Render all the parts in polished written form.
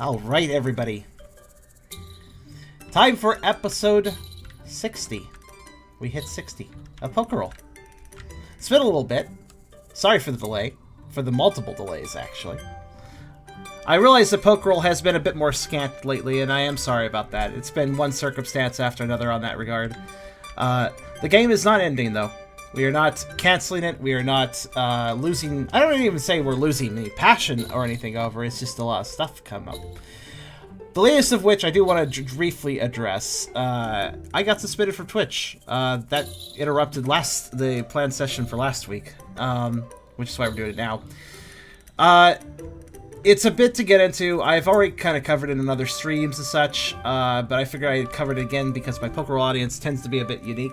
Alright, everybody. Time for episode 60. We hit 60 of Pokerole. It's been a little bit. Sorry for the delay. For the multiple delays, actually. I realize that Pokerole has been a bit more scant lately, and I am sorry about that. It's been one circumstance after another on that regard. The game is not ending, though. We are not canceling it. We are not losing... I don't even say we're losing any passion or anything over. It's just a lot of stuff come up. The latest of which I do want to briefly address. I got suspended from Twitch. That interrupted the planned session for last week, which is why we're doing it now. It's a bit to get into. I've already kind of covered it in other streams and such, but I figured I'd cover it again because my Pokerole audience tends to be a bit unique.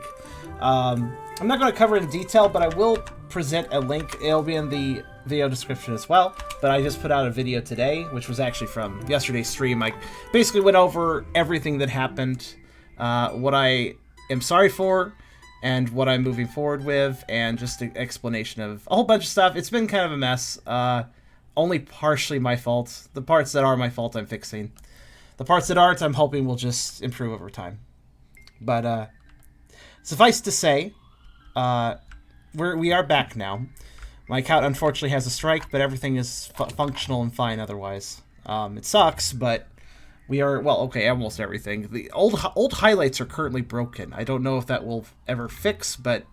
I'm not going to cover it in detail, but I will present a link. It'll be in the video description as well, but I just put out a video today, which was actually from yesterday's stream. I basically went over everything that happened, what I am sorry for, and what I'm moving forward with, and just an explanation of a whole bunch of stuff. It's been kind of a mess. Only partially my fault. The parts that are my fault, I'm fixing. The parts that aren't, I'm hoping will just improve over time. But, suffice to say, we are back now. My account unfortunately has a strike, but everything is functional and fine otherwise. It sucks, but we are, well, okay, almost everything. The old highlights are currently broken. I don't know if that will ever fix, but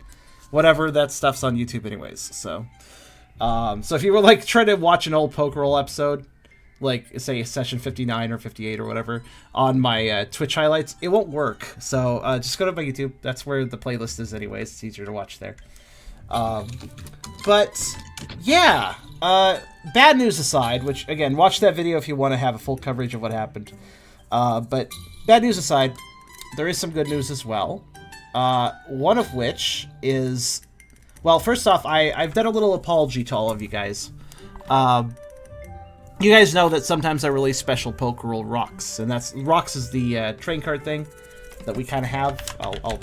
whatever, that stuff's on YouTube anyways, so... So if you were, like, trying to watch an old Pokerole episode, like, say, session 59 or 58 or whatever, on my Twitch highlights, it won't work. So just go to my YouTube. That's where the playlist is anyways. It's easier to watch there. But, yeah. Bad news aside, which, again, watch that video if you want to have a full coverage of what happened. But bad news aside, there is some good news as well. One of which is... Well, first off, I've done a little apology to all of you guys. You guys know that sometimes I release special Pokerole Rocks, and Rocks is the train card thing that we kind of have. I'll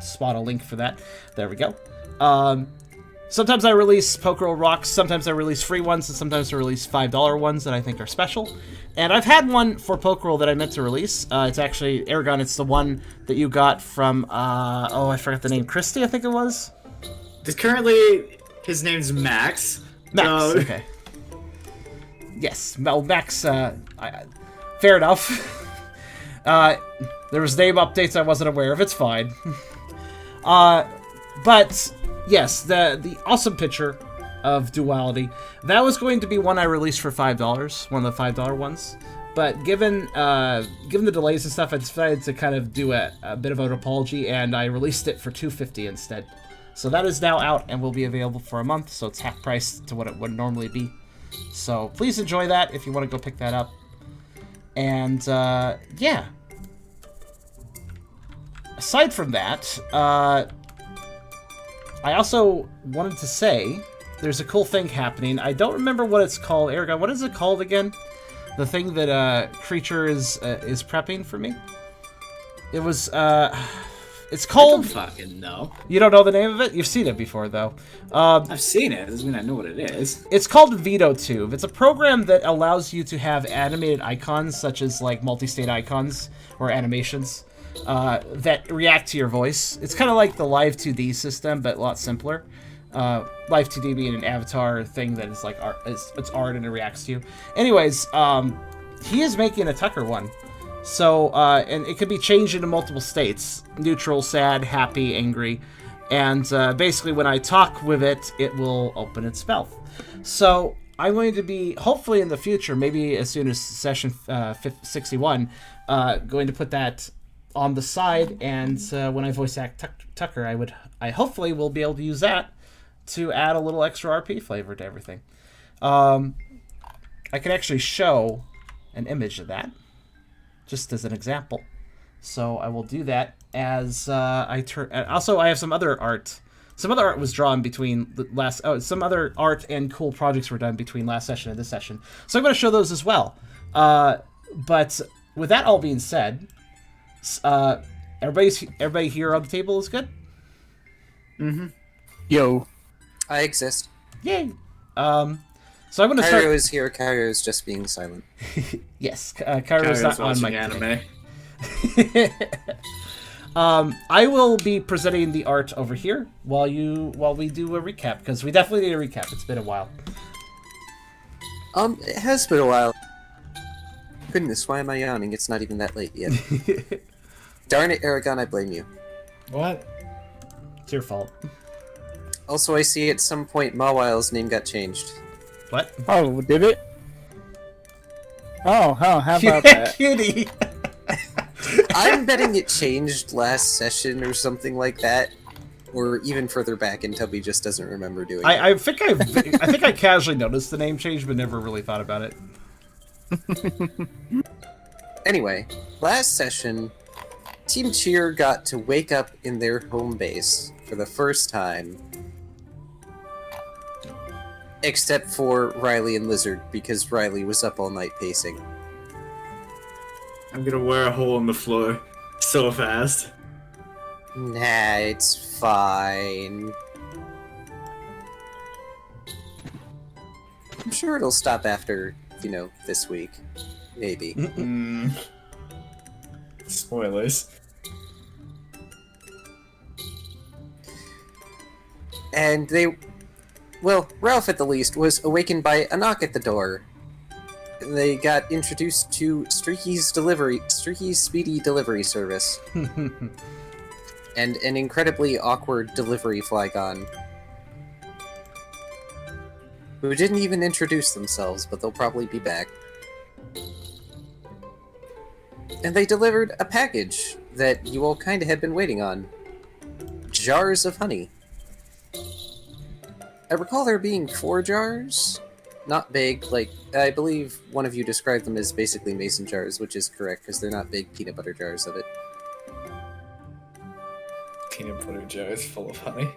spot a link for that. There we go. Sometimes I release Pokerole Rocks, sometimes I release free ones, and sometimes I release $5 ones that I think are special. And I've had one for Pokerole that I meant to release. It's actually Eragon. It's the one that you got from, oh, I forgot the name. Christy, I think it was? Currently, his name's Max. Max, okay. Yes, well, Max, fair enough. There was name updates I wasn't aware of, it's fine. But, yes, the awesome picture of Duality, that was going to be one I released for $5, one of the $5 ones. But given the delays and stuff, I decided to kind of do a bit of an apology, and I released it for $2.50 instead. So that is now out and will be available for a month, so it's half price to what it would normally be. So please enjoy that if you want to go pick that up. And, yeah. Aside from that, I also wanted to say there's a cool thing happening. I don't remember what it's called. Eragon, what is it called again? The thing that Creature is prepping for me? It was, it's called... I don't fucking know. You don't know the name of it? You've seen it before, though. I've seen it. Doesn't mean I know what it is. It's called VetoTube. It's a program that allows you to have animated icons, such as, like, multi-state icons or animations, that react to your voice. It's kind of like the Live 2D system, but a lot simpler. Live 2D being an avatar thing that is, like, art, it's art and it reacts to you. Anyways, he is making a Tucker one. So, and it can be changed into multiple states. Neutral, sad, happy, angry. And basically when I talk with it, it will open its mouth. So, I'm going to be, hopefully in the future, maybe as soon as session 61, going to put that on the side. And when I voice act Tucker, I hopefully will be able to use that to add a little extra RP flavor to everything. I could actually show an image of that, just as an example. So I will do that as I turn... Also, I have some other art. Some other art was drawn between the last... Oh, some other art and cool projects were done between last session and this session. So I'm going to show those as well. But with that all being said, everybody here on the table is good? Mm-hmm. Yo. I exist. Yay! So I'm going to Kyrio start... is here. Kyrio is just being silent. Yes, Kyrio's not on watching mic anime. today. I will be presenting the art over here while we do a recap, because we definitely need a recap. It's been a while. It has been a while. Goodness, why am I yawning? It's not even that late yet. Darn it, Eragon, I blame you. What? It's your fault. Also, I see at some point Mawile's name got changed. What? Oh, did it? Oh, how about that? Cutie! I'm betting it changed last session or something like that. Or even further back, and Tubby just doesn't remember doing it. I think I casually noticed the name change, but never really thought about it. Anyway, last session, Team Cheer got to wake up in their home base for the first time. Except for Riley and Lizard, because Riley was up all night pacing. I'm gonna wear a hole in the floor so fast. Nah, it's fine. I'm sure it'll stop after, this week. Maybe. Spoilers. And Ralph at the least was awakened by a knock at the door. They got introduced to Streaky's speedy delivery service. And an incredibly awkward delivery Flygon. Who didn't even introduce themselves, but they'll probably be back. And they delivered a package that you all kinda had been waiting on. Jars of honey. I recall there being 4 jars. Not big, I believe one of you described them as basically mason jars, which is correct, because they're not big peanut butter jars of it. Peanut butter jar is full of honey.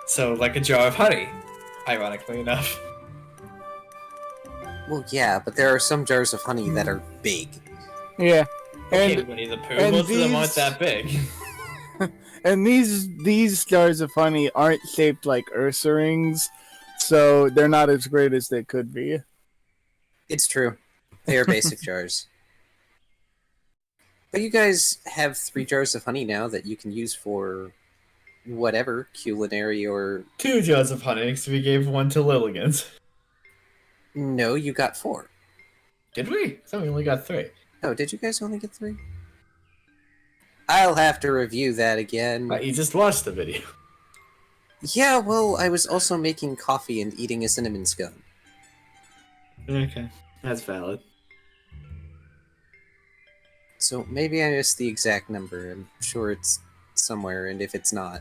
So, like a jar of honey, ironically enough. Well, yeah, but there are some jars of honey that are big. Yeah. Okay, And Winnie the Pooh, and most of them aren't these- that big. and these jars of honey aren't shaped like Ursa rings, so they're not as great as they could be. It's true. They are basic jars. But you guys have 3 jars of honey now that you can use for whatever, culinary or... 2 jars of honey, because we gave one to Lilligans. No, you got 4. Did we? I thought we only got 3. Oh, did you guys only get 3? I'll have to review that again. You just watched the video. Yeah, well, I was also making coffee and eating a cinnamon scone. Okay, that's valid. So maybe I missed the exact number. I'm sure it's somewhere, and if it's not...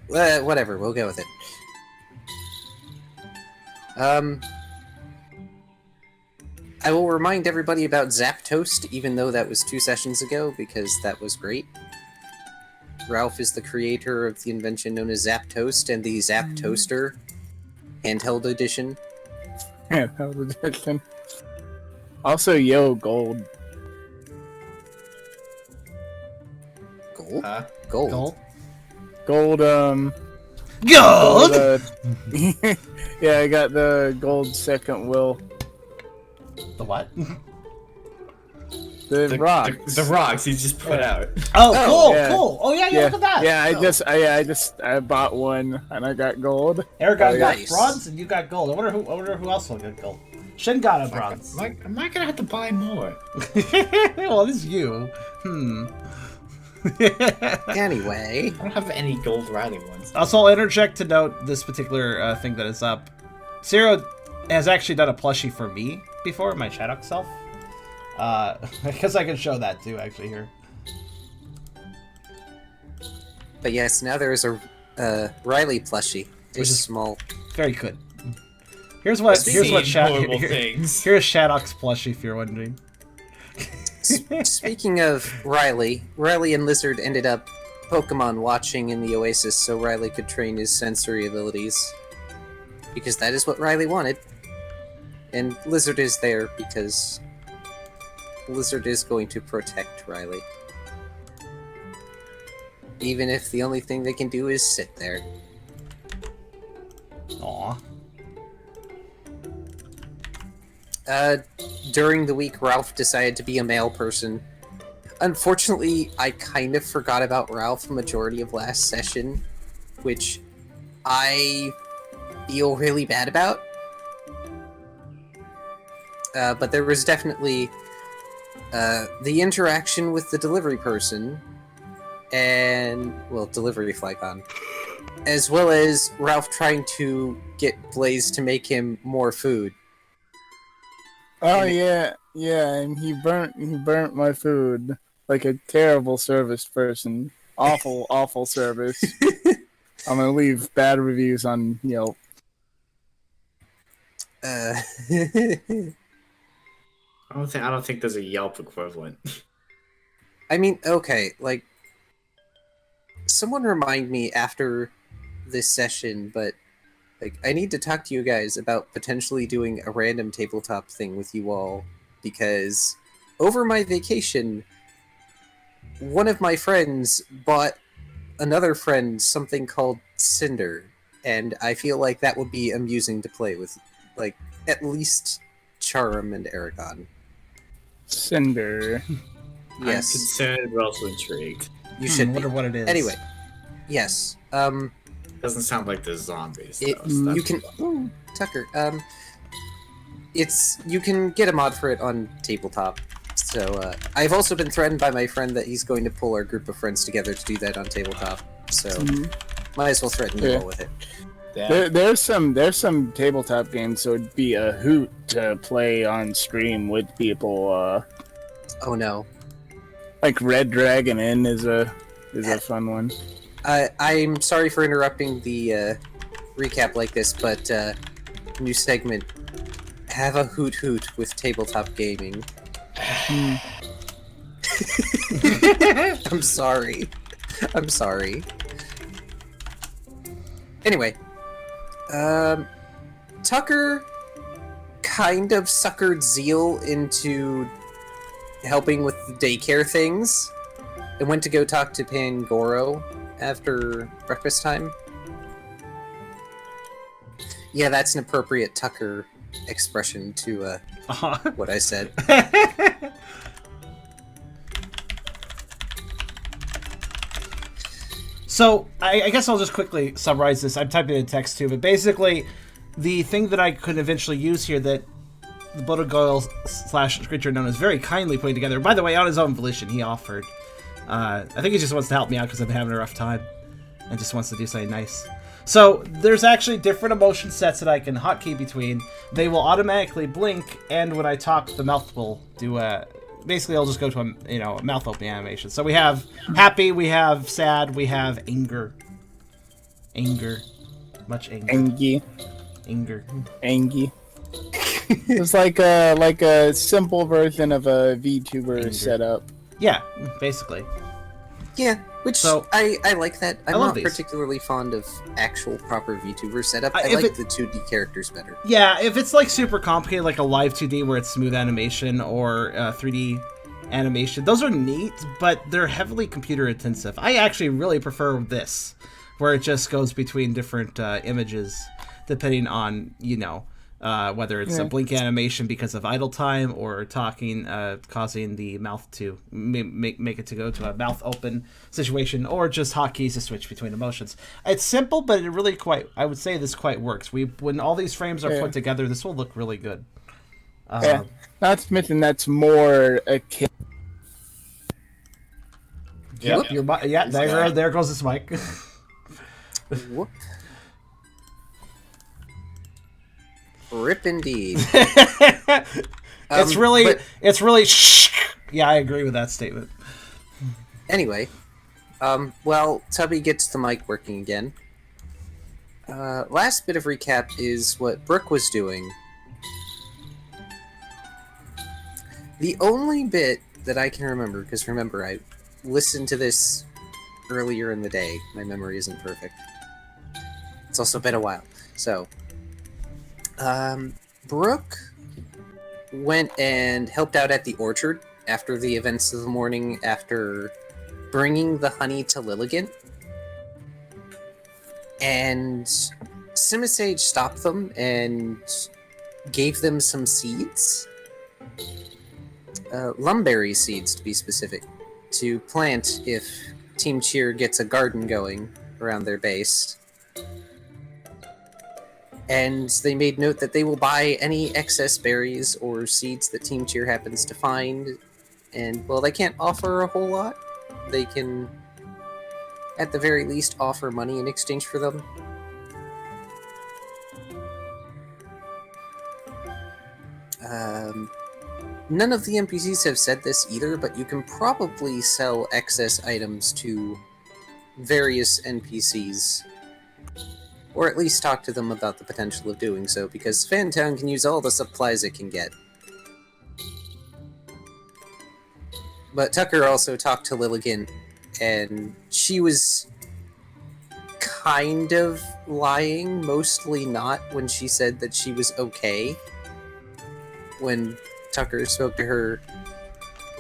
whatever, we'll go with it. I will remind everybody about Zap Toast, even though that was 2 sessions ago, because that was great. Ralph is the creator of the invention known as Zap Toast and the Zap Toaster handheld edition. Yeah, that was interesting. Also, gold. Gold? Huh? Gold. Gold? Gold, Gold! yeah, I got the gold second will. The what? The rocks. The rocks you just put out. Oh, Oh, cool, yeah. cool. Oh yeah, look at that. Yeah, I bought one and I got gold. Eragon got Nice. bronze and you got gold. I wonder who else will get gold. Shin got a bronze. Am I gonna have to buy more? Well, this is you. Anyway, I don't have any gold riding ones. Also, I'll interject to note this particular thing that is up. Zero has actually done a plushie for me before, my Shadok self. Because I can show that too, actually, here. but yes, now there is a Riley plushie. Which It's is- small. Very good. Here's what Horrible things. Here's Shadok's plushie, if you're wondering. Speaking of Riley and Lizard ended up Pokemon watching in the Oasis so Riley could train his sensory abilities. Because that is what Riley wanted. And Lizard is there because Lizard is going to protect Riley. Even if the only thing they can do is sit there. During the week, Ralph decided to be a male person. Unfortunately, I kind of forgot about Ralph the majority of last session, which I feel really bad about. But there was definitely the interaction with the delivery person and, well, delivery Flycon, as well as Ralph trying to get Blaze to make him more food. Oh yeah, and he burnt my food like a terrible service person. Awful service. I'm gonna leave bad reviews on Yelp. I don't think there's a Yelp equivalent. I mean, okay, like, someone remind me after this session, but like, I need to talk to you guys about potentially doing a random tabletop thing with you all, because over my vacation, one of my friends bought another friend something called Cinder, and I feel like that would be amusing to play with, like, at least Charum and Eragon. Cinder. Yes. I'm concerned, but also intrigued. You should wonder what it is. Anyway, yes. Doesn't sound like the zombies. You can... Ooh, Tucker. You can get a mod for it on Tabletop. So, I've also been threatened by my friend that he's going to pull our group of friends together to do that on Tabletop. So, might as well threaten you all with it. There's some tabletop games, so it'd be a hoot to play on stream with people. Oh no. Like Red Dragon Inn is a fun one. I'm sorry for interrupting the recap like this, but new segment. Have a hoot hoot with tabletop gaming. I'm sorry. Anyway, Tucker kind of suckered Zeal into helping with the daycare things and went to go talk to Pangoro after breakfast time. Yeah, that's an appropriate Tucker expression to what I said. So, I guess I'll just quickly summarize this. I'm typing in text too, but basically, the thing that I could eventually use here that the Bodogoyle / creature known is very kindly putting together, by the way, on his own volition, he offered. I think he just wants to help me out because I've been having a rough time and just wants to do something nice. So, there's actually different emotion sets that I can hotkey between. They will automatically blink, and when I talk, the mouth will do a... Basically, I'll just go to a mouth opening animation. So we have happy, we have sad, we have anger. Much anger. Anger. It's like a simple version of a VTuber setup. Yeah, basically. Yeah, which So, I like that. I'm love not these. particularly fond of actual proper VTuber setup. I like the 2D characters better. Yeah, if it's like super complicated, like a live 2D where it's smooth animation or 3D animation, those are neat, but they're heavily computer intensive. I actually really prefer this, where it just goes between different images, depending on, whether it's a blink animation because of idle time or talking, causing the mouth to make it to go to a mouth open situation, or just hotkeys to switch between emotions. It's simple, but it really I would say this quite works. When all these frames are put together, this will look really good. Not to mention that's more akin. Yep. There goes this mic. Whoop. Rip indeed. It's really. Yeah, I agree with that statement. Anyway, well, Tubby gets the mic working again. Last bit of recap is what Brooke was doing. The only bit that I can remember, because remember, I listened to this earlier in the day. My memory isn't perfect. It's also been a while. So, Brooke went and helped out at the orchard after the events of the morning, after bringing the honey to Lilligant. And Simisage stopped them and gave them some seeds. Lumberry seeds, to be specific, to plant if Team Cheer gets a garden going around their base. And they made note that they will buy any excess berries or seeds that Team Cheer happens to find. And, well, they can't offer a whole lot. They can, at the very least, offer money in exchange for them. None of the NPCs have said this either, but you can probably sell excess items to various NPCs. Or at least talk to them about the potential of doing so, because Fantown can use all the supplies it can get. But Tucker also talked to Lilligant, and she was kind of lying, mostly not, when she said that she was okay. When Tucker spoke to her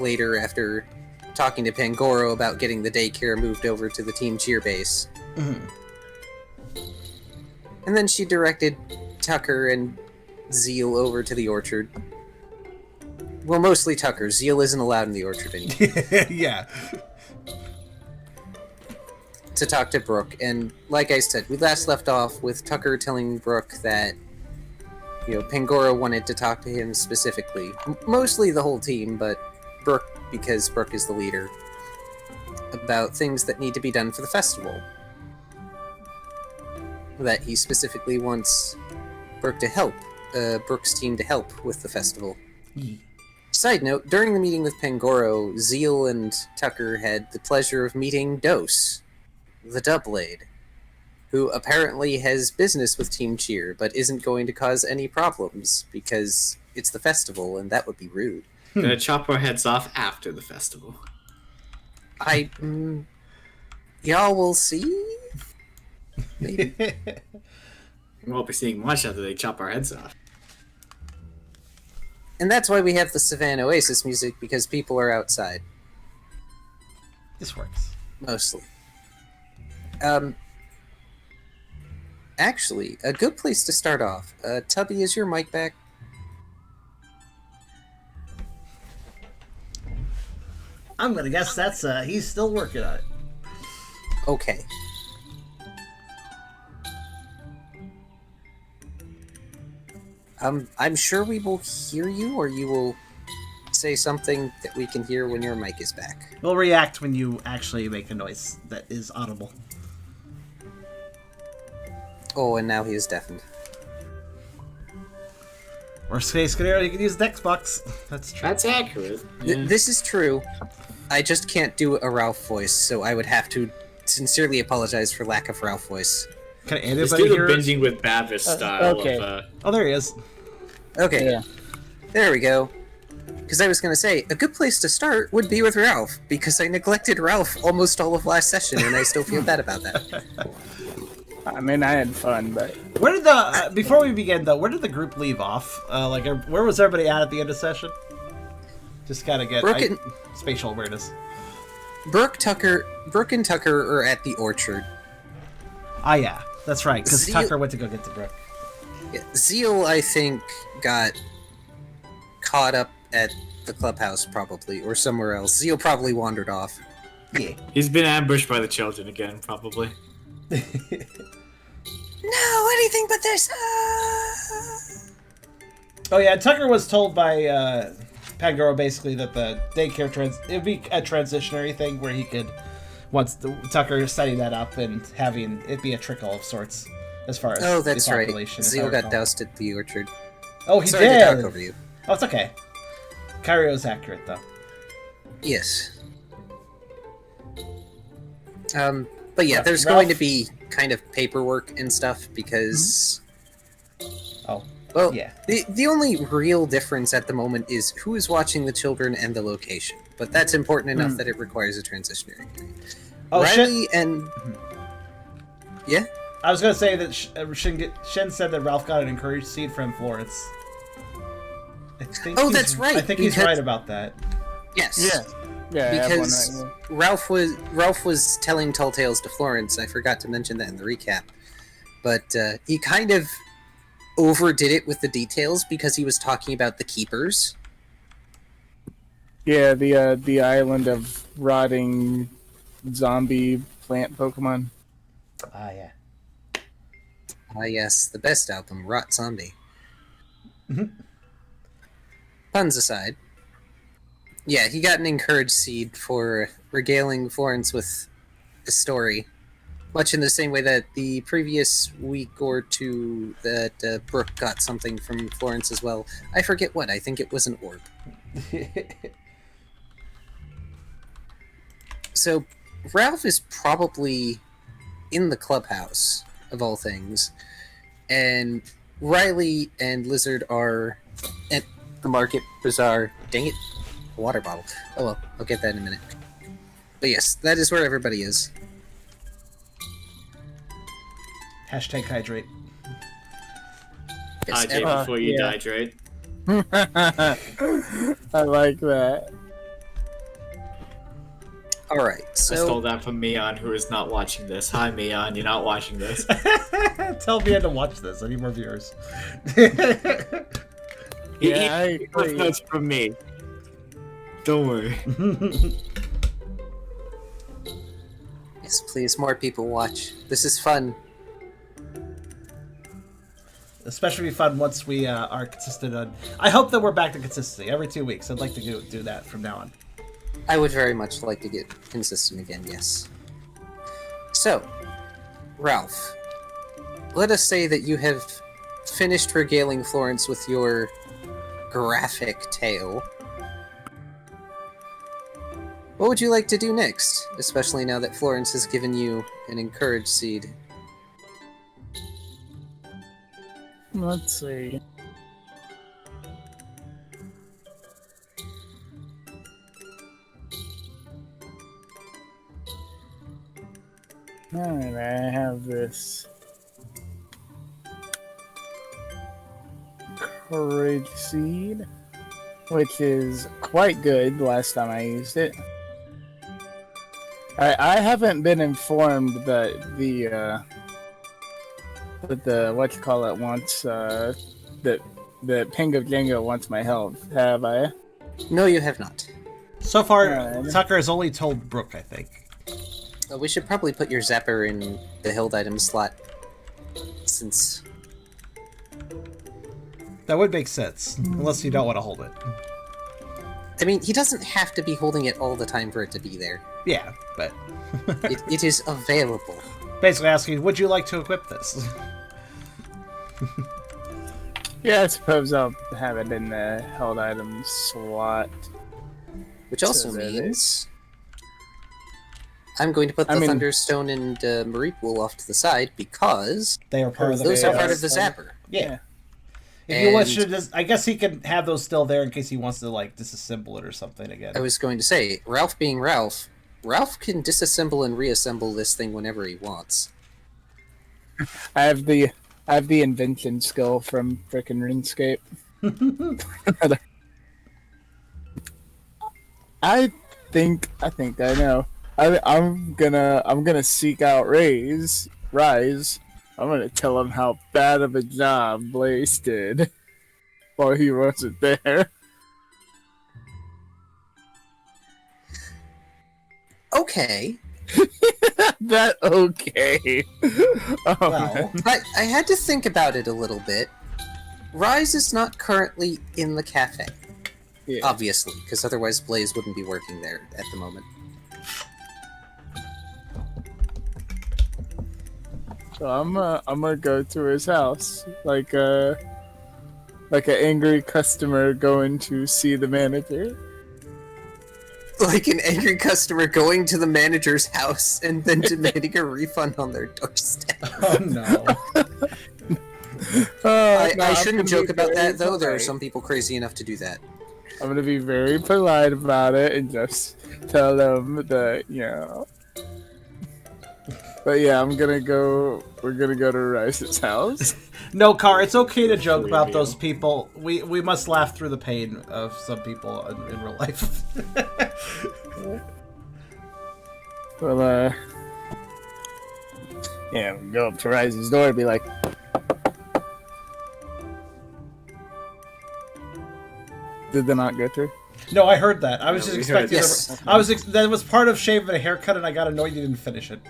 later after talking to Pangoro about getting the daycare moved over to the Team Cheer base. Mm-hmm. And then she directed Tucker and Zeal over to the orchard. Well, mostly Tucker. Zeal isn't allowed in the orchard anymore. Yeah. To talk to Brooke. And like I said, we last left off with Tucker telling Brooke that, you know, Pangoro wanted to talk to him specifically. Mostly the whole team, but Brooke, because Brooke is the leader, about things that need to be done for the festival. That he specifically wants Brooke to help, Brooke's team to help with the festival. Side note, during the meeting with Pangoro, Zeal and Tucker had the pleasure of meeting Dose, the Doublade, who apparently has business with Team Cheer, but isn't going to cause any problems, because it's the festival, and that would be rude. Gonna chop our heads off after the festival. Y'all will see? Maybe. We won't be seeing much after they chop our heads off. And that's why we have the Savannah Oasis music, because people are outside. This works. Mostly. Actually, a good place to start off. Tubby, is your mic back? I'm gonna guess that's, he's still working on it. Okay. I'm sure we will hear you, or you will say something that we can hear when your mic is back. We'll react when you actually make a noise that is audible. Oh, and now he is deafened. Worst case scenario, you can use the Xbox. That's true. That's accurate. This is true. I just can't do a Ralph voice, so I would have to sincerely apologize for lack of Ralph voice. Can Let's anybody do the hear? binging with Bavis style okay. of... Oh, there he is. Okay, Yeah. there we go. Because I was going to say, a good place to start would be with Ralph, because I neglected Ralph almost all of last session, and I still feel bad about that. I mean, I had fun, but Where did the before we begin though? Where did the group leave off? Where was everybody at the end of session? Just gotta get spatial awareness. Brooke and Tucker are at the orchard. Ah, yeah, that's right. Because Zeal- Tucker went to go get the Brooke. Yeah, Zeal, I think, got caught up at the clubhouse, probably, or somewhere else. Zeal probably wandered off. Yeah. He's been ambushed by the children again, probably. No, anything but this. Oh yeah, Tucker was told by Pangoro basically that the daycare it'd be a transitionary thing where he could, once Tucker setting that up and having it be a trickle of sorts as far as that's the right. population. Zeal got doused at the orchard. Oh, he Sorry did. to talk over you. Oh, it's okay. Kyrio's accurate though. Yes. But yeah, there's Ralph? going to be kind of paperwork and stuff because. Oh. Well, Yeah. the only real difference at the moment is who is watching the children and the location. But that's important enough that it requires a transitionary period. Oh, Riley and... Yeah? I was gonna say that Shen said that Ralph got an encouraged seed from Florence. That's right. I think he's right about that. Yes. yeah, I have one Because right here. Ralph was telling tall tales to Florence. I forgot to mention that in the recap. But he kind of overdid it with the details because he was talking about the keepers. Yeah, the island of rotting zombie plant Pokemon. Ah, yeah. Ah, yes, the best album, Rot Zombie. Puns aside, yeah, he got an encouraged seed for regaling Florence with a story, much in the same way that the previous week or two that Brooke got something from Florence as well. I forget what. I think it was an orb. So, Ralph is probably in the clubhouse, of all things, and Riley and Lizard are at the market bazaar. Dang it, a water bottle. Oh well, I'll get that in a minute. But yes, that is where everybody is. Hashtag hydrate. Yes, Hydrate before you yeah. dihydrate. I like that. all right, I stole so that from Mion, who is not watching this. Hi, Mion, you're not watching this. Tell me to watch this. I need more viewers. Yeah, I He agree. notes from me. Don't worry. yes, please, more people watch. This is fun. Especially fun once we are consistent on. I hope that we're back to consistency every 2 weeks. I'd like to do that from now on. I would very much like to get consistent again, yes. So, Ralph, let us say that you have finished regaling Florence with your graphic tale. What would you like to do next, especially now that Florence has given you an encouraged seed? Let's see. Alright, I have this courage seed, which is quite good last time I used it. I haven't been informed that the what you call it wants that Pingo Jango wants my help, have I? No, you have not. So far, Alright. Tucker has only told Brooke, I think. We should probably put your Zapper in the held item slot, since... That would make sense, unless you don't want to hold it. I mean, he doesn't have to be holding it all the time for it to be there. Yeah, but It is available. basically asking, would you like to equip this? Yeah, I suppose I'll have it in the held items slot. Which also So that means... I'm going to put the Thunderstone and Marie Pool off to the side because They are part of the those are part base. of the Zapper. Yeah. If And- you wish to, I guess he can have those still there in case he wants to like disassemble it or something again. I was going to say, Ralph being Ralph, Ralph can disassemble and reassemble this thing whenever he wants. I have the invention skill from frickin' RuneScape. I think I know. I'm gonna seek out Rise. I'm gonna tell him how bad of a job Blaze did while he wasn't there. Okay. That okay. Oh, Well, I had to think about it a little bit. Rise is not currently in the cafe, yeah. obviously, because otherwise Blaze wouldn't be working there at the moment. So I'm gonna go to his house like an angry customer going to see the manager. Like an angry customer going to the manager's house and then demanding a refund on their doorstep. oh no. I shouldn't joke about that, though. There are some people crazy enough to do that. I'm gonna be very polite about it and just tell them that, you know. But yeah, we're gonna go to Rice's house. No, Car, it's okay to joke about those people. We must laugh through the pain of some people in real life. Well, yeah, we'll go up to Rice's door and be like, Did they not get her? No, I heard that. I was just we expecting. heard Yes. That was part of shaving a haircut, and I got annoyed you didn't finish it.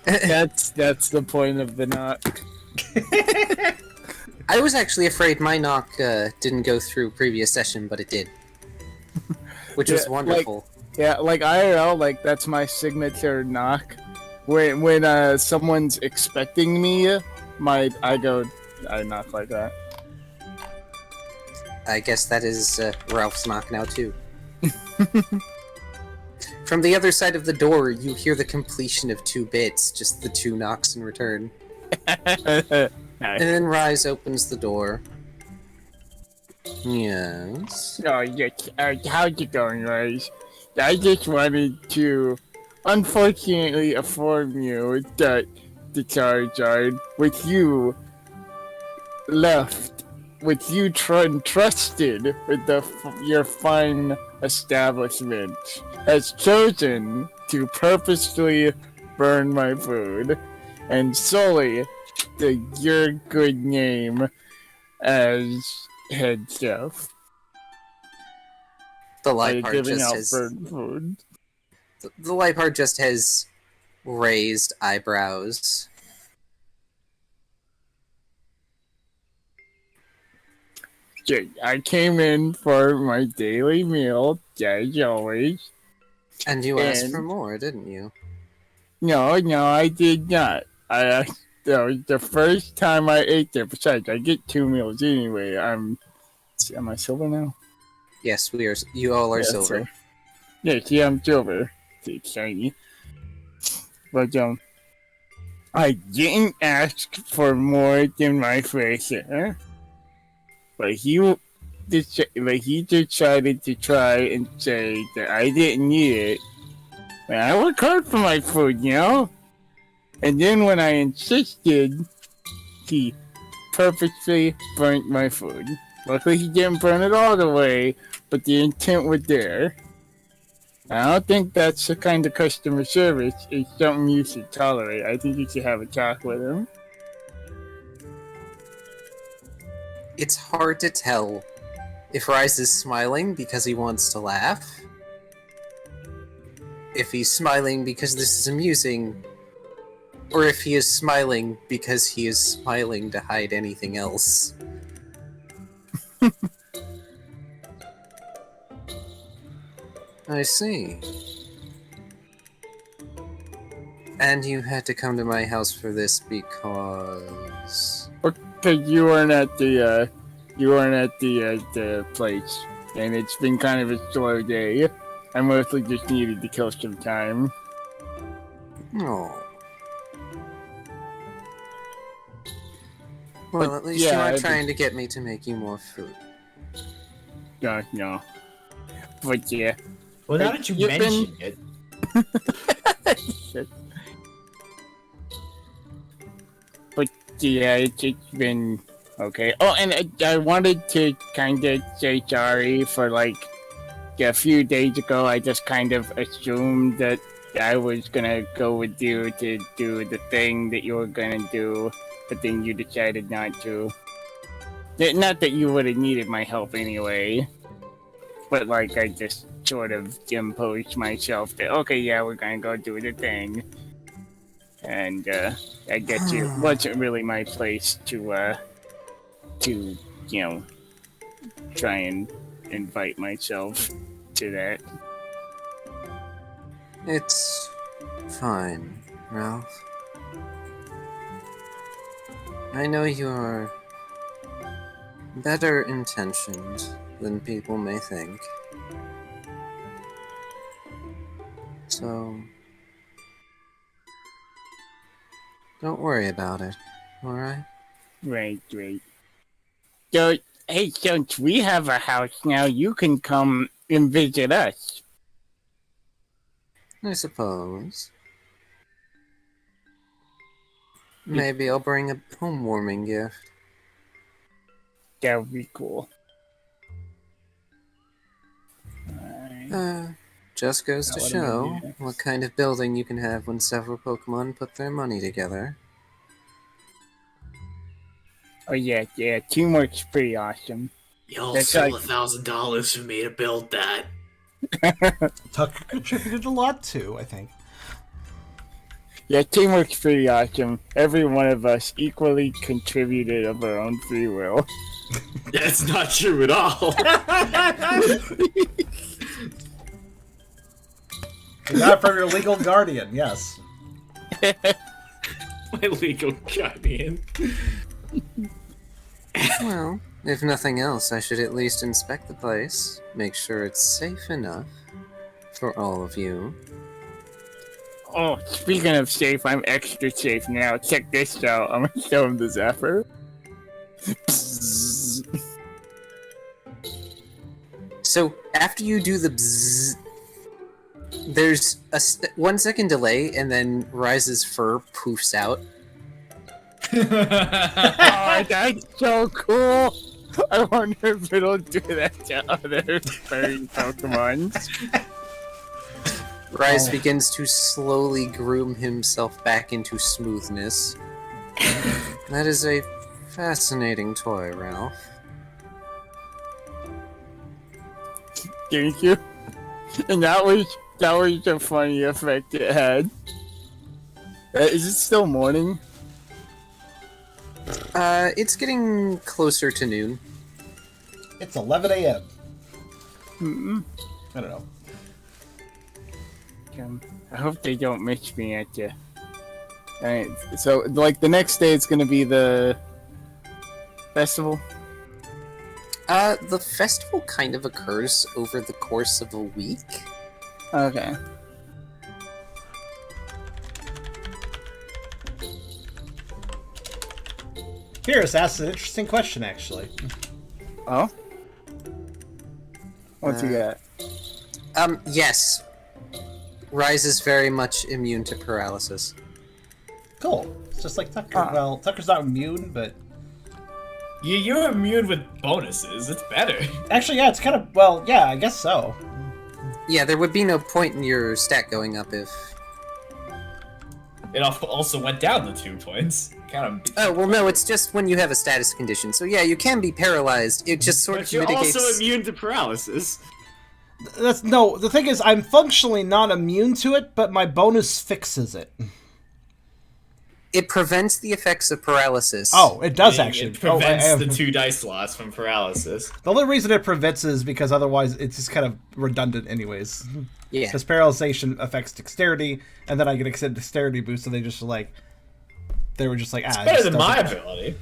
That's the point of the knock. I was actually afraid my knock didn't go through previous session, but it did. Which was Yeah, wonderful. Yeah, like IRL, like that's my signature knock. When someone's expecting me, I knock like that. I guess that is Ralph's knock now, too. From the other side of the door, you hear the completion of 2 bits, just the 2 knocks in return. And then Rise opens the door. Yes. Oh, yes. How's it going, guys? I just wanted to, unfortunately, inform you that the Charizard, with you left, with you trusted with your fine establishment, has chosen to purposely burn my food and sully your good name as head chef. The By light part giving just out has... burnt food. The light part just has raised eyebrows. Okay, I came in for my daily meal, as always. And you asked And- for more, didn't you? No, I did not. That was the first time I ate there. Besides, I get 2 meals anyway. Am I silver now? Yes, we are. You all are Yeah, silver. Yeah, see, I'm silver. It's shiny. But, I didn't ask for more than my fair share. But he decided to try and say that I didn't need it. And I work hard for my food, you know? And then when I insisted, he purposely burnt my food. Luckily he didn't burn it all the way, but the intent was there. I don't think that's the kind of customer service is something you should tolerate. I think you should have a talk with him. It's hard to tell if Rise is smiling because he wants to laugh, if he's smiling because this is amusing, or if he is smiling because he is smiling to hide anything else. I see. And you had to come to my house for this because... Because you weren't at the place, and it's been kind of a slow day. I mostly just needed to kill some time. Oh. Well, But, at least yeah, you I aren't did- trying to get me to make you more food. No. But yeah. Well, now that you You've mention it, But yeah, it's been okay. Oh, and I wanted to kind of say sorry for like a few days ago. I just kind of assumed that I was gonna go with you to do the thing that you were gonna do, but then you decided not to. Not that you would have needed my help anyway, but like I just sort of imposed myself that okay, yeah, we're gonna go do the thing. And I guess it wasn't really my place to try and invite myself to that. It's fine, Ralph. I know you are better intentioned than people may think. So, don't worry about it, alright? Right. So, hey, since we have a house now, you can come and visit us. I suppose. Maybe I'll bring a home-warming gift. That would be cool. Just goes to That would've show been nice. what kind of building you can have when several Pokemon put their money together. Oh yeah, teamwork's pretty awesome. Y'all That's stole like- $1,000 from me to build that. Tucker contributed a lot too, I think. Yeah, teamwork's pretty awesome. Every one of us equally contributed of our own free will. That's not true at all. You got it from your legal guardian, yes. My legal guardian. Well, if nothing else, I should at least inspect the place, make sure it's safe enough for all of you. Oh, speaking of safe, I'm extra safe now. Check this out. I'm gonna show him the zapper. So, after you do the bzzz, there's a 1 second delay, and then Rise's fur poofs out. Oh, that's so cool! I wonder if it'll do that to other furry Pokemons. Rise begins to slowly groom himself back into smoothness. That is a fascinating toy, Ralph. Thank you. And that was the funny effect it had. Is it still morning? It's getting closer to noon. It's 11 a.m. Mm-mm. I don't know. I hope they don't miss me at you. Alright, so, like, the next day it's gonna be the festival? The festival kind of occurs over the course of a week. Okay. Pierce asked an interesting question, actually. Oh? What's he got? Yes. Rise is very much immune to paralysis. Cool. It's just like Tucker. Ah. Well, Tucker's not immune, but... You're immune with bonuses. It's better. Actually, yeah, it's kind of... Well, yeah, I guess so. Yeah, there would be no point in your stat going up if... It also went down the 2 points. Kind of. Oh, well, no, it's just when you have a status condition. So, yeah, you can be paralyzed. It just sort But of you're mitigates... also immune to paralysis. That's... No, the thing is, I'm functionally not immune to it, but my bonus fixes it. It prevents the effects of paralysis. Oh, it does actually. It prevents I the 2 dice loss from paralysis. The only reason it prevents is because otherwise it's just kind of redundant anyways. Yeah. Because paralyzation affects dexterity, and then I get a dexterity boost, so they just like... They were just like, It's it better just than my doesn't- ability.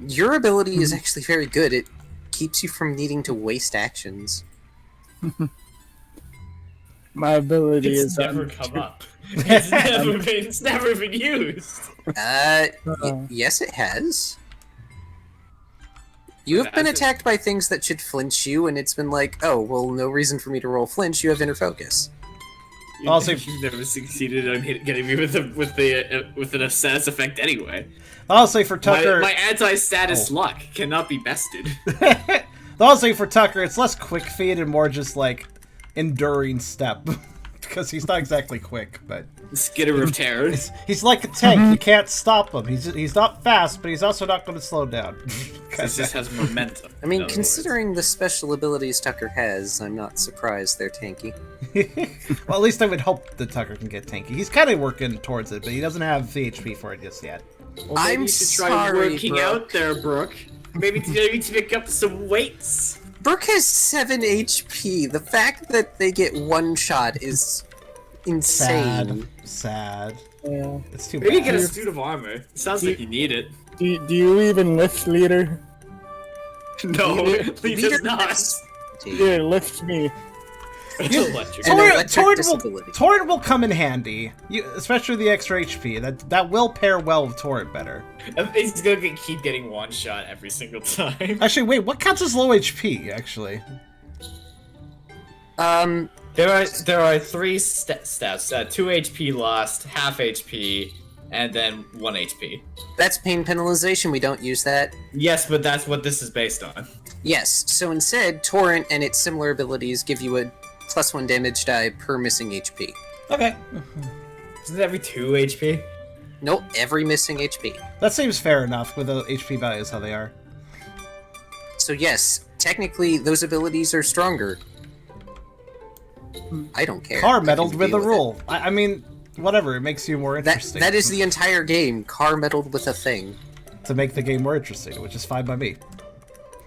Your ability is actually very good. It keeps you from needing to waste actions. My ability It's is never come up. It's never been used. Yes, it has. You have been Has it? attacked by things that should flinch you, and it's been like, oh, well, no reason for me to roll flinch. You have inner focus. Also- You've never succeeded on getting me with an status effect anyway. I'll say for Tucker... My anti-status Oh. luck cannot be bested. I'll say for Tucker, it's less quick feed and more just like enduring step. Because he's not exactly quick, but... Skitter of terror. He's like a tank. You can't stop him. He's not fast, but he's also not going to slow down. This just has momentum. I mean, in other considering the special abilities Tucker has, I'm not surprised they're tanky. Well, at least I would hope that Tucker can get tanky. He's kind of working towards it, but he doesn't have the HP for it just yet. words. Well, maybe I'm you should try sorry, working Brooke. out there, Brooke. Maybe to pick up some weights. Brooke has 7 HP. The fact that they get one shot is insane. Sad. Yeah. It's too Maybe bad. get a suit of armor. It sounds like you need it. Do you even lift, leader? No, Leader- he leader does not. has- Here, lift me. Electric. And Torrent, electric disability. Torrent will come in handy, especially the extra HP. That will pair well with Torrent better. He's gonna keep getting one shot every single time. Actually, wait, what counts as low HP? Actually, There are 3 stats: 2 HP lost, half HP, and then 1 HP. That's pain penalization. We don't use that. Yes, but that's what this is based on. Yes, so instead, Torrent and its similar abilities give you a +1 damage die per missing HP. okay, Isn't it every 2 HP? Nope, every missing HP. that seems fair enough with the HP values how they are. So yes, technically those abilities are stronger. I don't care. Car I meddled can with a deal rule. I mean, whatever. It makes you more interesting. That is the entire game. Car meddled with a thing. To make the game more interesting, which is fine by me.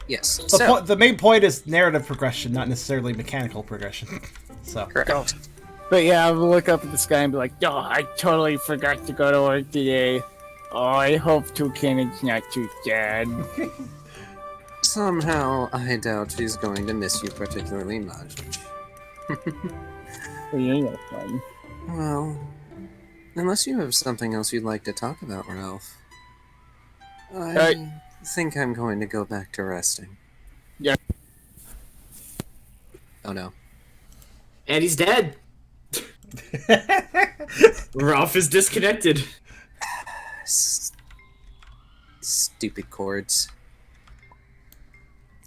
Yes. The main point is narrative progression, not necessarily mechanical progression. So. Correct. But yeah, I will look up at the sky and be like, "Oh, I totally forgot to go to work today. Oh, I hope Toucan's not too sad." Somehow, I doubt she's going to miss you particularly much. Well, yeah, that's fun. Well, unless you have something else you'd like to talk about, Ralph, I think I'm going to go back to resting. Yeah. Oh no. And he's dead. Ralph is disconnected. Stupid chords.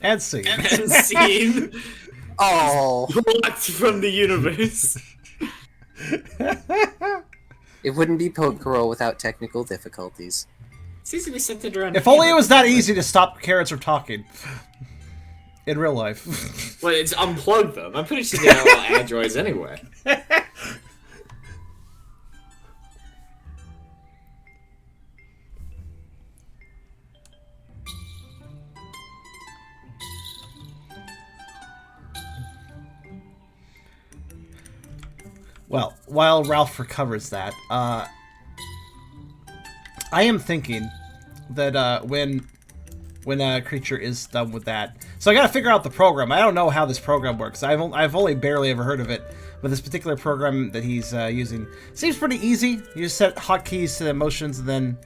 And scene. And scene. Oh! Blocked from the universe. It wouldn't be Pokerole without technical difficulties. Seems to be centered around. If only it was that easy to stop carrots from talking. In real life. Well, it's unplug them. I'm pretty sure they are all androids anyway. Well, while Ralph recovers that, I am thinking that when a creature is done with that, so I gotta figure out the program. I don't know how this program works. I've only barely ever heard of it, but this particular program that he's using seems pretty easy. You just set hotkeys to the motions, and then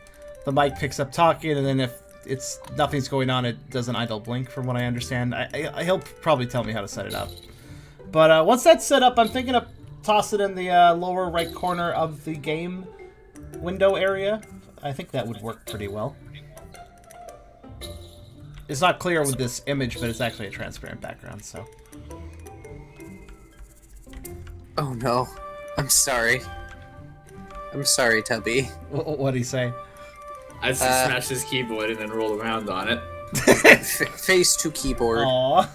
the mic picks up talking, and then if nothing's going on, it does an idle blink, from what I understand. He'll probably tell me how to set it up. But once that's set up, I'm thinking of toss it in the lower right corner of the game window area. I think that would work pretty well. It's not clear with this image, but it's actually a transparent background, so. Oh no. I'm sorry. I'm sorry, Tubby. What'd he say? I just smashed his keyboard and then rolled around on it. Face to keyboard. Aww.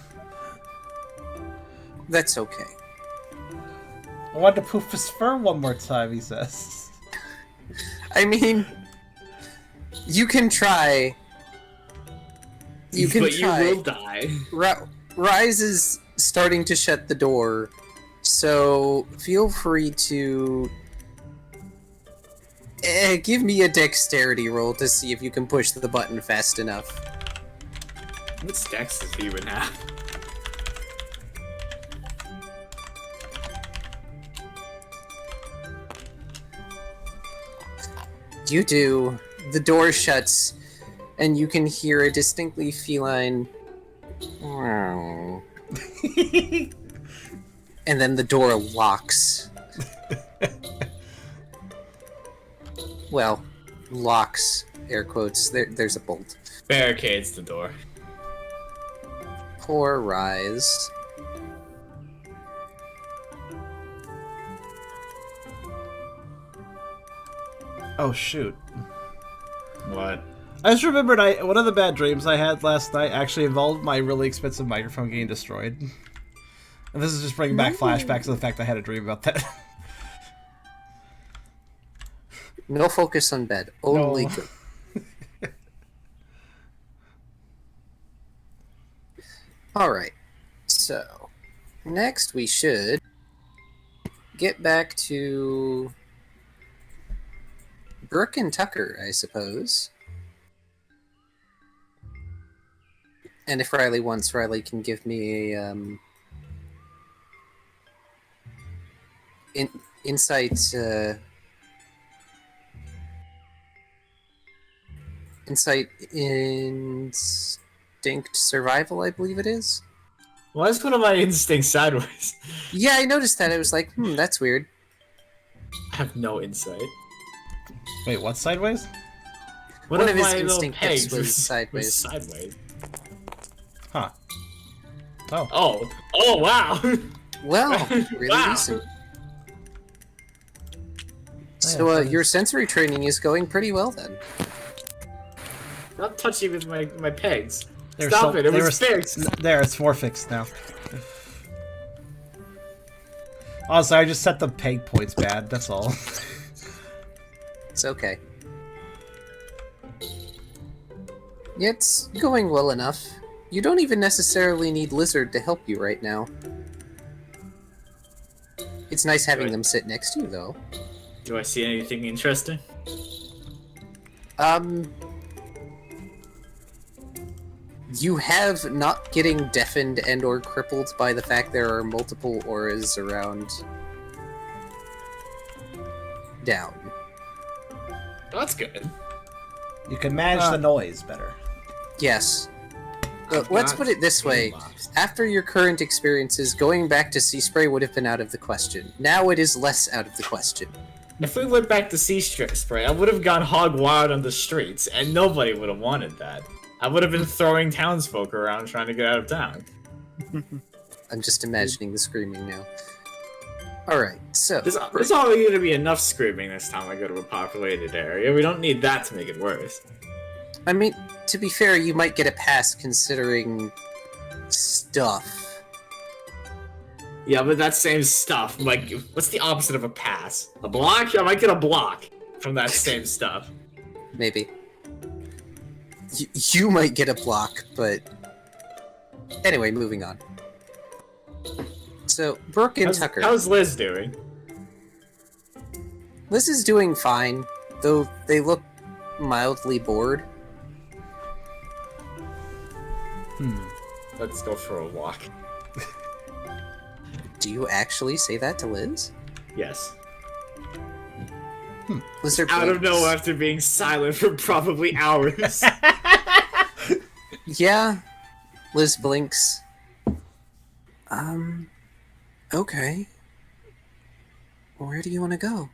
That's okay. I want to poof his fur one more time, he says. I mean, you can try. You can but try. you will die. Rise is starting to shut the door, so feel free to give me a dexterity roll to see if you can push the button fast enough. What stacks does he even have? You do. The door shuts, and you can hear a distinctly feline. And then the door locks. Well, locks. Air quotes. There's a bolt. Barricades the door. Poor Rise. Oh, shoot. What? I just remembered one of the bad dreams I had last night actually involved my really expensive microphone getting destroyed. And this is just bringing back flashbacks of the fact I had a dream about that. No focus on bed. Only No. good. Alright. So, next we should get back to Brooke and Tucker, I suppose. And if Riley wants, Riley can give me a insight instinct survival, I believe it is. Why is one of my instincts sideways? Yeah, I noticed that. I was like, that's weird. I have no insight. Wait, what's sideways? One of of his my little instinct pegs gifts was sideways. sideways. Huh. Oh. Oh, wow. Well, really Wow. decent. So, your sensory training is going pretty well then. Not touching with my pegs. Stop it! It was fixed. There, it's more fixed now. Also, I just set the peg points bad. That's all. It's okay. It's going well enough. You don't even necessarily need Lizard to help you right now. It's nice having them sit next to you, though. Do I see anything interesting? You have not getting deafened and or crippled by the fact there are multiple auras around down. That's good. You can manage the noise better. Yes. But let's put it this way. After your current experiences, going back to Sea Spray would have been out of the question. Now it is less out of the question. If we went back to Sea Spray, I would have gone hog wild on the streets, and nobody would have wanted that. I would have been throwing townsfolk around trying to get out of town. I'm just imagining the screaming now. Alright, so... There's only going to be enough screaming this time I go to a populated area. We don't need that to make it worse. I mean, to be fair, you might get a pass considering... stuff. Yeah, but that same stuff, like, what's the opposite of a pass? A block? I might get a block from that same stuff. Maybe. You might get a block, but... Anyway, moving on. So, Brooke and Tucker. How's Liz doing? Liz is doing fine, though they look mildly bored. Let's go for a walk. Do you actually say that to Liz? Yes. Lizard Out of blinks. nowhere after being silent for probably hours. Yeah. Liz blinks. Okay. Where do you want to go?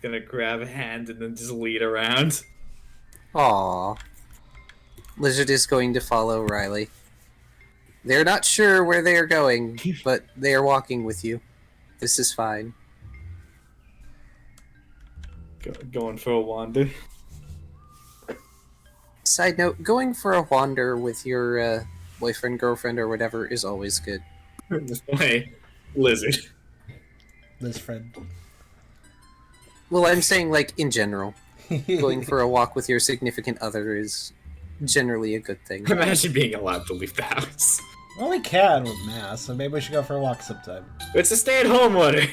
Gonna grab a hand and then just lead around. Aww. Lizard is going to follow Riley. They're not sure where they are going, but they are walking with you. This is fine. Going for a wander. Side note, going for a wander with your boyfriend, girlfriend, or whatever is always good. Hey, lizard. Liz friend. Well, I'm saying, like, in general. Going for a walk with your significant other is generally a good thing. Imagine being allowed to leave the house. Well, we can with Mass, so maybe we should go for a walk sometime. It's a stay-at-home order.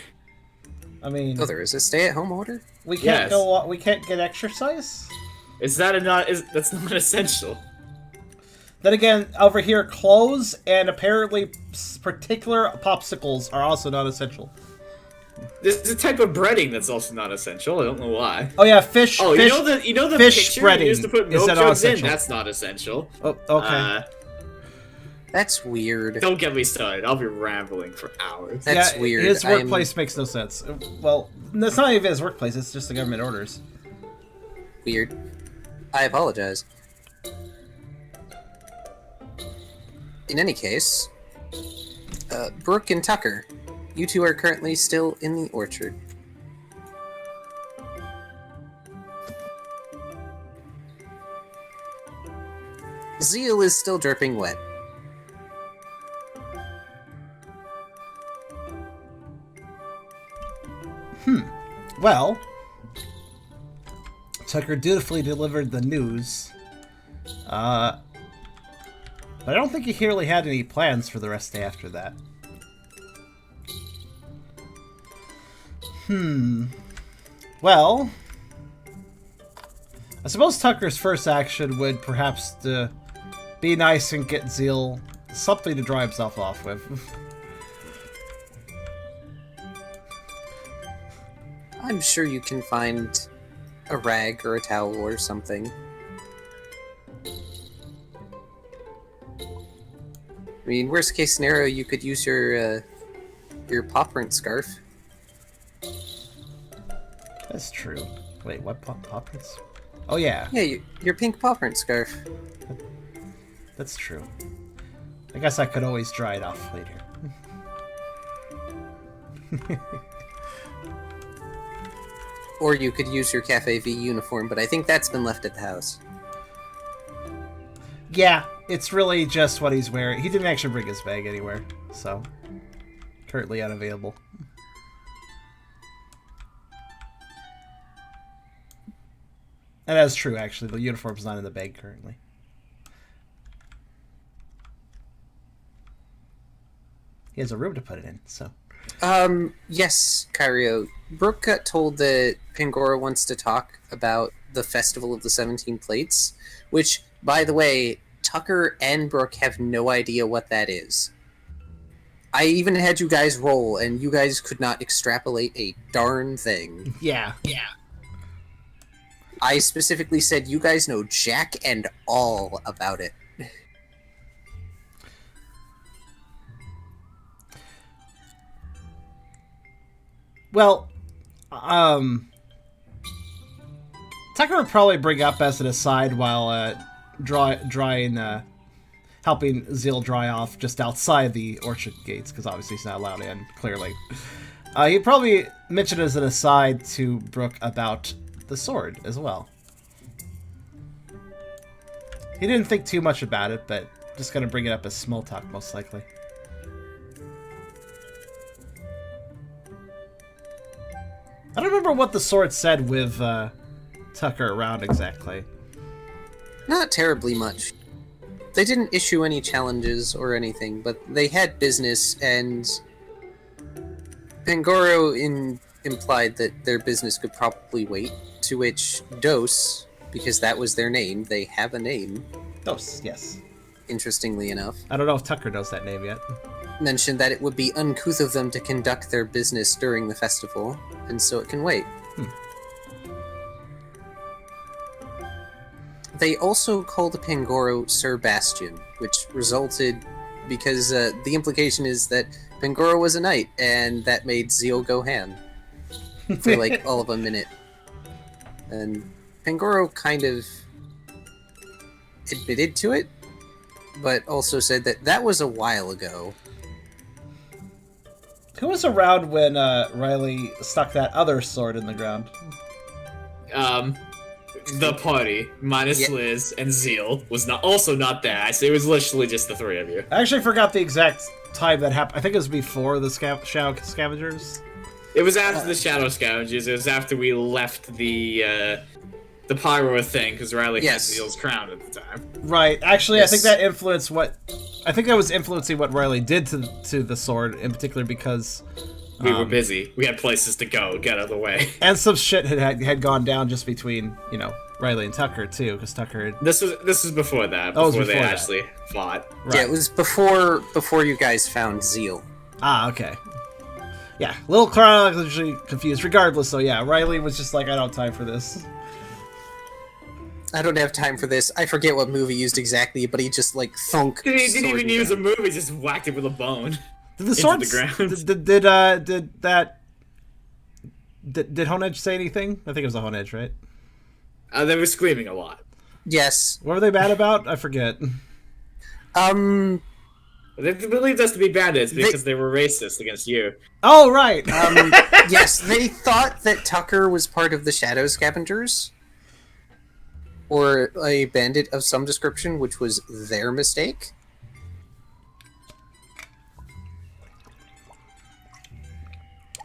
I mean, Oh, there is a stay-at-home order? we can't Yes. go. We can't get exercise. That's not essential. Then again, over here, clothes and apparently particular popsicles are also not essential. There's a type of breading that's also not essential. I don't know why. Oh yeah, fish. Oh, fish, you know the fish picture breading you used to put is milk that jugs in? essential? That's not essential. Oh, okay. That's weird. Don't get me started. I'll be rambling for hours. That's yeah, weird. His workplace makes no sense. Well, it's not even his workplace. It's just the government orders. Weird. I apologize. In any case, Brooke and Tucker, you two are currently still in the orchard. Zeal is still dripping wet. Well, Tucker dutifully delivered the news. But I don't think he really had any plans for the rest of the day after that. Well, I suppose Tucker's first action would perhaps to be nice and get Zeal something to dry himself off with. I'm sure you can find a rag or a towel or something. I mean, worst case scenario, you could use your paw print scarf. That's true. Wait, what paw prints? Oh yeah, Yeah, your pink paw print scarf. that's true. I guess I could always dry it off later. Or you could use your Cafe V uniform, but I think that's been left at the house. Yeah, it's really just what he's wearing. He didn't actually bring his bag anywhere, so currently unavailable. And that's true, actually. The uniform's not in the bag currently. He has a room to put it in, so. Yes, Kyrio. Brooke got told that Pangoro wants to talk about the Festival of the 17 Plates, which, by the way, Tucker and Brooke have no idea what that is. I even had you guys roll, and you guys could not extrapolate a darn thing. Yeah. I specifically said you guys know jack and all about it. Well, Tucker would probably bring up as an aside while helping Zeal dry off just outside the orchard gates, because obviously he's not allowed in, clearly. He'd probably mention as an aside to Brooke about the sword as well. He didn't think too much about it, but just gonna bring it up as small talk, most likely. I don't remember what the sword said with Tucker around exactly. Not terribly much. They didn't issue any challenges or anything, but they had business, and Pangoro implied that their business could probably wait, to which Dose, because that was their name, they have a name. Dose, yes. Interestingly enough. I don't know if Tucker knows that name yet. Mentioned that it would be uncouth of them to conduct their business during the festival, and so it can wait. They also called Pangoro Sir Bastion, which resulted because the implication is that Pangoro was a knight, and that made Zeal go ham for like all of a minute. And Pangoro kind of admitted to it, but also said that that was a while ago. Who was around when Riley stuck that other sword in the ground? The party, minus Liz and Zeal, was not there. So it was literally just the three of you. I actually forgot the exact time that happened. I think it was before the Shadow Scavengers. It was after the Shadow Scavengers. It was after we left the pyro thing, because Riley had Zeal's crown at the time. Right. Actually, I think that influenced what... I think that was influencing what Riley did to the sword, in particular, because... We were busy. We had places to go, get out of the way. And some shit had gone down just between, Riley and Tucker, too, because Tucker... This was before that, before they actually fought. Right. Yeah, it was before you guys found Zeal. Ah, okay. Yeah, a little chronologically confused. Regardless, though, yeah, Riley was just like, I don't have time for this. I don't have time for this. I forget what move he used exactly, but he just, like, thunk. He didn't even use a move, he just whacked it with a bone. Did the sword... Did Honedge say anything? I think it was a Honedge, right? They were screaming a lot. Yes. What were they mad about? I forget. They believed us to be bandits because they were racist against you. Oh, right! Yes, they thought that Tucker was part of the Shadow Scavengers. Or a bandit of some description, which was their mistake.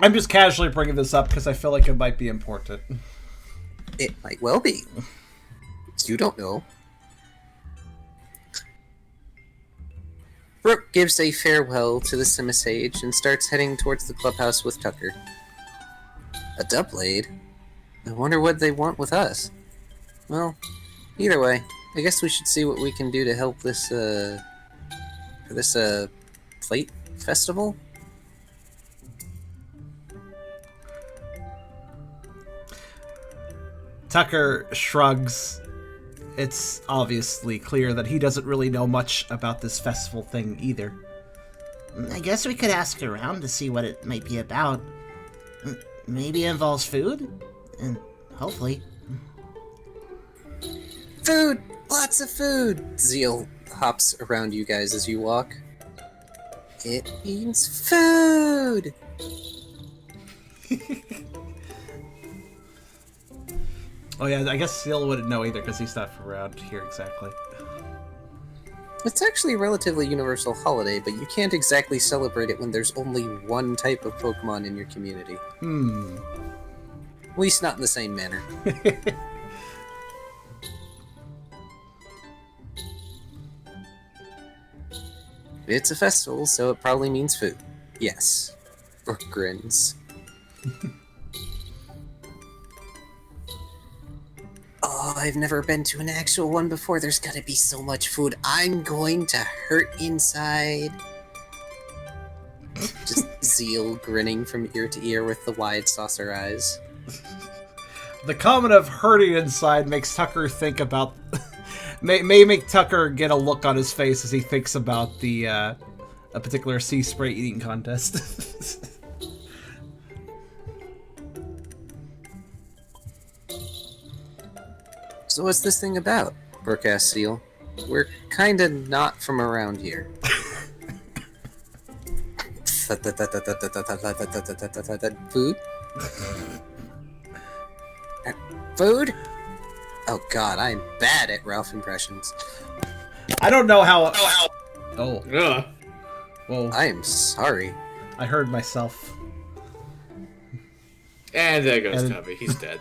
I'm just casually bringing this up because I feel like it might be important. It might well be. You don't know. Brooke gives a farewell to the Simisage and starts heading towards the clubhouse with Tucker. A Dubblade? I wonder what they want with us. Well, either way, I guess we should see what we can do to help this, for this, plate festival? Tucker shrugs. It's obviously clear that he doesn't really know much about this festival thing either. I guess we could ask around to see what it might be about. Maybe it involves food? And hopefully. Food! Lots of food! Zeal hops around you guys as you walk. It means food! Oh yeah, I guess Seal wouldn't know either because he's not from around here exactly. It's actually a relatively universal holiday, but you can't exactly celebrate it when there's only one type of Pokemon in your community. At least not in the same manner. It's a festival, so it probably means food. Yes. Or grins. Oh, I've never been to an actual one before. There's gotta be so much food. I'm going to hurt inside. Just Zeal grinning from ear to ear with the wide saucer eyes. The comment of hurting inside makes Tucker think about... may make Tucker get a look on his face as he thinks about the a particular sea spray eating contest. So what's this thing about? Brook asked Seal. We're kinda not from around here. Food? Food? Oh god, I'm bad at Ralph impressions. I don't know how... Oh. Ugh. Whoa. I am sorry. I heard myself. And there goes Tubby. He's dead.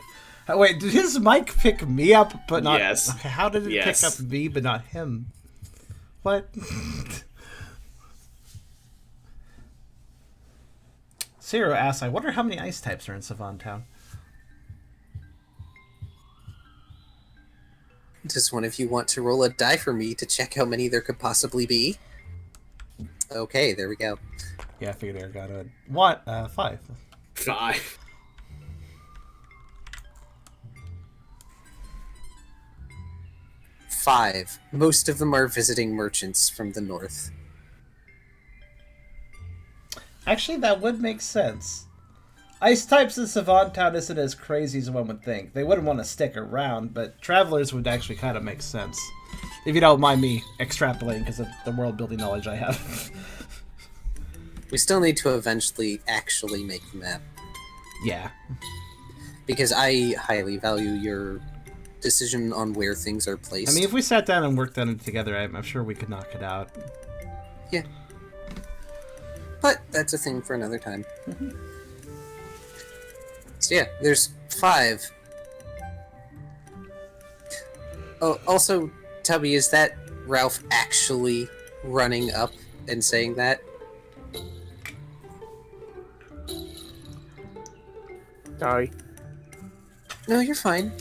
Wait, did his mic pick me up, but not... Yes. Okay, how did it pick up me, but not him? What? Zero asks, I wonder how many ice types are in Savon Town. Does one of you want to roll a die for me to check how many there could possibly be? Okay, there we go. Yeah, I figured Eragon would. What? 5. 5. 5. Most of them are visiting merchants from the north. Actually, that would make sense. Ice types in Savon Town isn't as crazy as one would think. They wouldn't want to stick around, but travelers would actually kind of make sense. If you don't mind me extrapolating because of the world building knowledge I have. We still need to eventually actually make the map. Yeah. Because I highly value your decision on where things are placed. I mean, if we sat down and worked on it together, I'm sure we could knock it out. Yeah. But that's a thing for another time. Mm-hmm. So yeah, there's 5. Oh, also, Tubby, is that Ralph actually running up and saying that? Sorry. No, you're fine.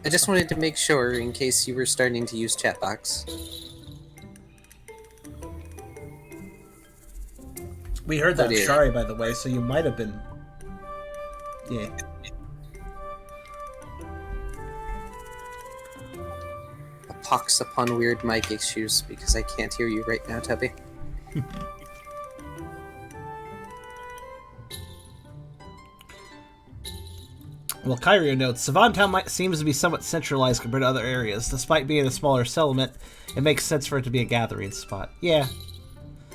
I just wanted to make sure in case you were starting to use Chatbox. We heard that, Oh, dear. Starry, by the way, so you might have been... Yeah. A pox upon weird mic issues because I can't hear you right now, Tubby. Well, Kyrio notes, Savon Town seems to be somewhat centralized compared to other areas. Despite being a smaller settlement, it makes sense for it to be a gathering spot. Yeah.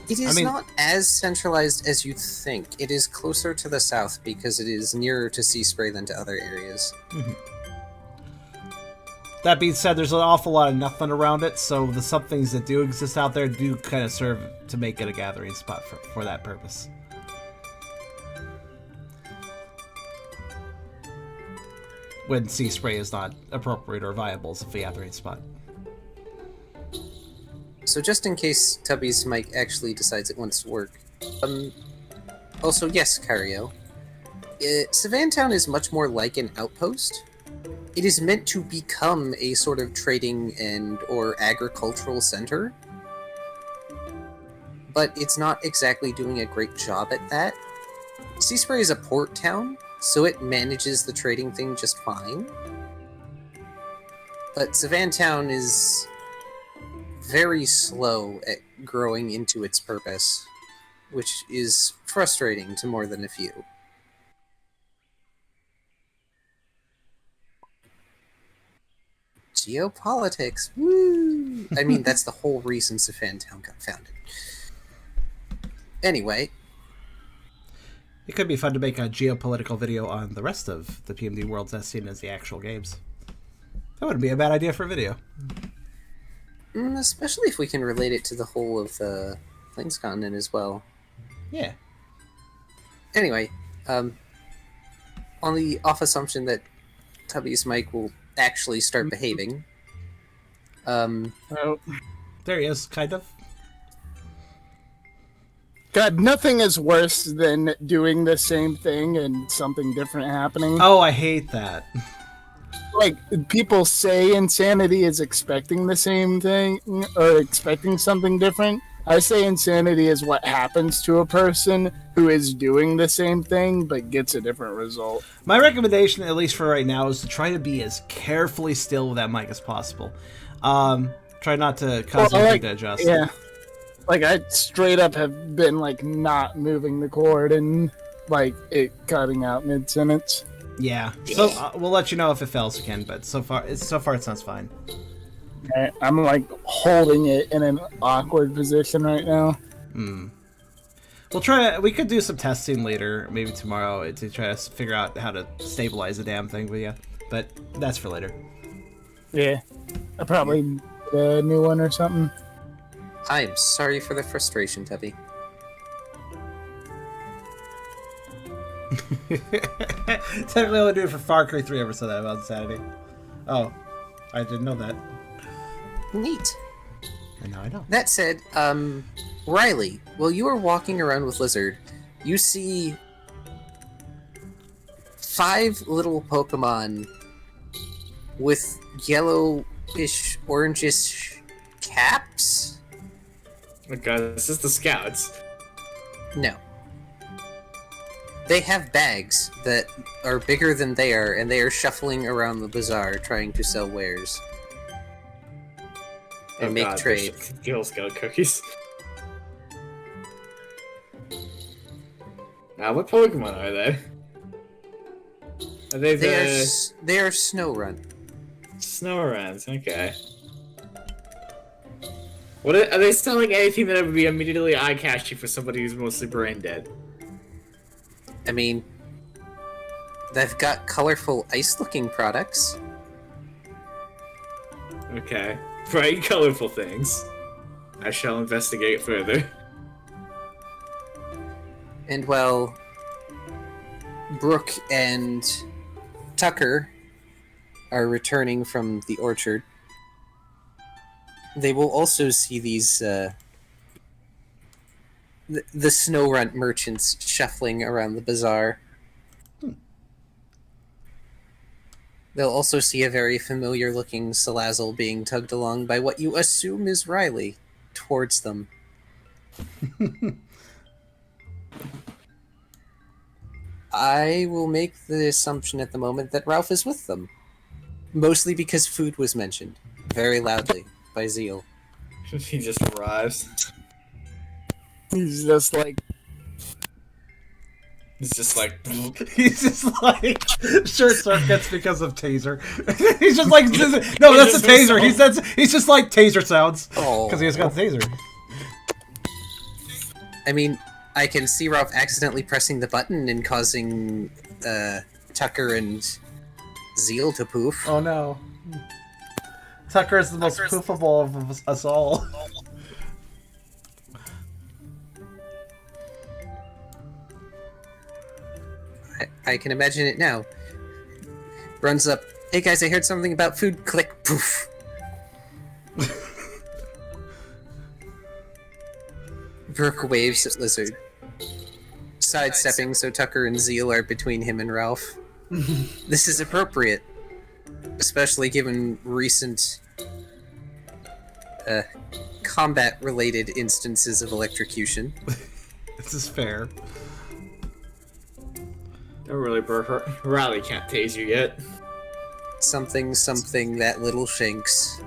It is not as centralized as you'd think. It is closer to the south because it is nearer to Sea Spray than to other areas. Mm-hmm. That being said, there's an awful lot of nothing around it, so the some things that do exist out there do kind of serve to make it a gathering spot for that purpose. When Sea Spray is not appropriate or viable as a gathering spot. So just in case Tubby's mic actually decides it wants to work. Also, yes, Kyrio. Savantown is much more like an outpost. It is meant to become a sort of trading and or agricultural center. But it's not exactly doing a great job at that. Sea Spray is a port town, so it manages the trading thing just fine. But Savantown is very slow at growing into its purpose, which is frustrating to more than a few. Geopolitics, woo! I mean, that's the whole reason Savantown got founded. Anyway. It could be fun to make a geopolitical video on the rest of the PMD worlds as seen as the actual games. That wouldn't be a bad idea for a video. Especially if we can relate it to the whole of the Plains continent as well. Yeah. Anyway, on the off assumption that Tubby's mic will actually start behaving. Oh, There he is, kind of. God, nothing is worse than doing the same thing and something different happening. Oh, I hate that. Like, people say insanity is expecting the same thing, or expecting something different. I say insanity is what happens to a person who is doing the same thing, but gets a different result. My recommendation, at least for right now, is to try to be as carefully still with that mic as possible. Try not to cause anything to adjust. Yeah. Like, I straight up have been, like, not moving the cord and, like, it cutting out mid-sentence. Yeah. So, we'll let you know if it fails again, but so far it sounds fine. I'm, like, holding it in an awkward position right now. We'll try. We could do some testing later, maybe tomorrow, to try to figure out how to stabilize the damn thing with you. But that's for later. Yeah. I probably need a new one or something. I'm sorry for the frustration, Tubby. Technically, only do it for Far Cry 3 ever said that about Saturday. Oh, I didn't know that. Neat. And now I know. That said, Riley, while you are walking around with Lizard, you see 5 little Pokemon with yellowish, orangish caps? Oh god, this is the scouts. No. They have bags that are bigger than they are, and they are shuffling around the bazaar trying to sell wares. And make trade. Girl Scout cookies. Now, what Pokemon are they? Are they the... They are Snorunt. Snoruns, okay. What are they selling anything that would be immediately eye-catching for somebody who's mostly brain dead? I mean, they've got colorful ice-looking products. Okay. Bright, colorful things. I shall investigate further. And, well, Brooke and Tucker are returning from the orchard. They will also see these, the Snorunt merchants shuffling around the bazaar. They'll also see a very familiar-looking Salazzle being tugged along by what you assume is Riley towards them. I will make the assumption at the moment that Ralph is with them. Mostly because food was mentioned, very loudly, by Zeal. He just arrives. He's just like... He's just like... He's just like... Short circuits because of taser. He's just like... No, that's a taser. He's just like taser sounds. Because he has got the taser. I mean, I can see Ralph accidentally pressing the button and causing Tucker and Zeal to poof. Oh no. Tucker is the most poofable of us all. I can imagine it now. Runs up. Hey guys, I heard something about food. Click. Poof. Brooke waves at Lizard. Sidestepping so Tucker and Zeal are between him and Ralph. This is appropriate. Especially given recent combat-related instances of electrocution. This is fair. Don't really, bro. Riley can't tase you yet. Something, that little shanks.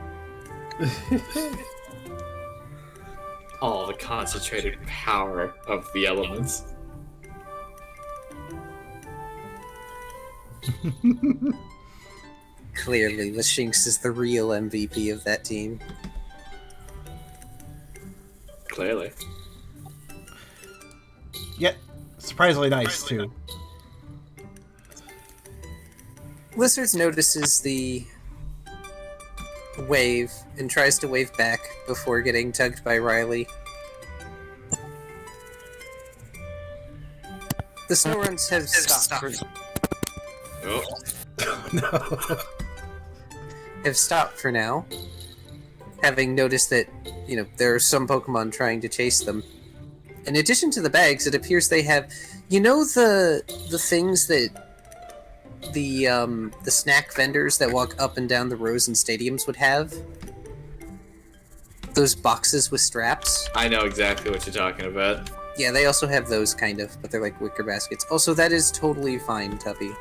All the concentrated power of the elements. Clearly, the Shinx is the real MVP of that team. Clearly. Yet, surprisingly nice, too. Lizards notices the wave and tries to wave back before getting tugged by Riley. The snow runs have stopped. Oh. No. Have stopped for now, having noticed that, there are some Pokemon trying to chase them. In addition to the bags, it appears they have, the things that the snack vendors that walk up and down the rows in stadiums would have? Those boxes with straps? I know exactly what you're talking about. Yeah, they also have those, kind of, but they're like wicker baskets. Also, that is totally fine, Tubby.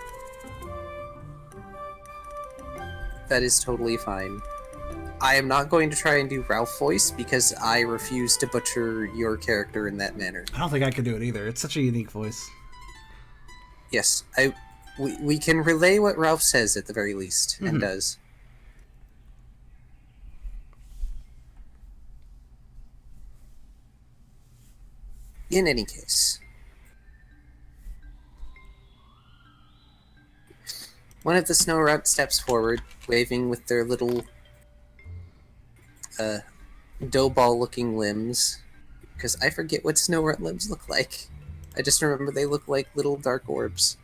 That is totally fine. I am not going to try and do Ralph voice because I refuse to butcher your character in that manner. I don't think I could do it either. It's such a unique voice. Yes, we can relay what Ralph says at the very least, and does. In any case, one of the snow runt steps forward, waving with their little dough ball-looking limbs, because I forget what snow runt limbs look like. I just remember they look like little dark orbs.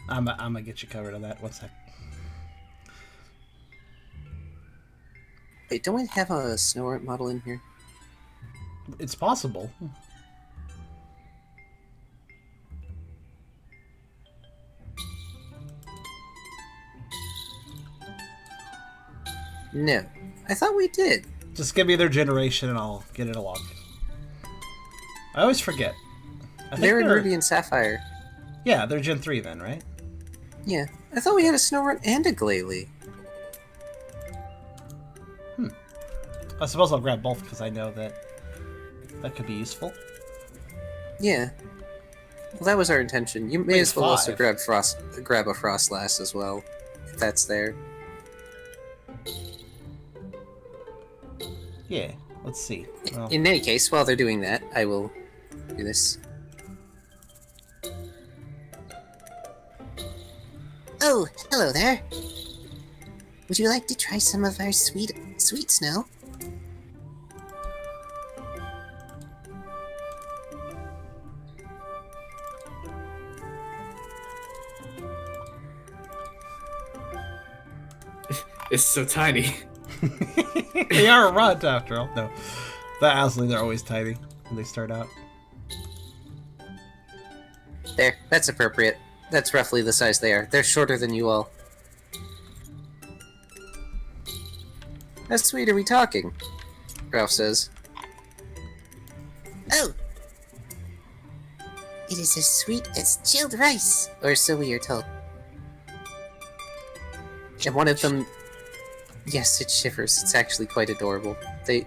I'm gonna get you covered on that. 1 sec. Wait, don't we have a snow runt model in here? It's possible. No. I thought we did. Just give me their generation and I'll get it along. I always forget. I think They're in Ruby and Sapphire. Yeah, they're Gen 3 then, right? Yeah. I thought we had a snow runt and a Glalie. I suppose I'll grab both because I know that could be useful. Yeah. Well, that was our intention. You may Wait, as well also 5. grab a Frostlass as well, if that's there. Yeah, let's see. Well, In any case, while they're doing that, I will do this. Oh, hello there. Would you like to try some of our sweet snow? It's so tiny. they are a runt after all. No. But honestly, they're always tiny when they start out. There, that's appropriate. That's roughly the size they are. They're shorter than you all. How sweet are we talking? Ralph says. Oh! It is as sweet as chilled rice, or so we are told. And one of them... Yes, it shivers. It's actually quite adorable. They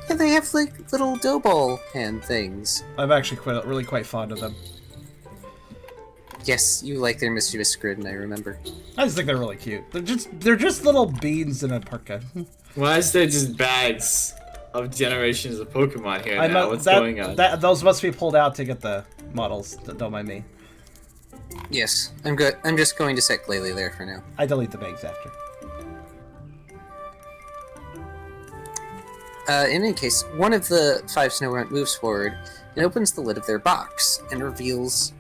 have, like, little dough ball hand things. I'm actually really quite fond of them. Yes, you like their mischievous grin, I remember. I just think they're really cute. They're just little beans in a parka. Why is there just bags of generations of Pokemon here now? What's going on? Those must be pulled out to get the models. Don't mind me. Yes, I'm good. I'm just going to set Glalie there for now. I delete the bags after. In any case, one of the 5 snow runt moves forward and opens the lid of their box and reveals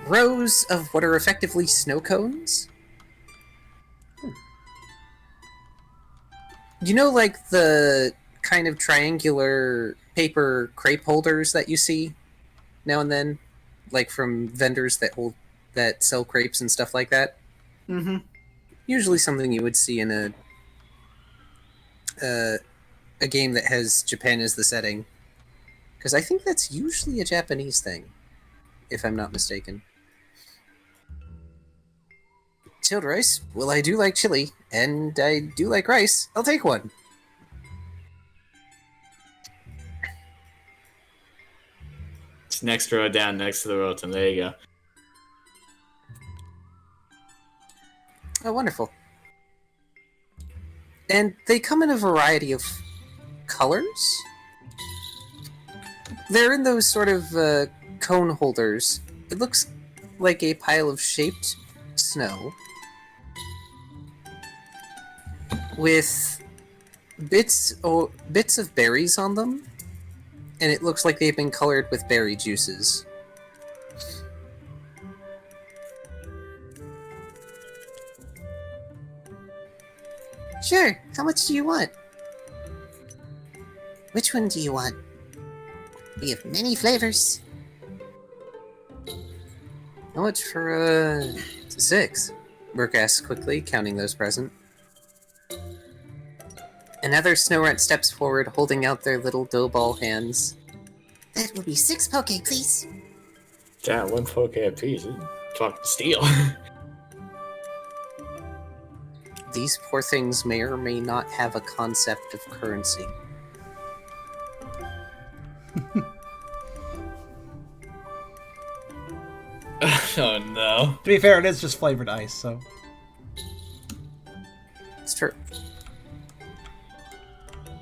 rows of what are effectively snow cones. You know, like the kind of triangular paper crepe holders that you see now and then, like from vendors that sell crepes and stuff like that. Mm-hmm. Usually something you would see in a game that has Japan as the setting, because I think that's usually a Japanese thing, if I'm not mistaken. Chilled rice? Well, I do like chili, and I do like rice. I'll take one. It's next row down, next to the Rotom. There you go. Oh, wonderful. And they come in a variety of colors. They're in those sort of cone holders. It looks like a pile of shaped snow, with bits of berries on them, and it looks like they've been colored with berry juices. Sure, how much do you want? Which one do you want? We have many flavors. How much for, 6? Burke asks quickly, counting those present. Another snow runt steps forward, holding out their little dough ball hands. That will be 6 poke, please. Yeah, 1 poke a piece. Fucking steal. These poor things may or may not have a concept of currency. Oh no. To be fair, it is just flavored ice, so... It's true.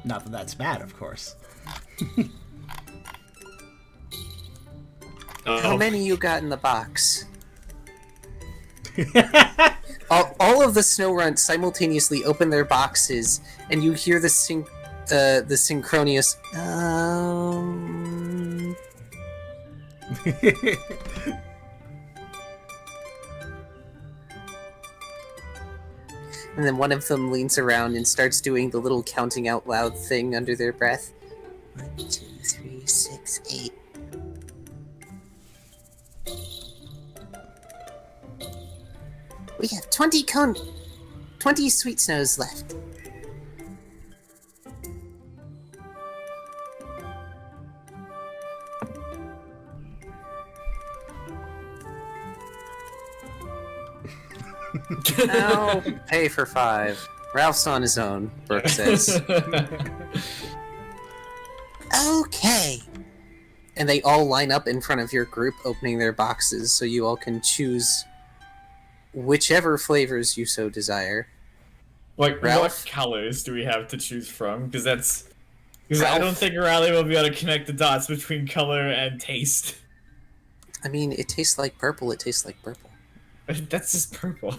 Not that that's bad, of course. How many you got in the box? all of the snow runts simultaneously open their boxes, and you hear the synchronous. And then one of them leans around and starts doing the little counting out loud thing under their breath. 1, 2, 3, 6, 8. We have 20 sweet snows left. I'll pay for 5. Ralph's on his own, Burke says. Okay. And they all line up in front of your group, opening their boxes, so you all can choose whichever flavors you so desire. Like, Ralph? what colors do we have to choose from? Because that's... Because Ralph? I don't think Riley will be able to connect the dots between color and taste. I mean, it tastes like purple, it tastes like purple. That's just purple.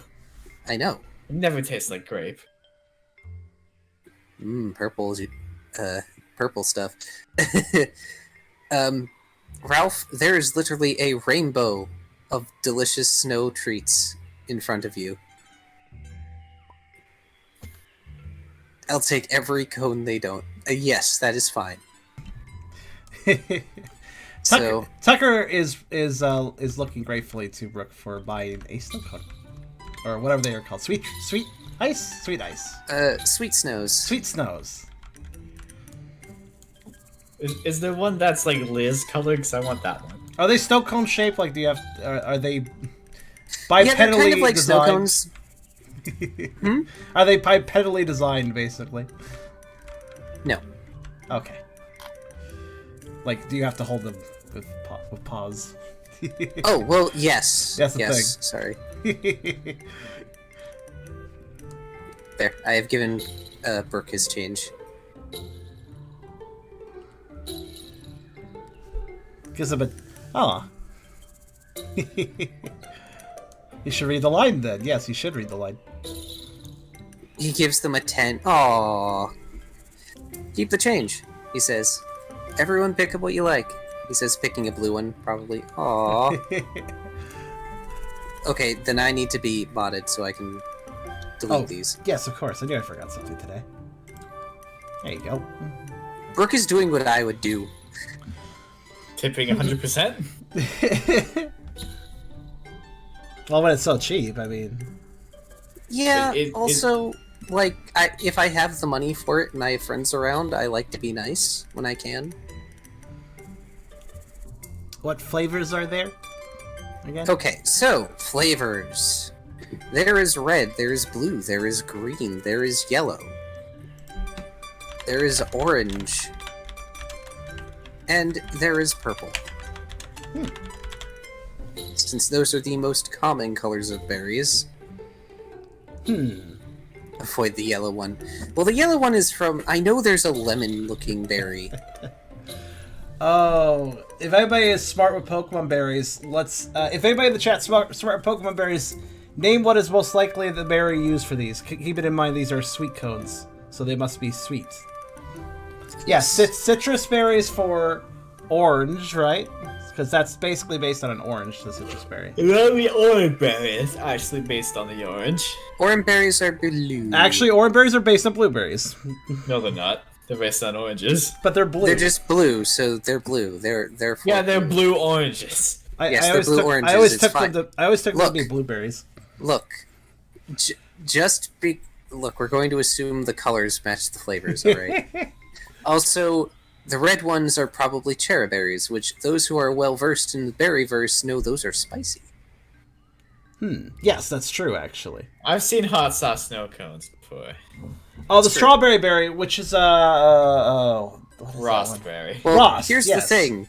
I know. It never tastes like grape. Purple stuff. Ralph, there is literally a rainbow of delicious snow treats in front of you. I'll take every cone they don't. Yes, that is fine. Tucker is looking gratefully to Brooke for buying a snow cone, or whatever they are called. Sweet ice. Sweet snows. Sweet snows. Is there one that's like Liz colored? Because I want that one. Are they snow cone shaped? Like, do you have? Are they bipedally yeah, they're kind of like designed? snow cones. Are they bipedally designed, basically? No. Okay. Like, do you have to hold them with paws? Oh, well, yes. That's the thing. Sorry. There, I have given Burke his change. Gives him a... Oh. You should read the line, then. Yes, you should read the line. He gives them a 10. Aww. Keep the change, he says. Everyone pick up what you like. He says, picking a blue one, probably. Aww. Okay, then I need to be modded so I can delete these. Yes, of course. I knew I forgot something today. There you go. Brooke is doing what I would do. Tipping 100%? Well, when it's so cheap, I mean... Yeah, like, if I have the money for it and I have friends around, I like to be nice when I can. What flavors are there? Again? Okay, so, flavors. There is red, there is blue, there is green, there is yellow. There is orange. And there is purple. Since those are the most common colors of berries. Avoid the yellow one. Well, the yellow one is from... I know there's a lemon-looking berry. Oh, if anybody is smart with Pokemon berries, let's... if anybody in the chat smart with Pokemon berries, Name what is most likely the berry used for these. Keep it in mind these are sweet cones, so they must be sweet. Yes, citrus berries for orange, right? Because that's basically based on an orange, the citrus berry. The orange berry is actually based on the orange. Orange berries are blue. Actually, orange berries are based on blueberries. No, they're not. They're based on oranges. But they're blue. They're just blue, so they're blue. They're Yeah, they're blue oranges. Yes, they're blue oranges. I always it's took fine. them to be blueberries. Look, look, we're going to assume the colors match the flavors, alright? Also, the red ones are probably cherryberries, which those who are well versed in the berryverse know those are spicy. Yes, that's true, actually. I've seen hot sauce snow cones before. Oh, the strawberry berry, which is what is Raspberry. Well, Ross, here's yes. the thing.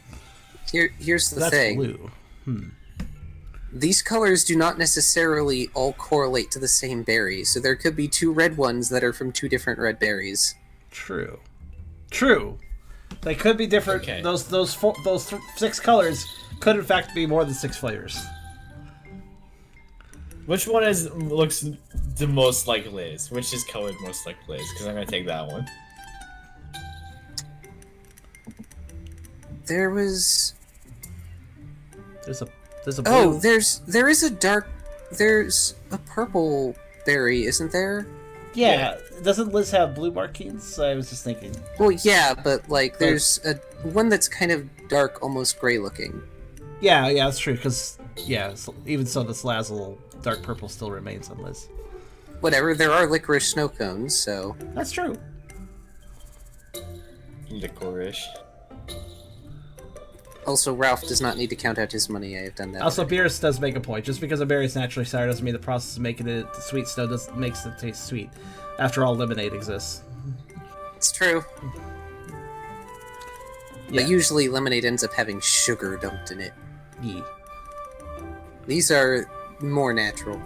Here's the that's thing. blue. These colors do not necessarily all correlate to the same berry, so there could be two red ones that are from two different red berries. True. They could be different. Okay. Those 6 colors could in fact be more than 6 flavors. Which one looks the most like Liz? Which is colored most like Liz? Because I'm gonna take that one. There's a blue. Oh, there's a purple berry, isn't there? Yeah. Doesn't Liz have blue markings? I was just thinking. Well, yeah, but like there's a one that's kind of dark, almost gray looking. Yeah, that's true. Because even so, this last little dark purple still remains on Liz. Whatever, there are licorice snow cones, so That's true. Licorice. also Ralph does not need to count out his money. I have done that. Also, already. Beerus does make a point. Just because a berry is naturally sour doesn't mean the process of making it sweet snow makes it taste sweet. After all, lemonade exists. It's true. Yeah. But usually lemonade ends up having sugar dumped in it. Yeah. These are more natural.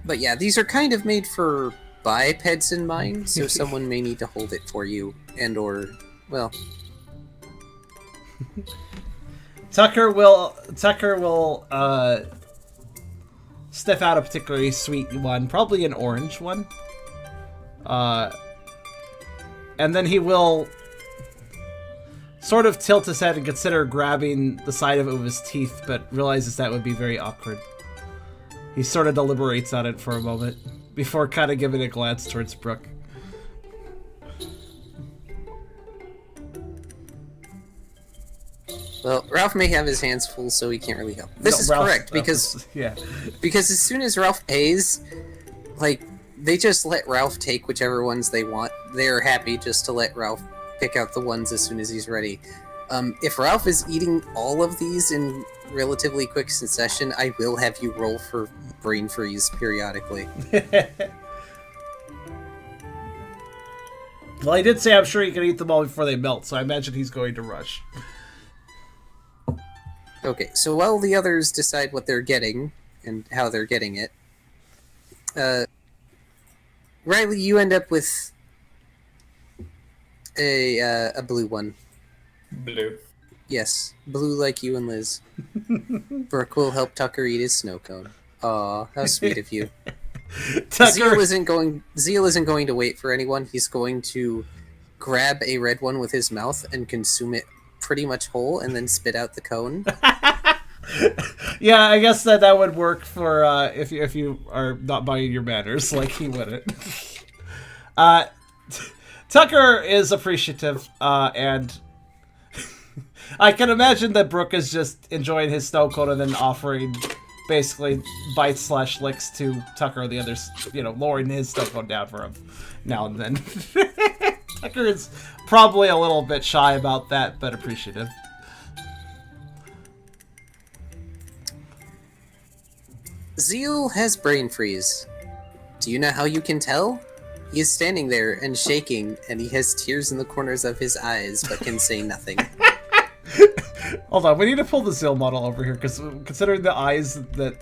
But yeah, these are kind of made for bipeds in mind, so someone may need to hold it for you, and or, well... Tucker will sniff out a particularly sweet one, probably an orange one. And then he will sort of tilt his head and consider grabbing the side of it with his teeth, but realizes that would be very awkward. He sort of deliberates on it for a moment before kind of giving a glance towards Brooke. Well, Ralph may have his hands full, so he can't really help. This is correct, because because as soon as Ralph pays, like, they just let Ralph take whichever ones they want. They're happy just to let Ralph pick out the ones as soon as he's ready. If Ralph is eating all of these in relatively quick succession, I will have you roll for brain freeze periodically. Well, I did say I'm sure he can eat them all before they melt, so I imagine he's going to rush. Okay, so while the others decide what they're getting and how they're getting it, Riley, you end up with a blue one. Blue. Yes, blue like you and Liz. Brooke will help Tucker eat his snow cone. Aw, how sweet of you. Zeal isn't going to wait for anyone. He's going to grab a red one with his mouth and consume it pretty much whole, and then spit out the cone. Yeah, I guess that would work for if you are not buying your manners like he wouldn't. Tucker is appreciative, and I can imagine that Brooke is just enjoying his snow cone and then offering basically bites/licks to Tucker, the others, lowering his snow cone down for him now and then. Tucker is probably a little bit shy about that, but appreciative. Zeal has brain freeze. Do you know how you can tell? He is standing there and shaking, and he has tears in the corners of his eyes, but can say nothing. Hold on, we need to pull the Zeal model over here, because considering the eyes that,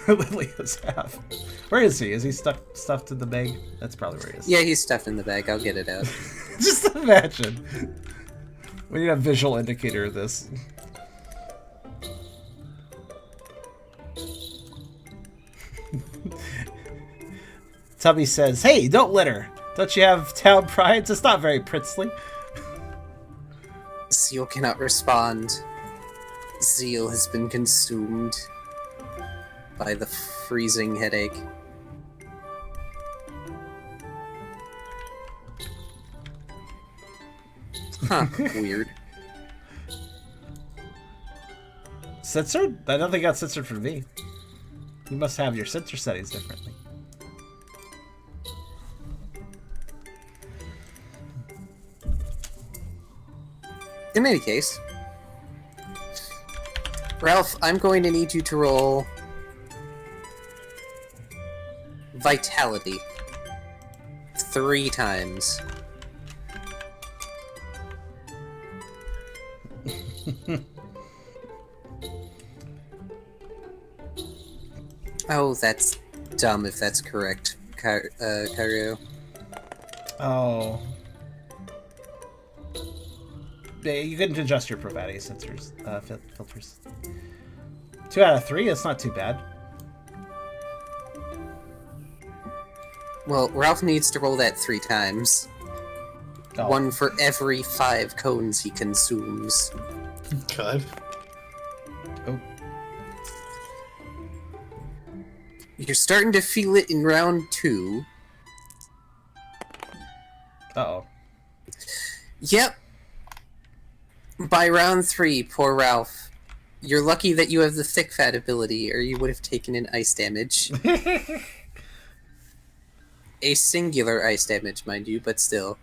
Lilias have. Where is he? Is he stuffed in the bag? That's probably where he is. Yeah, he's stuffed in the bag. I'll get it out. Just imagine. We need a visual indicator of this. Tubby says, "Hey, don't litter. Don't you have town prides? It's not very princely." Zeal cannot respond. Zeal has been consumed by the freezing headache. Huh, weird. Censored? I don't think it got censored for me. You must have your censor settings differently. In any case, Ralph, I'm going to need you to roll Vitality 3 times. Oh, that's dumb if that's correct, Kyrio. Oh. Yeah, you couldn't adjust your profanity sensors, filters. 2 out of 3, that's not too bad. Well, Ralph needs to roll that 3 times. Oh. 1 for every 5 cones he consumes. God. Oh. You're starting to feel it in round 2. Uh-oh. Yep. By round 3, poor Ralph. You're lucky that you have the thick fat ability, or you would have taken an ice damage. A singular ice damage, mind you, but still.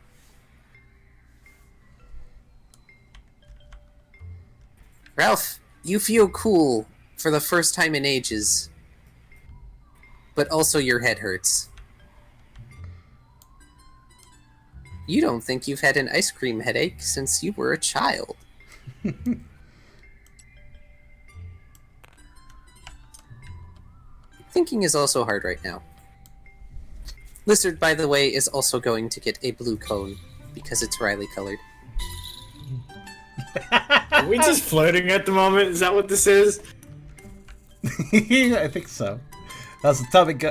Ralph, you feel cool for the first time in ages. But also your head hurts. You don't think you've had an ice cream headache since you were a child. Thinking is also hard right now. Lizard, by the way, is also going to get a blue cone because it's Riley colored. Are we just flirting at the moment? Is that what this is? I think so. That's the topic.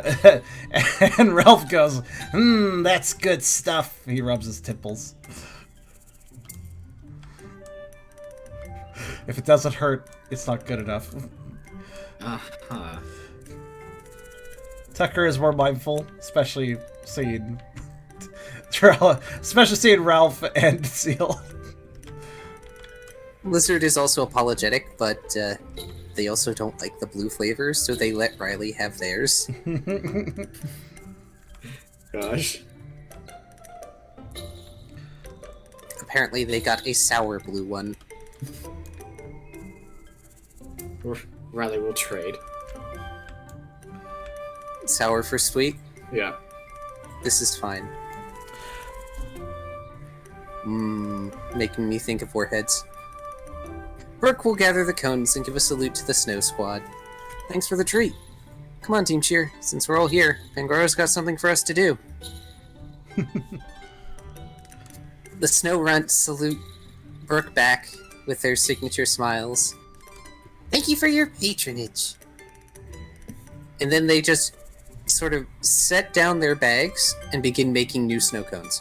And Ralph goes, that's good stuff. He rubs his temples. If it doesn't hurt, it's not good enough. Uh-huh. Tucker is more mindful, especially seeing Ralph and Seal. Lizard is also apologetic, but they also don't like the blue flavors, so they let Riley have theirs. Gosh. Apparently they got a sour blue one. Riley will trade. Sour for sweet? Yeah. This is fine. Making me think of warheads. Brooke will gather the cones and give a salute to the Snow Squad. Thanks for the treat. Come on, Team Cheer. Since we're all here, Pangoro's got something for us to do. The Snow Runts salute Brooke back with their signature smiles. Thank you for your patronage. And then they just sort of set down their bags and begin making new snow cones.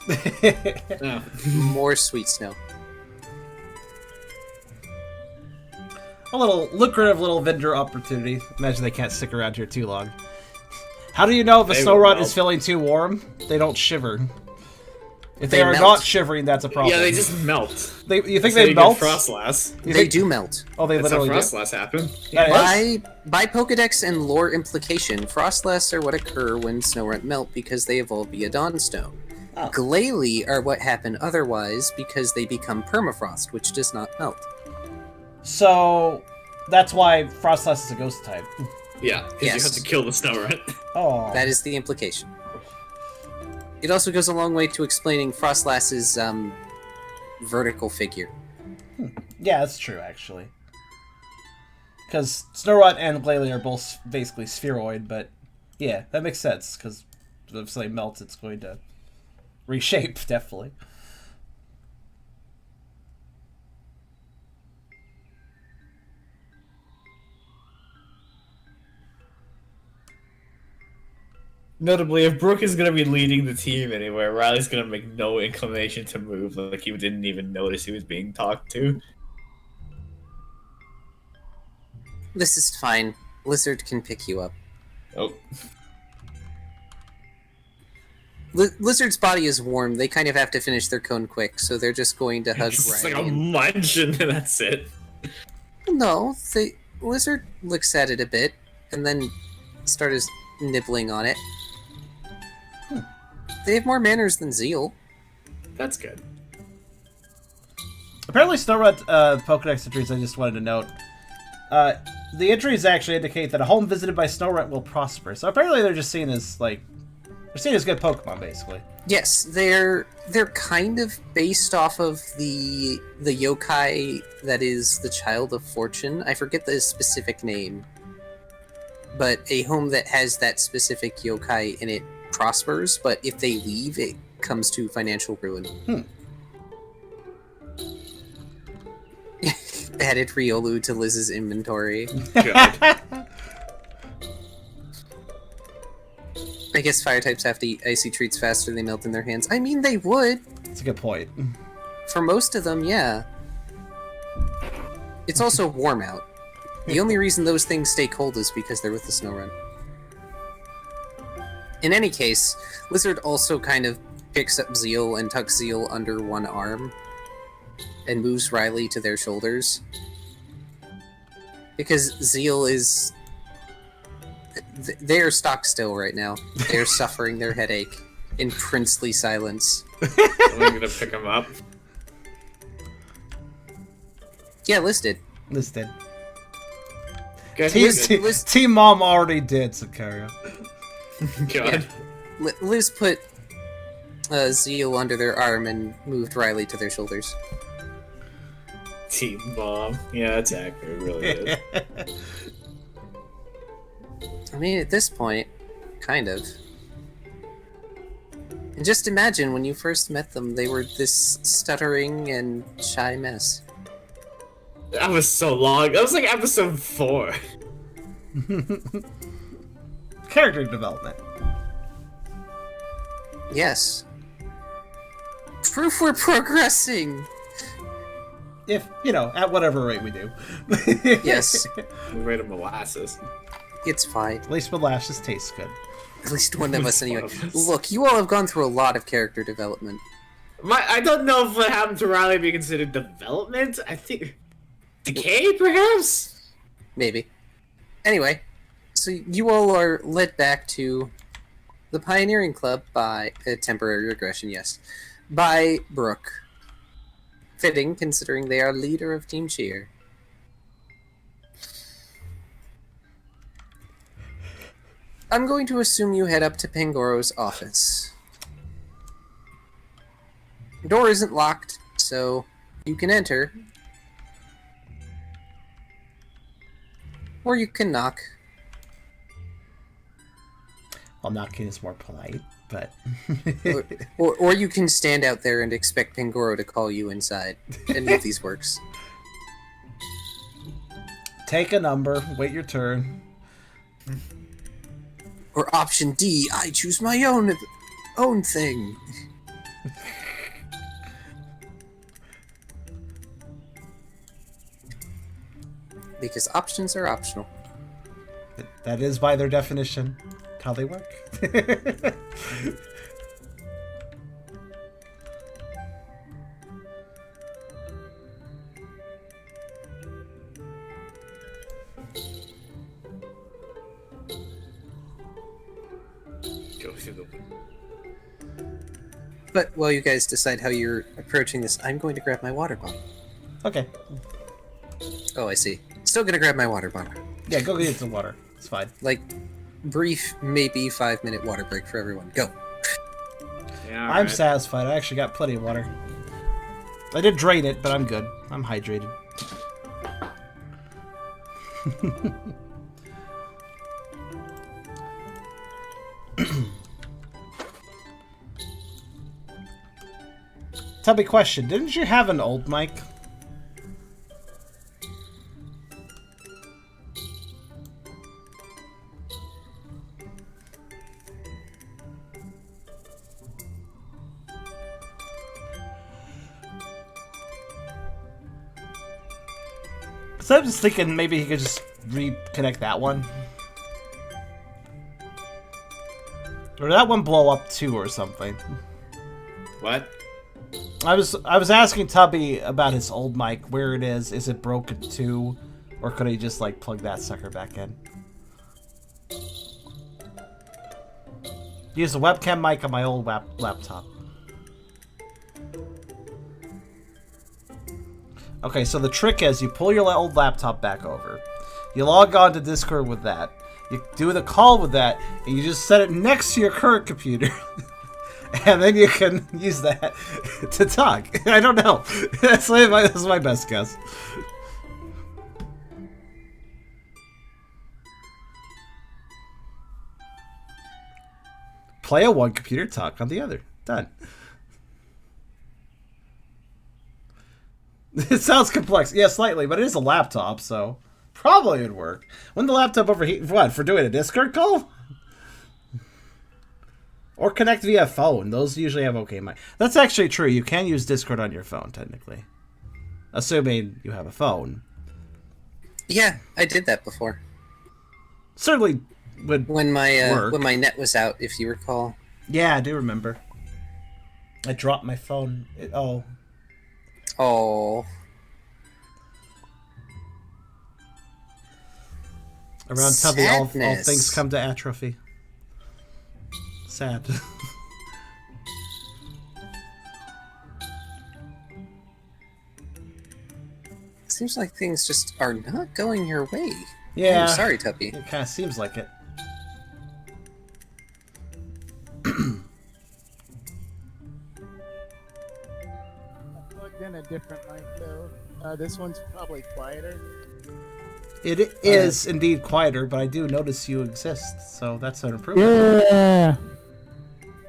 Oh. More sweet snow. A little lucrative little vendor opportunity. Imagine they can't stick around here too long. How do you know if a snow run is feeling too warm? They don't shiver. If they are not shivering, that's a problem. Yeah, they just melt. You think they melt? Frostlass. They do melt. Oh, they literally do? That's how Frostlass happen. By Pokedex and lore implication, Frostlass are what occur when Snowrunt melt because they evolve via Dawnstone. Oh. Glalie are what happen otherwise because they become permafrost, which does not melt. So, that's why Frostlass is a ghost type. Yeah, because you have to kill the Snowrunt. Oh. That is the implication. It also goes a long way to explaining Frostlass's vertical figure. Yeah, that's true, actually. Because Snorunt and Glalie are both basically spheroid, but yeah, that makes sense, because if something melts, it's going to reshape, definitely. Notably, if Brooke is gonna be leading the team anywhere, Riley's gonna make no inclination to move, like he didn't even notice he was being talked to. This is fine. Lizard can pick you up. Oh. Lizard's body is warm. They kind of have to finish their cone quick, so they're just going to hug It's Riley. like a munch and that's it. No, Lizard looks at it a bit, and then starts nibbling on it. They have more manners than Zeal. That's good. Apparently, Snowrut Pokedex entries, I just wanted to note. The entries actually indicate that a home visited by Snowrut will prosper. So apparently they're just seen as, like, they're seen as good Pokemon, basically. Yes, they're kind of based off of the yokai that is the Child of Fortune. I forget the specific name. But a home that has that specific yokai in it prospers, but if they leave, it comes to financial ruin. Added Riolu to Liz's inventory. Good. I guess fire types have to eat icy treats faster, they melt in their hands. I mean, they would. That's a good point. For most of them, yeah. It's also warm out. The only reason those things stay cold is because they're with the snow run. In any case, Lizard also kind of picks up Zeal and tucks Zeal under one arm and moves Riley to their shoulders. Because Zeal is... They are stock still right now. They are suffering their headache in princely silence. I'm gonna pick him up. Yeah, Liz did. Liz did. Good. Team Mom already did, said Kyrio. God. Yeah. Liz put Zeal under their arm and moved Riley to their shoulders. Team Mom. Yeah, that's accurate. It really is. I mean, at this point, kind of. And just imagine when you first met them, they were this stuttering and shy mess. That was so long. That was like episode 4. Character development. Yes. Proof we're progressing! If, at whatever rate we do. Yes. We made him molasses. It's fine. At least molasses tastes good. At least one of us anyway. One of us. Look, you all have gone through a lot of character development. I don't know if what happened to Riley be considered development. I think decay, perhaps. Maybe. Anyway, so you all are led back to the Pioneering Club by a temporary regression, yes, by Brooke. Fitting, considering they are leader of Team Cheer. I'm going to assume you head up to Pangoro's office. The door isn't locked, so you can enter. Or you can knock. Well, knocking is more polite, but... or you can stand out there and expect Pangoro to call you inside. Any of these works. Take a number, wait your turn. Or option D, I choose my own thing. Because options are optional. That is by their definition how they work. But while you guys decide how you're approaching this, I'm going to grab my water bottle. Okay. Oh, I see. Still gonna grab my water bottle. Yeah, go get some water. It's fine. Like, brief, maybe 5-minute water break for everyone. Go. Yeah, I'm satisfied. I actually got plenty of water. I did drain it, but I'm good. I'm hydrated. Tubby, question. Didn't you have an old mic? So I'm just thinking maybe he could just reconnect that one. Or did that one blow up too or something? What? I was asking Tubby about his old mic, where it is. Is it broken too? Or could he just like plug that sucker back in? Use a webcam mic on my old laptop. Okay, so the trick is you pull your old laptop back over. You log on to Discord with that. You do the call with that, and you just set it next to your current computer. And then you can use that to talk. I don't know. That's my best guess. Play on one computer, talk on the other. Done. It sounds complex. Yeah, slightly, but it is a laptop, so probably would work. When the laptop overheat, what, for doing a Discord call? Or connect via phone. Those usually have okay mic. That's actually true. You can use Discord on your phone, technically. Assuming you have a phone. Yeah, I did that before. Certainly would when my work. when my net was out, if you recall. Yeah, I do remember. I dropped my phone. Oh. Around Tubby, all things come to atrophy. Sad. Seems like things just are not going your way. Yeah. Oh, sorry, Tubby. It kind of seems like it. In a different mic though. This one's probably quieter. It is indeed quieter, but I do notice you exist, so that's an improvement. Yeah.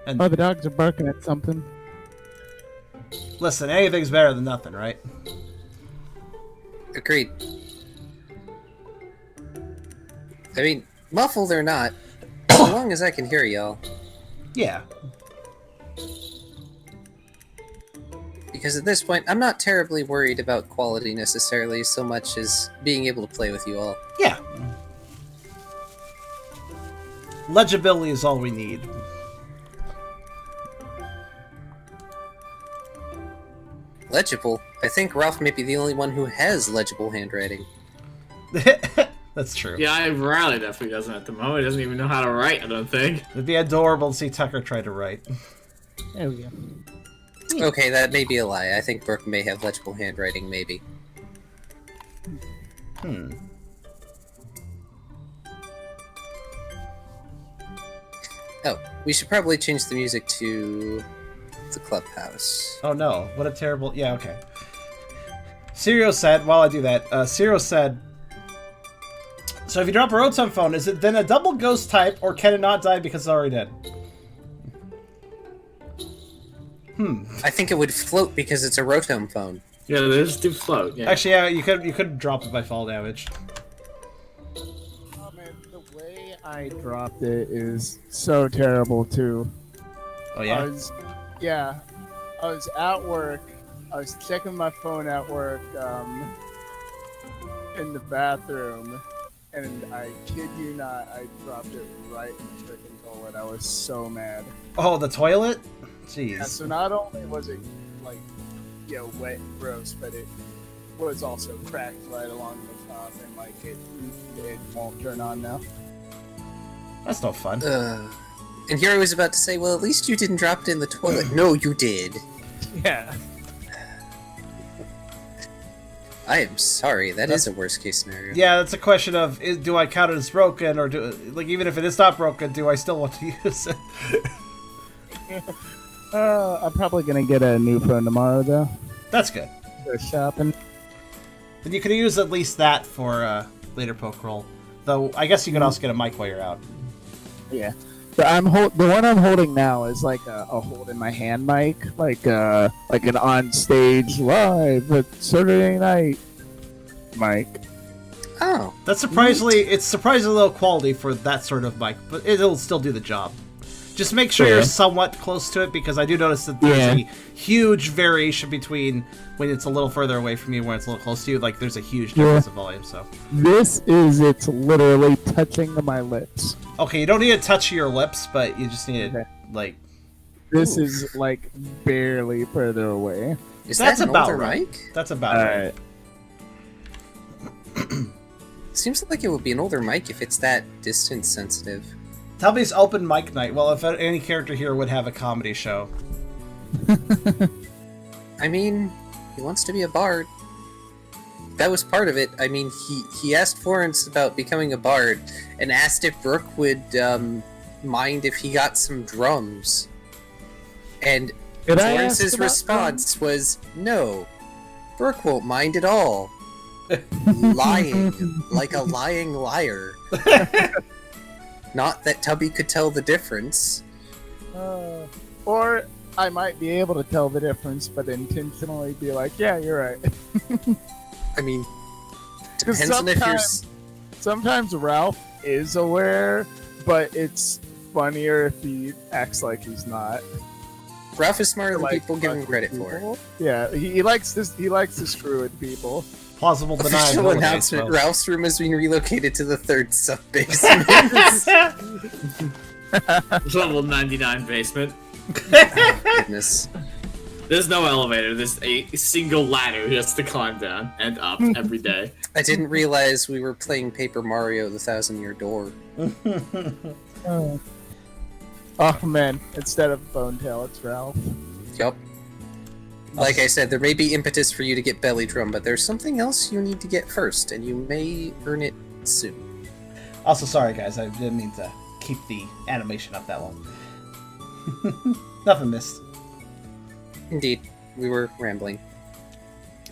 And the dogs are barking at something. Listen, anything's better than nothing, right? Agreed. I mean, muffled or not, as long as I can hear y'all. Yeah. Because at this point, I'm not terribly worried about quality necessarily, so much as being able to play with you all. Yeah. Legibility is all we need. Legible? I think Ralph may be the only one who has legible handwriting. That's true. Yeah, Riley definitely doesn't at the moment. He doesn't even know how to write, I don't think. It'd be adorable to see Tucker try to write. There we go. Okay, that may be a lie. I think Brooke may have legible handwriting, maybe. Oh, we should probably change the music to the clubhouse. Oh no, what a terrible... Yeah, okay. Sirio said, while I do that, Sirio said, so if you drop a rotom phone, is it then a double ghost type, or can it not die because it's already dead? I think it would float because it's a rotom phone. Yeah, those do float. Yeah. Actually, yeah, you could drop it by fall damage. Oh man, the way I dropped it is so terrible too. Oh yeah? I was at work. I was checking my phone at work, in the bathroom, and I kid you not, I dropped it right in the freaking toilet. I was so mad. Oh, the toilet? Jeez. Yeah, so not only was it like, wet and gross, but it was also cracked right along the top, and like it won't turn on now. That's no fun. And here I was about to say, well, at least you didn't drop it in the toilet. No, you did. Yeah. I am sorry. That's a worst case scenario. Yeah, that's a question of, do I count it as broken, or even if it is not broken, do I still want to use it? I'm probably gonna get a new phone tomorrow, though. That's good. Go shopping. Then you can use at least that for later Pokerole. Though, I guess you can also get a mic while you're out. Yeah. But the one I'm holding now is like a hold in my hand mic, like an on stage live at Saturday night mic. Oh, It's surprisingly low quality for that sort of mic, but it'll still do the job. Just make sure you're somewhat close to it, because I do notice that there's a huge variation between when it's a little further away from you and when it's a little close to you. Like, there's a huge difference in volume, so. It's literally touching my lips. Okay, you don't need to touch your lips, but you just need to, like... This is, like, barely further away. Is that an older mic? That's about right. Seems like it would be an older mic if it's that distance sensitive. Tubby's open mic night. Well, if any character here would have a comedy show. I mean, he wants to be a bard. That was part of it. I mean, he asked Florence about becoming a bard, and asked if Brooke would mind if he got some drums. And Florence's response was, no, Brooke won't mind at all. Lying, like a lying liar. Not that Tubby could tell the difference. Or I might be able to tell the difference, but intentionally be like, yeah, you're right. I mean, depends on if you're... Sometimes Ralph is aware, but it's funnier if he acts like he's not. Ralph is smarter than people give him credit for. Yeah, he likes this. He likes to screw with people. Plausible deniability. Official announcement: Ralph's room is being relocated to the 3rd sub-basement. Level 99 basement. Oh, goodness. There's no elevator. There's a single ladder just to climb down and up every day. I didn't realize we were playing Paper Mario: The Thousand-Year Door. Oh man! Instead of Bone Tail, it's Ralph. Yup. Like I said, there may be impetus for you to get Belly Drum, but there's something else you need to get first, and you may earn it soon. Also, sorry guys, I didn't mean to keep the animation up that long. Nothing missed. Indeed, we were rambling.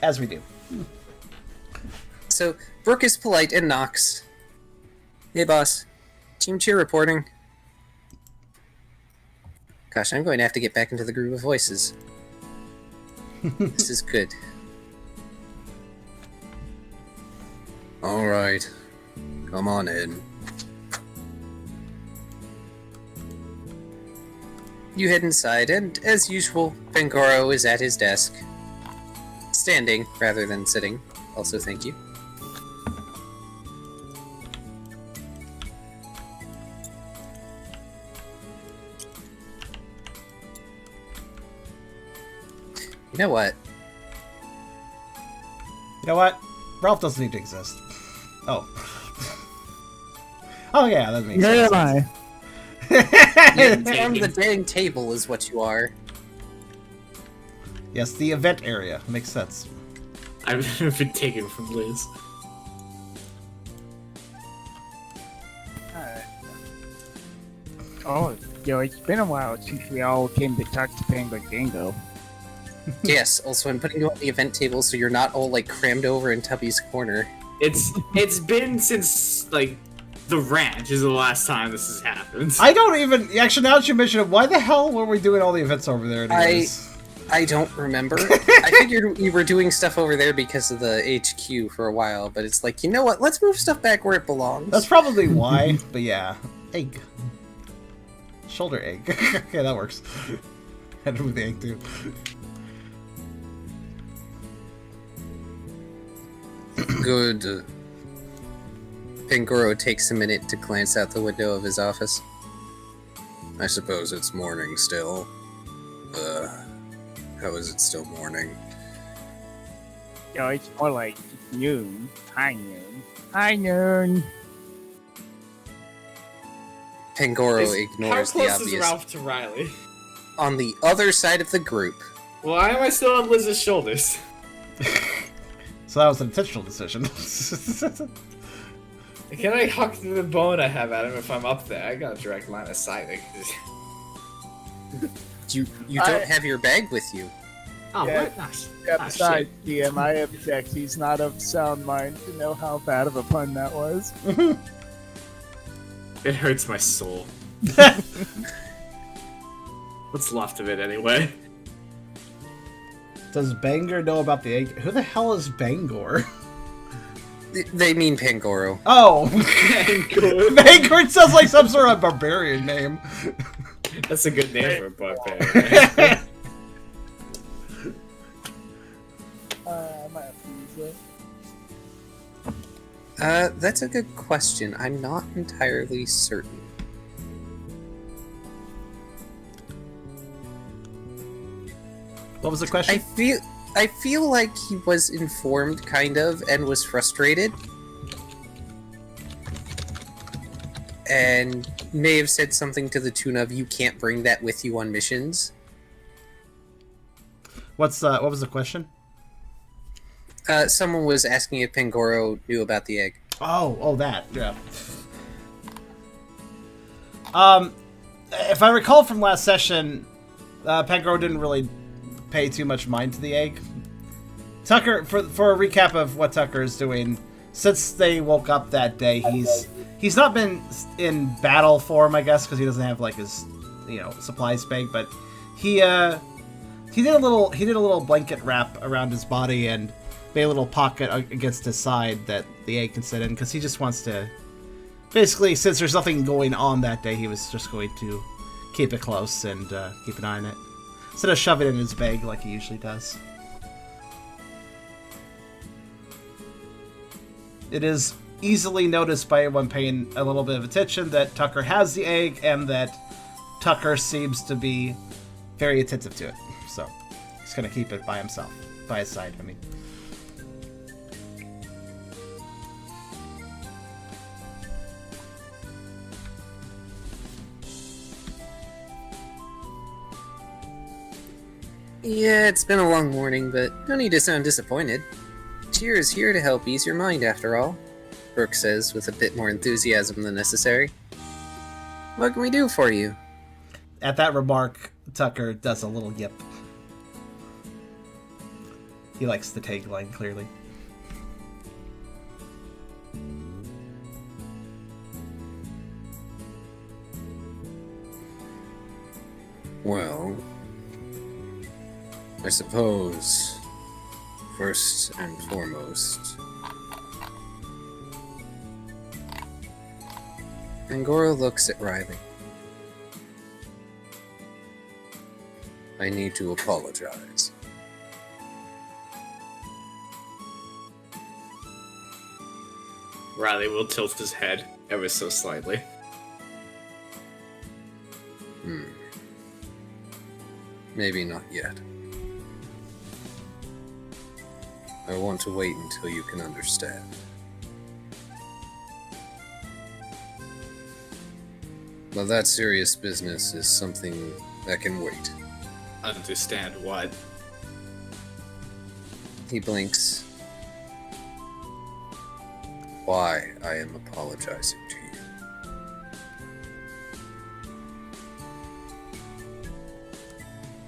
As we do. So, Brooke is polite and knocks. Hey boss, Team Cheer reporting. Gosh, I'm going to have to get back into the groove of voices. This is good. Alright. Come on in. You head inside, and as usual, Pangoro is at his desk. Standing, rather than sitting. Also, thank you. You know what? You know what? Ralph doesn't need to exist. Oh. Oh yeah, that makes sense. Where am I? You're on the dang table is what you are. Yes, the event area. Makes sense. I've been taken from Liz. Alright. Oh, it's been a while since we all came to talk to Pango Dingo. Yes, also I'm putting you on the event table so you're not all like crammed over in Tubby's corner. It's been since like the ranch is the last time this has happened. I don't even actually now that you mention it, why the hell were we doing all the events over there anyways? I don't remember. I figured we were doing stuff over there because of the HQ for a while, but it's like, you know what, let's move stuff back where it belongs. That's probably why, but yeah. Egg. Shoulder egg. Okay, that works. Had to move the egg too. Good. Pangoro takes a minute to glance out the window of his office. I suppose it's morning still. How is it still morning? It's more like noon. High noon. High noon. Pangoro ignores the How close obvious. is Ralph to Riley? On the other side of the group. Why am I still on Liz's shoulders? So that was an intentional decision. Can I huck the bone I have at him if I'm up there? I got a direct line of sight. You don't have your bag with you. Oh, Yeah. what? Nice. Yeah, Ah, besides, DM, I object. He's not of sound mind to know how bad of a pun that was. It hurts my soul. What's left of it, anyway? Does Bangor know about the egg? Who the hell is Bangor? They mean Pangoro. Oh! Bangor sounds like some sort of barbarian name. That's a good name for a barbarian. I might have to use it. That's a good question. I'm not entirely certain. What was the question? I feel like he was informed, kind of, and was frustrated. And may have said something to the tune of, "You can't bring that with you on missions." What was the question? Someone was asking if Pangoro knew about the egg. Oh, that, yeah. If I recall from last session, Pangoro didn't really pay too much mind to the egg. Tucker, for a recap of what Tucker is doing, since they woke up that day, he's not been in battle form, I guess, because he doesn't have like his supplies bag, but he did a little blanket wrap around his body and made a little pocket against his side that the egg can sit in, because he just wants to, basically, since there's nothing going on that day, he was just going to keep it close and keep an eye on it, instead of shoving it in his bag like he usually does. It is easily noticed by anyone paying a little bit of attention that Tucker has the egg, and that Tucker seems to be very attentive to it. So he's going to keep it by himself, by his side, I mean. Yeah, it's been a long morning, but no need to sound disappointed. Cheer is here to help ease your mind, after all, Brooke says with a bit more enthusiasm than necessary. What can we do for you? At that remark, Tucker does a little yip. He likes the tagline, clearly. Well, I suppose, first and foremost, Angora looks at Riley. I need to apologize. Riley will tilt his head ever so slightly. Maybe not yet. I want to wait until you can understand. But that serious business is something that can wait. Understand what? He blinks. Why I am apologizing to you.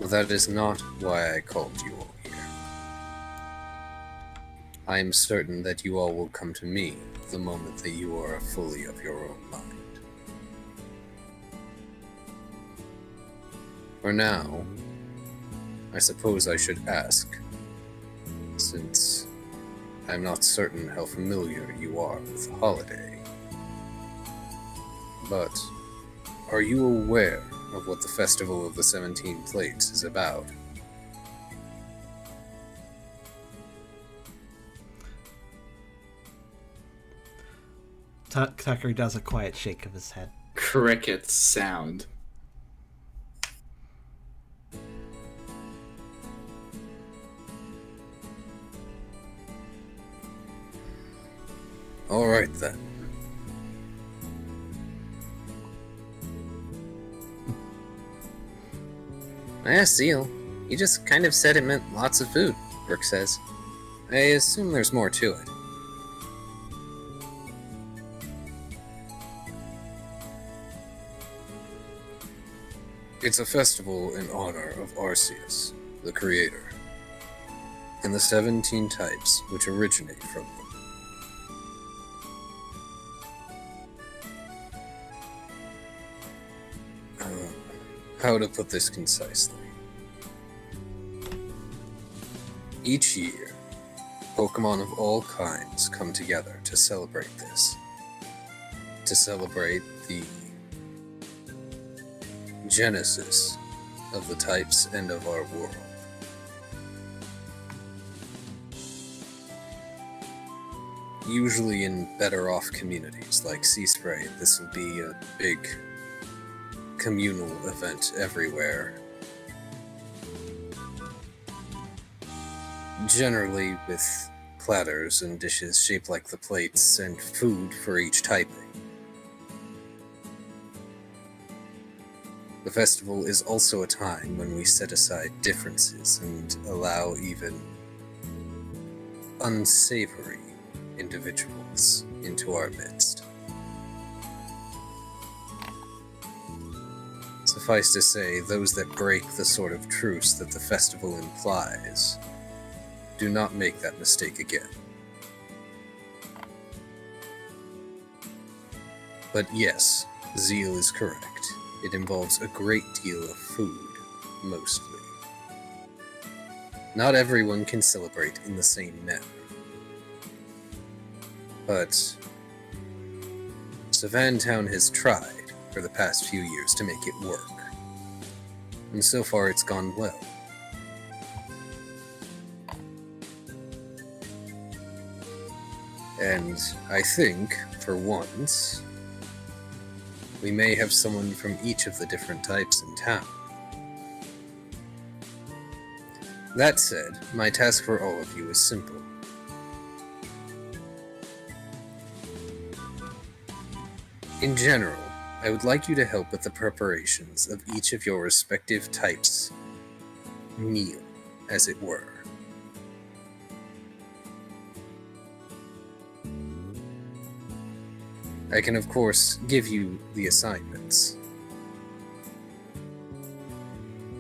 But that is not why I called you all here. I am certain that you all will come to me the moment that you are fully of your own mind. For now, I suppose I should ask, since I'm not certain how familiar you are with the holiday. But, are you aware of what the Festival of the 17 Plates is about? Tucker does a quiet shake of his head. Crickets sound. Alright then. I asked Zeal. He just kind of said it meant lots of food, Brooke says. I assume there's more to it. It's a festival in honor of Arceus, the creator, and the 17 types which originate from them. How to put this concisely? Each year, Pokemon of all kinds come together to celebrate this. To celebrate the genesis of the types and of our world. Usually in better off communities like Sea Spray, this will be a big communal event everywhere. Generally with platters and dishes shaped like the plates and food for each typing. The festival is also a time when we set aside differences and allow even unsavory individuals into our midst. Suffice to say, those that break the sort of truce that the festival implies do not make that mistake again. But yes, Zeal is correct. It involves a great deal of food, mostly. Not everyone can celebrate in the same manner. But Savantown has tried for the past few years to make it work. And so far it's gone well. And I think, for once, we may have someone from each of the different types in town. That said, my task for all of you is simple. In general, I would like you to help with the preparations of each of your respective types' meal, as it were. I can, of course, give you the assignments.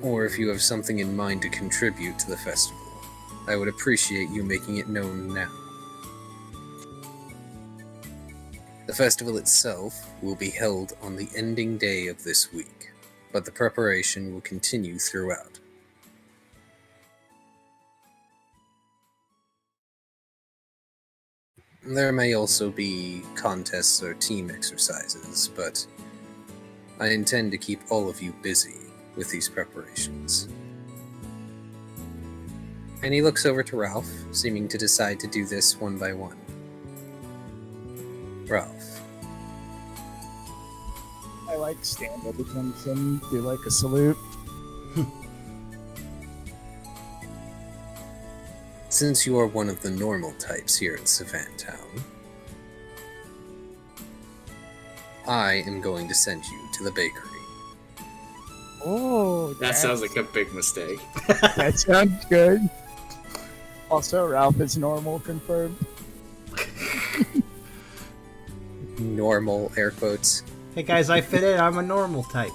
Or if you have something in mind to contribute to the festival, I would appreciate you making it known now. The festival itself will be held on the ending day of this week, but the preparation will continue throughout. There may also be contests or team exercises, but I intend to keep all of you busy with these preparations. And he looks over to Ralph, seeming to decide to do this one by one. Ralph. I like standard attention. Do like a salute. Since you are one of the normal types here in Savantown, I am going to send you to the bakery. Oh, That sounds like a big mistake. that sounds good. Also, Ralph is normal confirmed. Normal, air quotes. Hey guys, I fit in. I'm a normal type.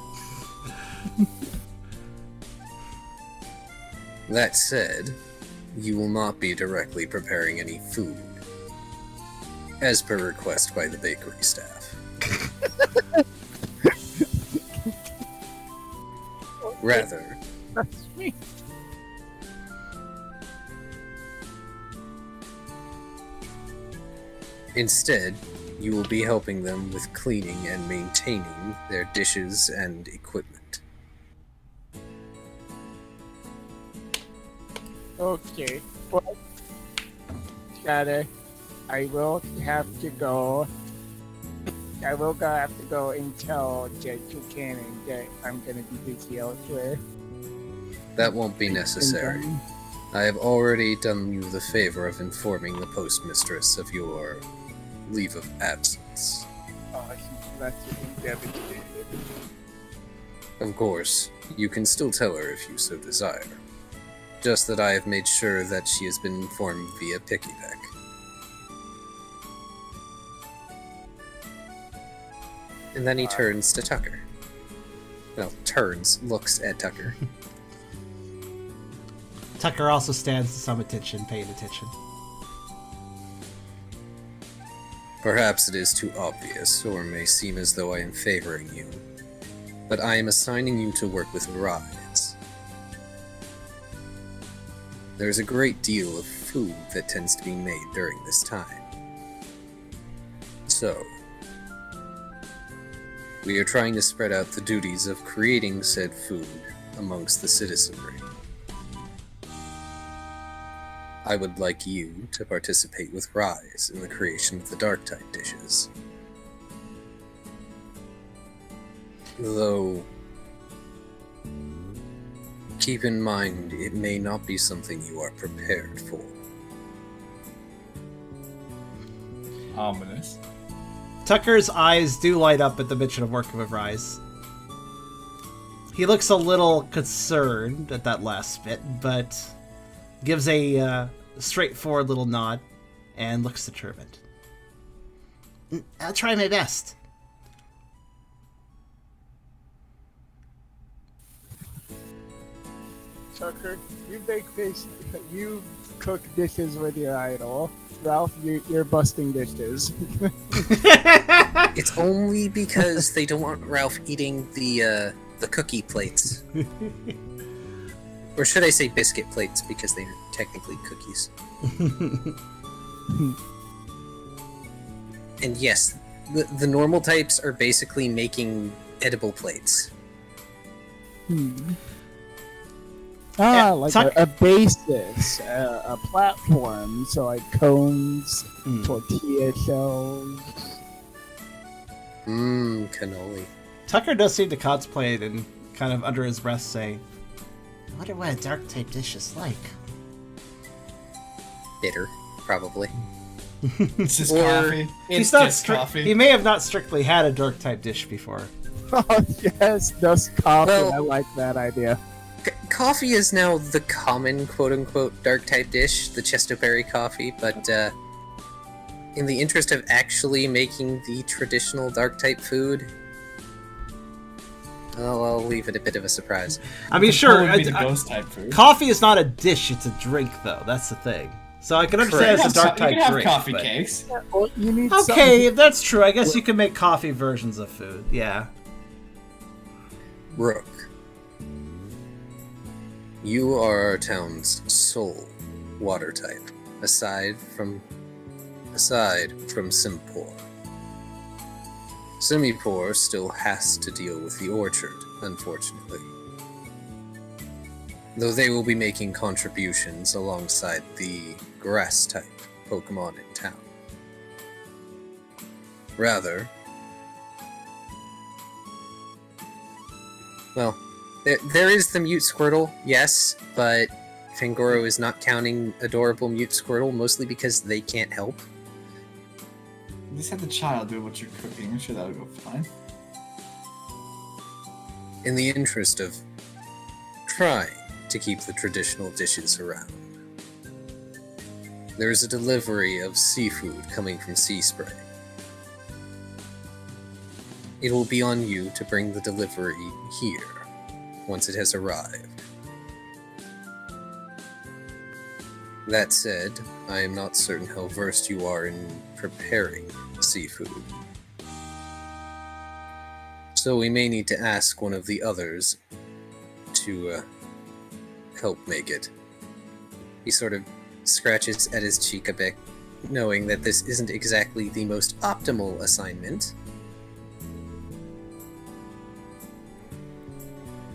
That said, you will not be directly preparing any food, as per request by the bakery staff. Rather, That's me. instead, you will be helping them with cleaning and maintaining their dishes and equipment. Okay. Well, I will have to go. Have to go and tell Judge Buchanan that I'm gonna be busy elsewhere. That won't be necessary. I have already done you the favor of informing the postmistress of your leave of absence. Oh, that's devastated. Of course, you can still tell her if you so desire. Just that I have made sure that she has been informed via piggyback. And then he turns to Tucker. Well, looks at Tucker. Tucker also stands to some attention, paying attention. Perhaps it is too obvious, or may seem as though I am favoring you, but I am assigning you to work with rides. There is a great deal of food that tends to be made during this time. So, We are trying to spread out the duties of creating said food amongst the citizenry. I would like you to participate with Rise in the creation of the Dark-type dishes. Though, keep in mind, it may not be something you are prepared for. Ominous. Tucker's eyes do light up at the mention of working with Rise. He looks a little concerned at that last bit, but gives a straightforward little nod and looks determined. I'll try my best. Tucker, you cook dishes with your idol. Ralph, you're busting dishes. It's only because they don't want Ralph eating the cookie plates. Or should I say biscuit plates, because they're technically cookies. And yes, the normal types are basically making edible plates. Like a basis, a platform, so like cones, tortilla shells. Cannoli. Tucker does seem to contemplate and kind of under his breath say, I wonder what a dark type dish is like. Bitter, probably. It's just Or- coffee. he's It's not just coffee. he may have not strictly had a dark type dish before. Oh yes, dust coffee. Well- I like that idea. Coffee is now the common quote-unquote dark-type dish, the Chestoberry coffee, but in the interest of actually making the traditional dark-type food, I'll leave it a bit of a surprise. I mean, The sure, would be the ghost type food. coffee is not a dish, it's a drink, though. That's the thing. So I can understand it's a dark You type can have drink. coffee but- cakes. Well, you need Okay, if that's true, I guess you can make coffee versions of food. Yeah. Rook, you are our town's sole water type, aside from Simpor. Semipor still has to deal with the orchard, unfortunately. Though they will be making contributions alongside the grass-type Pokemon in town. Rather, well, there is the Mute Squirtle, yes, but Fangoro is not counting adorable Mute Squirtle, mostly because they can't help. Just have the child do what you're cooking. I'm sure that'll go fine. In the interest of trying to keep the traditional dishes around. There is a delivery of seafood coming from Sea Spray. It will be on you to bring the delivery here once it has arrived. That said, I am not certain how versed you are in preparing seafood. So we may need to ask one of the others to help make it. He sort of scratches at his cheek a bit, knowing that this isn't exactly the most optimal assignment.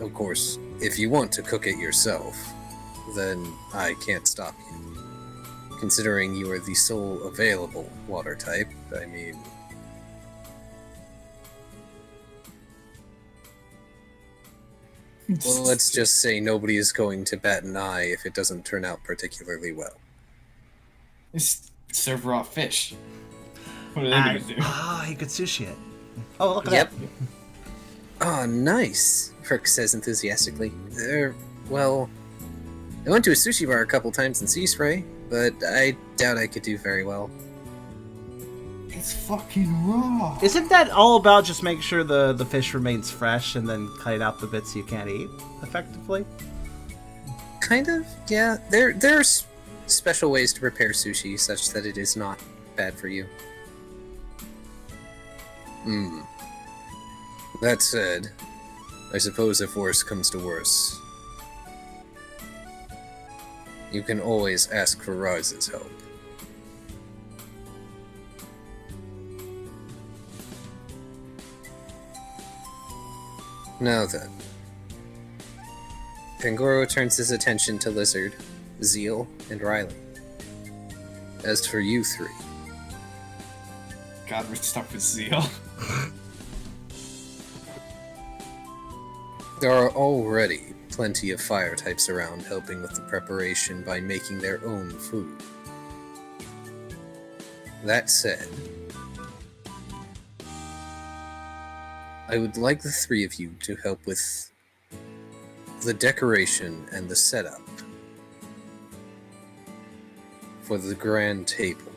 Of course, if you want to cook it yourself, then I can't stop you. Considering you are the sole available water type, I mean... Well, let's just say nobody is going to bat an eye if it doesn't turn out particularly well. Just serve raw fish. What are they gonna do? He could sushi it. Oh, look at Yep. that. Oh, nice, Frick says enthusiastically. Well, I went to a sushi bar a couple times in Sea Spray, but I doubt I could do very well. It's fucking raw. Isn't that all about just making sure the fish remains fresh and then cutting out the bits you can't eat, effectively? Kind of, yeah. There's special ways to prepare sushi such that it is not bad for you. That said, I suppose if worse comes to worse, you can always ask for Rise's help. Now then. Pangoro turns his attention to Lizard, Zeal, and Riley. As for you three... God, we're stuck with Zeal. There are already plenty of fire types around helping with the preparation by making their own food. That said, I would like the three of you to help with the decoration and the setup for the grand table.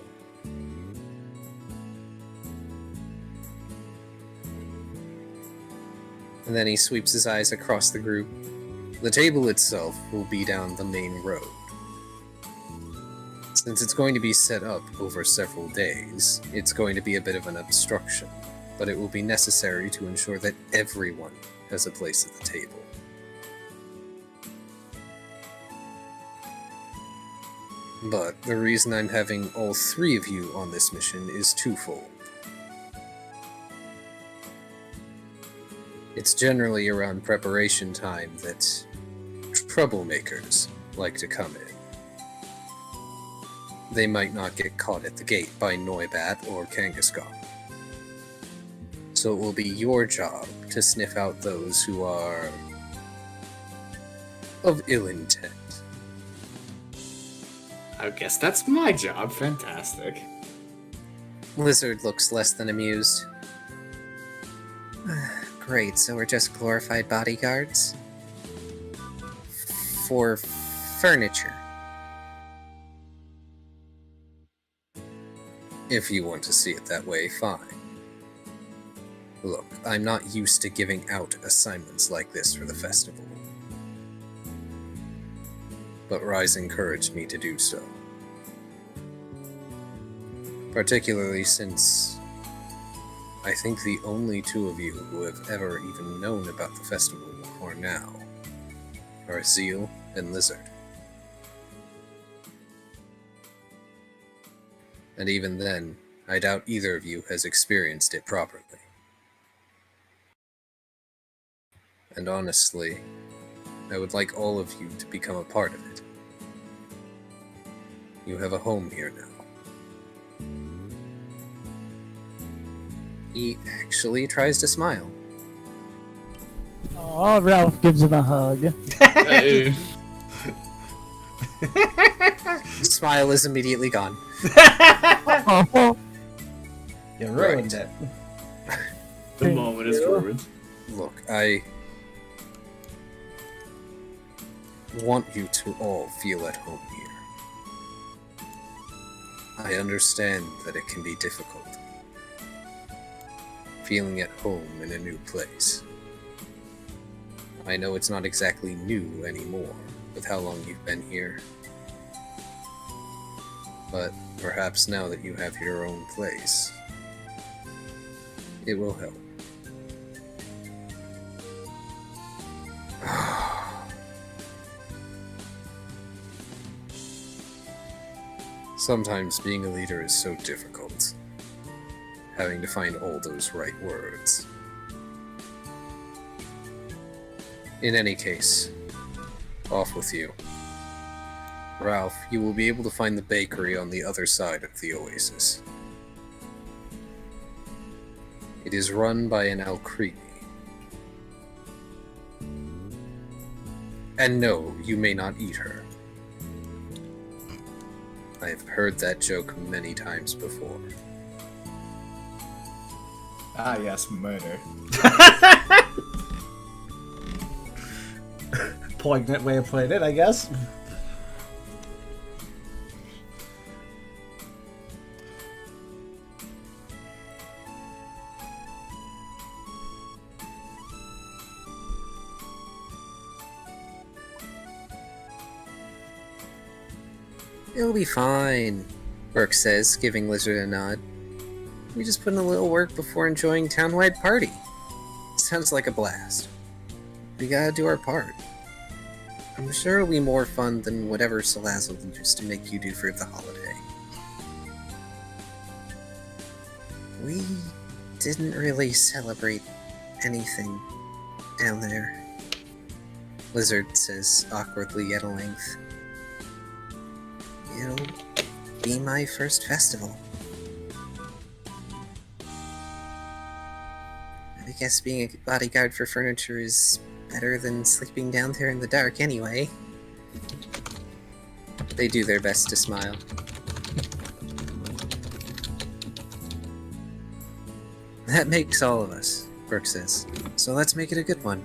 And then he sweeps his eyes across the group. The table itself will be down the main road. Since it's going to be set up over several days, it's going to be a bit of an obstruction, but it will be necessary to ensure that everyone has a place at the table. But the reason I'm having all three of you on this mission is twofold. It's generally around preparation time that troublemakers like to come in. They might not get caught at the gate by Noibat or Kangaskhan. So it will be your job to sniff out those who are of ill intent. I guess that's my job. Fantastic. Lizard looks less than amused. Great, so we're just glorified bodyguards? For furniture. If you want to see it that way, fine. Look, I'm not used to giving out assignments like this for the festival. But Rise encouraged me to do so. Particularly since I think the only two of you who have ever even known about the festival before now are Zeal and Lizard. And even then, I doubt either of you has experienced it properly. And honestly, I would like all of you to become a part of it. You have a home here now. He actually tries to smile. Oh, Ralph gives him a hug. Hey. The smile is immediately gone. You ruined it. The moment is ruined. Look, I want you to all feel at home here. I understand that it can be difficult. Feeling at home in a new place. I know it's not exactly new anymore, with how long you've been here. But perhaps now that you have your own place, it will help. Sometimes being a leader is so difficult. Having to find all those right words. In any case, off with you. Ralph, you will be able to find the bakery on the other side of the oasis. It is run by an Alcrete. And no, you may not eat her. I have heard that joke many times before. Ah, yes, murder. Poignant way of putting it, I guess. It'll be fine, Burke says, giving Lizard a nod. We just put in a little work before enjoying town-wide party. Sounds like a blast. We gotta do our part. I'm sure it'll be more fun than whatever Salazzle used to make you do for the holiday. We didn't really celebrate anything down there, Lizard says awkwardly at a length. It'll be my first festival. I guess being a bodyguard for furniture is better than sleeping down there in the dark anyway. They do their best to smile. That makes all of us, Brooke says. So let's make it a good one.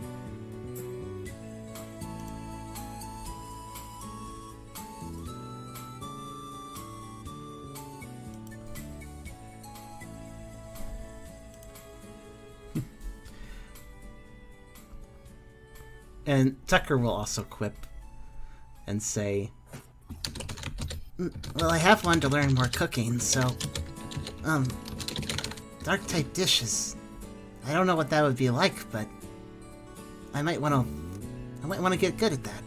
And Tucker will also quip and say, Well, I have wanted to learn more cooking, so... dark-type dishes. I don't know what that would be like, but... I might want to get good at that.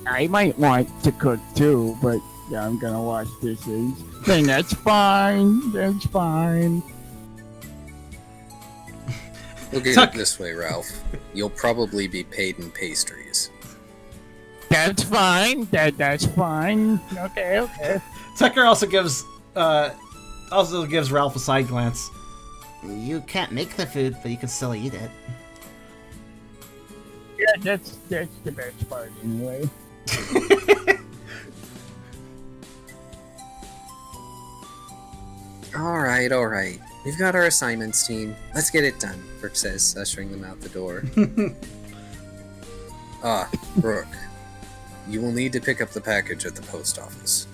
I might want to cook too, but yeah, I'm gonna wash dishes. Then that's fine. That's fine. Look at it this way, Ralph. You'll probably be paid in pastries. That's fine. That's fine. Okay. Tucker also gives Ralph a side glance. You can't make the food, but you can still eat it. Yeah, that's the best part anyway. All right. We've got our assignments, team. Let's get it done, Brooke says, ushering them out the door. Brooke. You will need to pick up the package at the post office.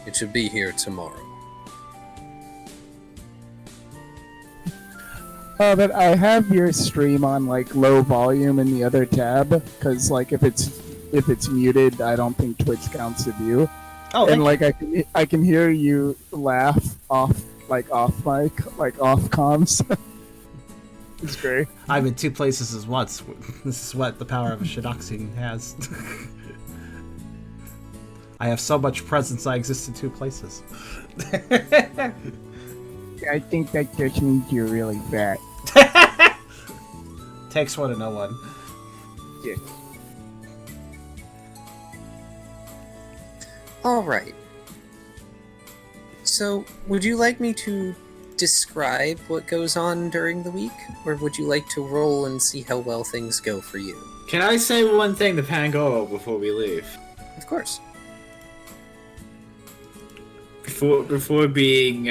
It should be here tomorrow. But I have your stream on like low volume in the other tab, because like if it's muted, I don't think Twitch counts the view. Oh, and like I can hear you laugh off mic, like off comms. It's great. I'm in two places at once. This is what the power of a Shidoxine has. I have so much presence, I exist in two places. I think that just means you're really fat. Takes one to know one. Yeah. Alright. So, would you like me to describe what goes on during the week? Or would you like to roll and see how well things go for you? Can I say one thing to Pangoro before we leave? Of course. Before being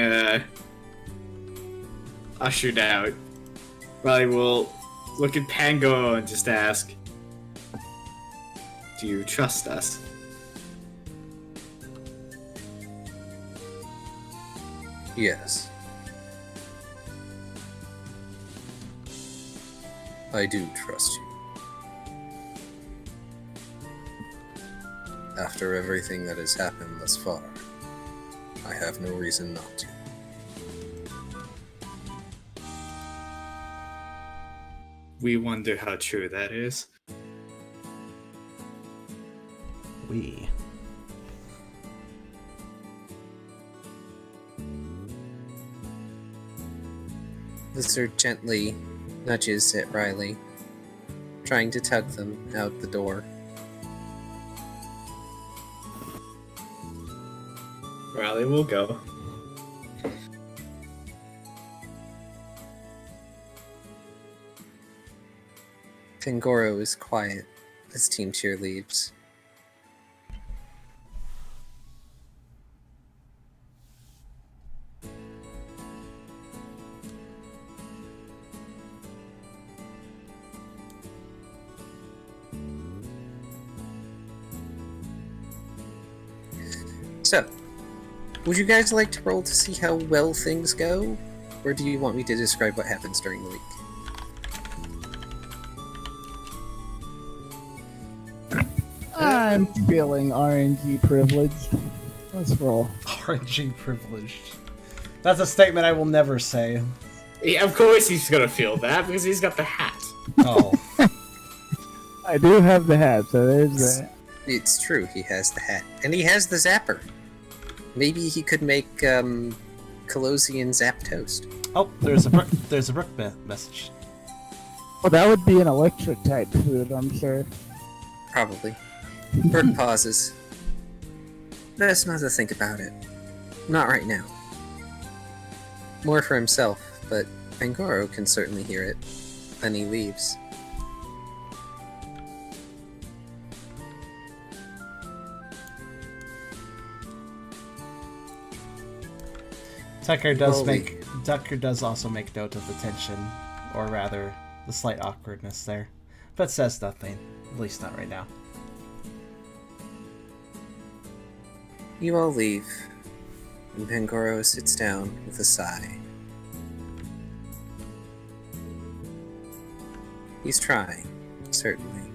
ushered out, Riley will look at Pango and just ask, "Do you trust us?" Yes. I do trust you. After everything that has happened thus far, I have no reason not to. We wonder how true that is. We. Lizard gently nudges at Riley, trying to tug them out the door. Riley will go. Pangoro is quiet as Team Cheer leaves. So, would you guys like to roll to see how well things go? Or do you want me to describe what happens during the week? I'm feeling RNG privileged. Let's roll. RNG privileged. That's a statement I will never say. Yeah, of course he's gonna feel that because he's got the hat. Oh. I do have the hat, so there's that. It's true, he has the hat. And he has the zapper. Maybe he could make Colosian Zap Toast. Oh, there's a Brook message. Well, that would be an electric type food, I'm sure. Probably. Brooke pauses. Best not to think about it. Not right now. More for himself, but Pangoro can certainly hear it. Then he leaves. Tucker does also make note of the tension, or rather, the slight awkwardness there, but says nothing, at least not right now. You all leave, and Pangoro sits down with a sigh. He's trying, certainly.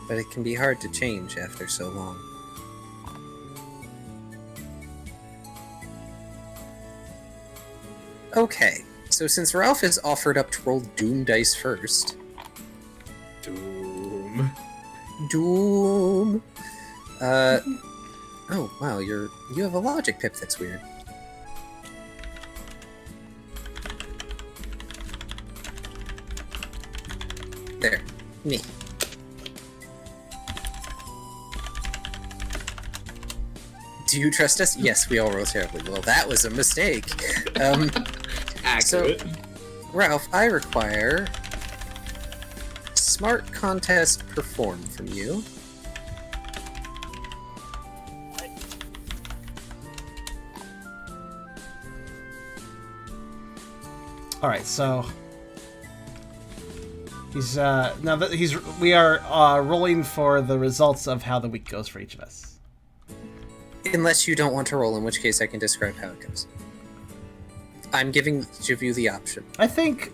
But it can be hard to change after so long. Okay, so since Ralph has offered up to roll Doom dice first... Doom! Oh, wow, you have a logic pip that's weird. There. Me. Do you trust us? Yes, we all roll terribly. Well, that was a mistake. Accurate. So, Ralph, I require Smart Contest Perform from you. All right, so he's we are rolling for the results of how the week goes for each of us. Unless you don't want to roll, in which case I can describe how it goes. I'm giving each of you the option. I think...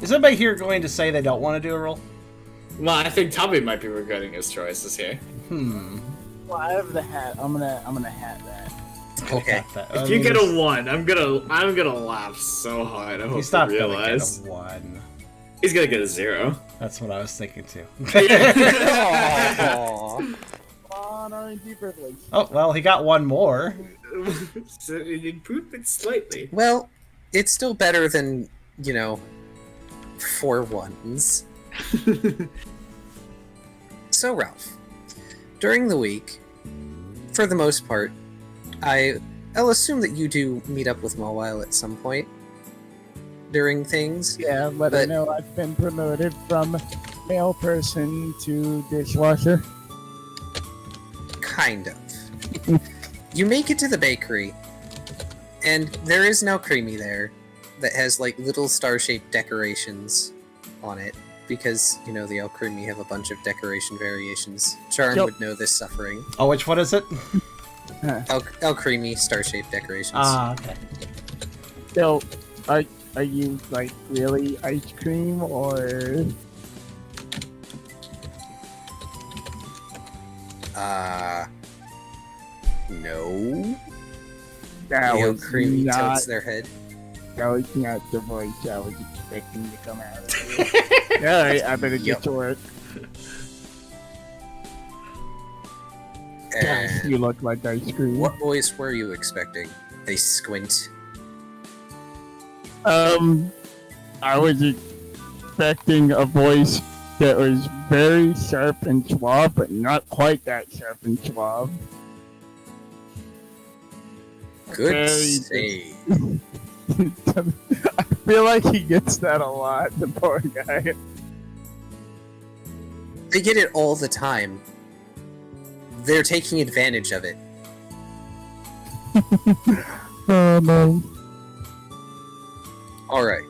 Is anybody here going to say they don't want to do a roll? Well, I think Tubby might be regretting his choices here. Well, I have the hat. I'm gonna hat that. Okay. If you get a 1, I'm gonna laugh so hard. I hope He's not you going to realize. get a 1. He's gonna get a 0. That's what I was thinking too. Aww. On R&D privilege. Oh, well, he got one more. So it improved it slightly. Well, it's still better than, 4 1s. So, Ralph, during the week, for the most part, I'll assume that you do meet up with Mawile at some point during things. Yeah, let her know I've been promoted from male person to dishwasher. Kind of. You make it to the bakery, and there is now Creamy there that has, little star-shaped decorations on it, because, the El Creamy have a bunch of decoration variations. Charm would know this suffering. Oh, which one is it? El Creamy star-shaped decorations. Ah, okay. So, are you, really ice cream, or... No. That El was Creamy not, tilts their head. that was not the voice I was expecting to come out of it. Alright, I better get to work. And You look like ice cream. what voice were you expecting? They squint. I was expecting a voice that was very sharp and suave, but not quite that sharp and suave. Good Very save. I feel like he gets that a lot, the poor guy. They get it all the time. They're taking advantage of it. Oh no. Alright.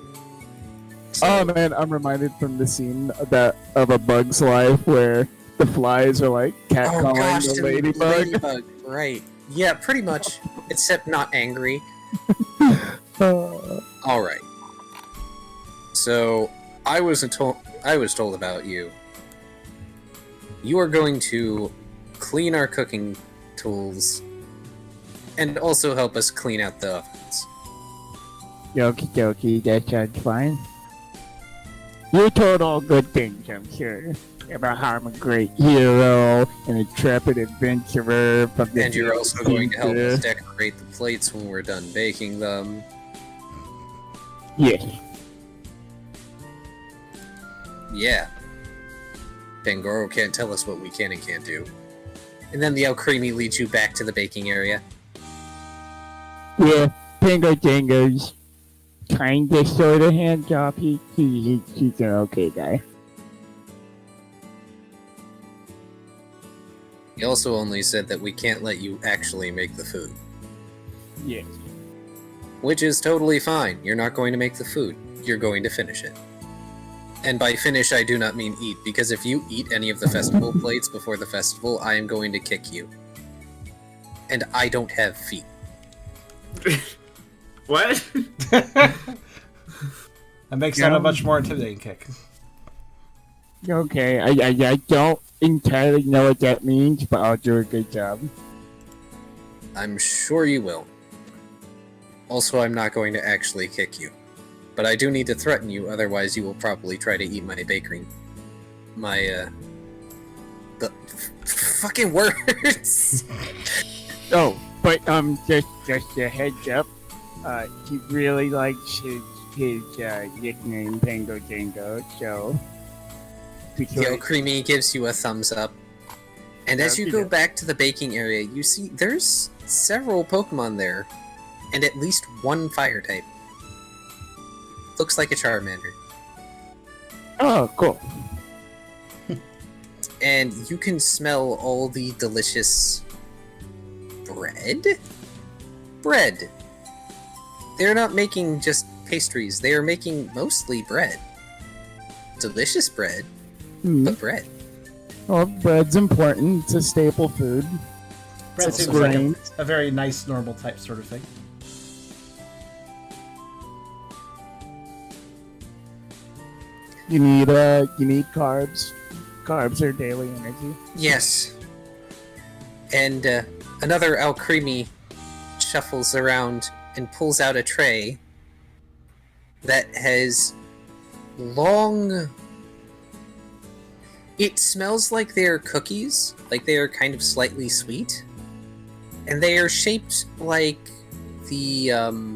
Oh man, I'm reminded from the scene of A Bug's Life where the flies are catcalling the ladybug. Right. Yeah, pretty much. Except not angry. Alright. So, I was told about you. You are going to clean our cooking tools and also help us clean out the ovens. Okie dokie, that sounds fine. You told all good things, I'm sure. about how I'm a great hero, an intrepid adventurer from the And you're also going to help future. us decorate the plates when we're done baking them. Yes. Yeah. Pangoro can't tell us what we can and can't do. And then the Alcremie leads you back to the baking area. Yeah, Pingo Dingo's kinda sorta hands off. He's an okay guy. He also only said that we can't let you actually make the food. Yes. Which is totally fine. You're not going to make the food. You're going to finish it. And by finish, I do not mean eat, because if you eat any of the festival plates before the festival, I am going to kick you. And I don't have feet. What? That makes that a much more intimidating kick. Okay, I don't entirely know what that means, but I'll do a good job. I'm sure you will. Also, I'm not going to actually kick you. But I do need to threaten you, otherwise you will probably try to eat my bakery. The fucking words! Oh, but just a heads up. He really likes his nickname Pango Dingo, so The Alcremie gives you a thumbs up. And as you go back to the baking area, you see there's several Pokemon there, and at least one fire type. Looks like a Charmander. Oh, cool. And you can smell all the delicious bread? Bread. They're not making just pastries, they are making mostly bread. Delicious bread, but bread. Well, bread's important. It's a staple food. Bread It's seems like grain. a very nice, normal type sort of thing. You need carbs. Carbs are daily energy. Yes. And another Alcremie shuffles around and pulls out a tray that has long... It smells like they're cookies, like they are kind of slightly sweet, and they are shaped like the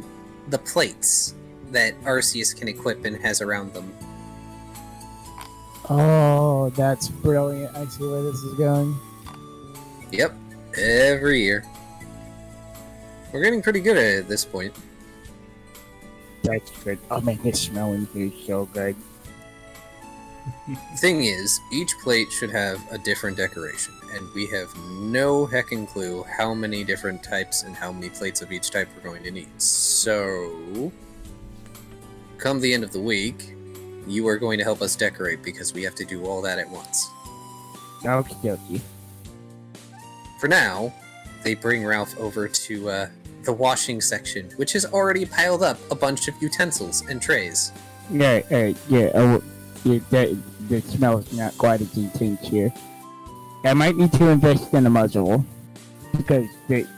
plates that Arceus can equip and has around them. Oh, that's brilliant. I see where this is going. Yep, every year. We're getting pretty good at it at this point. That's good. Oh man, this smelling food is so good. Thing is, each plate should have a different decoration, and we have no heckin' clue how many different types and how many plates of each type we're going to need. So, come the end of the week, you are going to help us decorate because we have to do all that at once. Okie dokie. For now, they bring Ralph over to the washing section, which has already piled up a bunch of utensils and trays. Yeah. The smell is not quite as intense here. I might need to invest in a muzzle because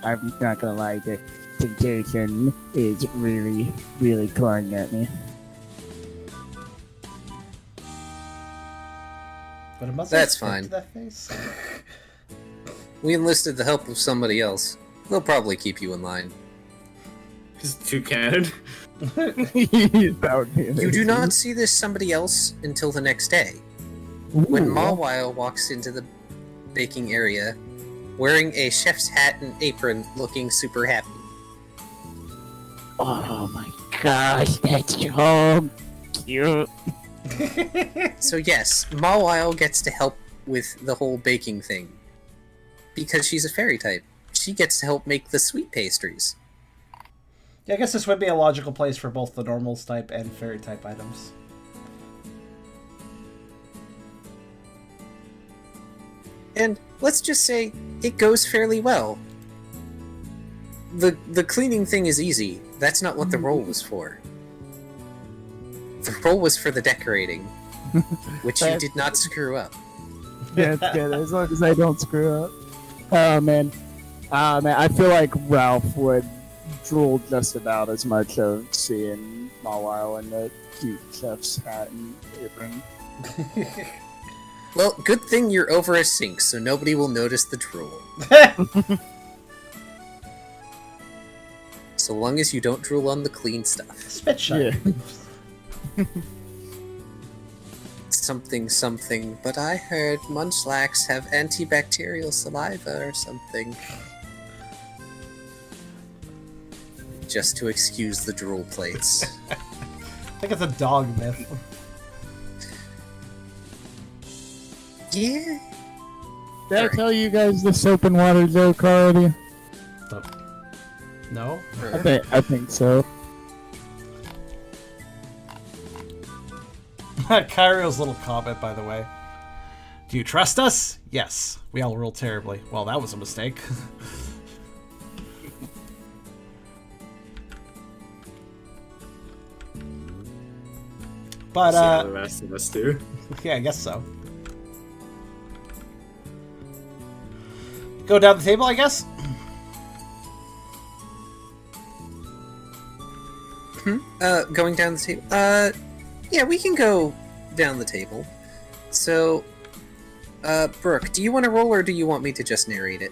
I'm not gonna lie, the sensation is really, really clawing at me. But a muzzle That's stick fine. to that face? We enlisted the help of somebody else. They'll probably keep you in line. Just two cannon. That would be You amazing. do not see this somebody else until the next day, when Ooh. Mawile walks into the baking area, wearing a chef's hat and apron, looking super happy. Oh my gosh, that's so cute. So yes, Mawile gets to help with the whole baking thing. Because she's a fairy type. She gets to help make the sweet pastries. Yeah, I guess this would be a logical place for both the normals type and fairy type items. And let's just say, it goes fairly well. The cleaning thing is easy. That's not what the role was for. The role was for the decorating, which you did not screw up. That's good, as long as I don't screw up. Oh man, I feel like Ralph would drool just about as much of seeing Mawile in the cute chef's hat and apron. Well, good thing you're over a sink, so nobody will notice the drool. So long as you don't drool on the clean stuff. Spit shot. Yeah. Something, but I heard munchlax have antibacterial saliva or something. Just to excuse the drool plates. I think it's a dog myth. Yeah. Did I tell you guys the soap and water joke already? No? I think so. Kyrio's little comment, by the way. Do you trust us? Yes. We all roll terribly. Well, that was a mistake. But, See how the rest of us do. yeah, I guess so. Go down the table, I guess? Going down the table? Yeah, we can go down the table. So, Brooke, do you want to roll or do you want me to just narrate it?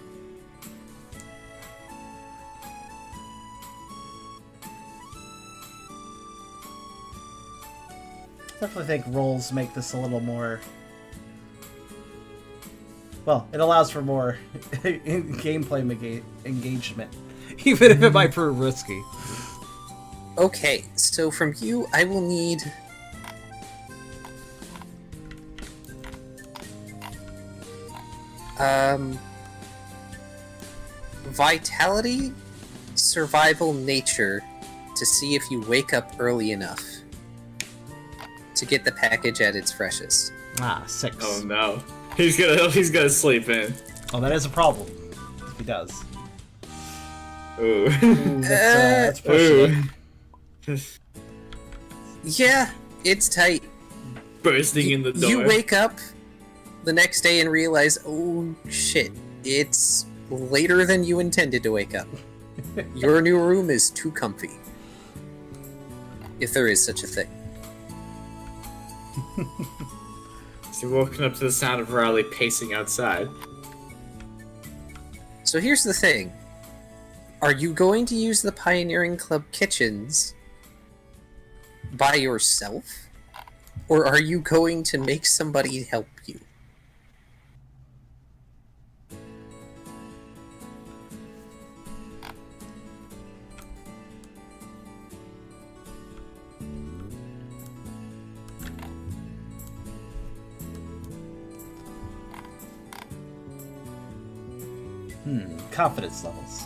Definitely think rolls make this a little more... Well, it allows for more gameplay engagement. Even if it might prove risky. Okay, so from you, I will need... Vitality, Survival, Nature, to see if you wake up early enough to get the package at its freshest. Ah, 6. Oh no. He's gonna sleep in. Oh, that is a problem. If he does. Ooh. That's pushing it. Yeah, it's tight. Bursting in the door. You wake up the next day and realize, oh shit, it's later than you intended to wake up. Your new room is too comfy. If there is such a thing. So you're woken up to the sound of Riley pacing outside. So here's the thing. Are you going to use the Pioneering Club kitchens by yourself? Or are you going to make somebody help you? Confidence levels.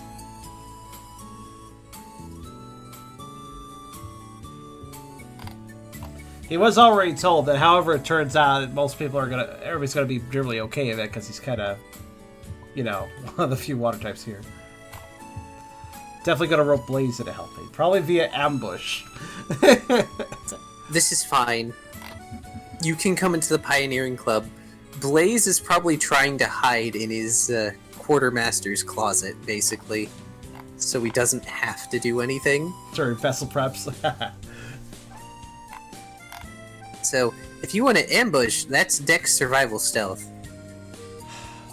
He was already told that however it turns out, everybody's gonna be really okay with it because he's kind of, you know, one of the few water types here. Definitely gonna rope Blaze into help me. Probably via ambush. This is fine. You can come into the Pioneering Club. Blaze is probably trying to hide in his quartermaster's closet, basically. So he doesn't have to do anything. Sure, vessel preps. So, if you want to ambush, that's Dex Survival Stealth.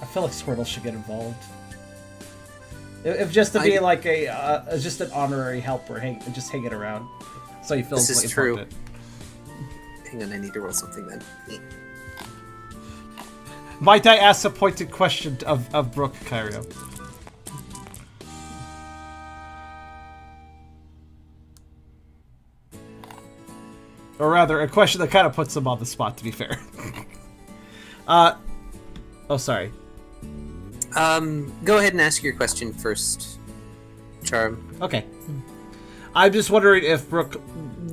I feel like Squirtle should get involved. If just to be like just an honorary helper, just hanging around, so he feels This like is true. important. Hang on, I need to roll something then. Might I ask a pointed question of Brooke, Kyrio? Or rather, a question that kind of puts him on the spot, to be fair. Oh, sorry. Go ahead and ask your question first, Charm. Okay. I'm just wondering if Brooke,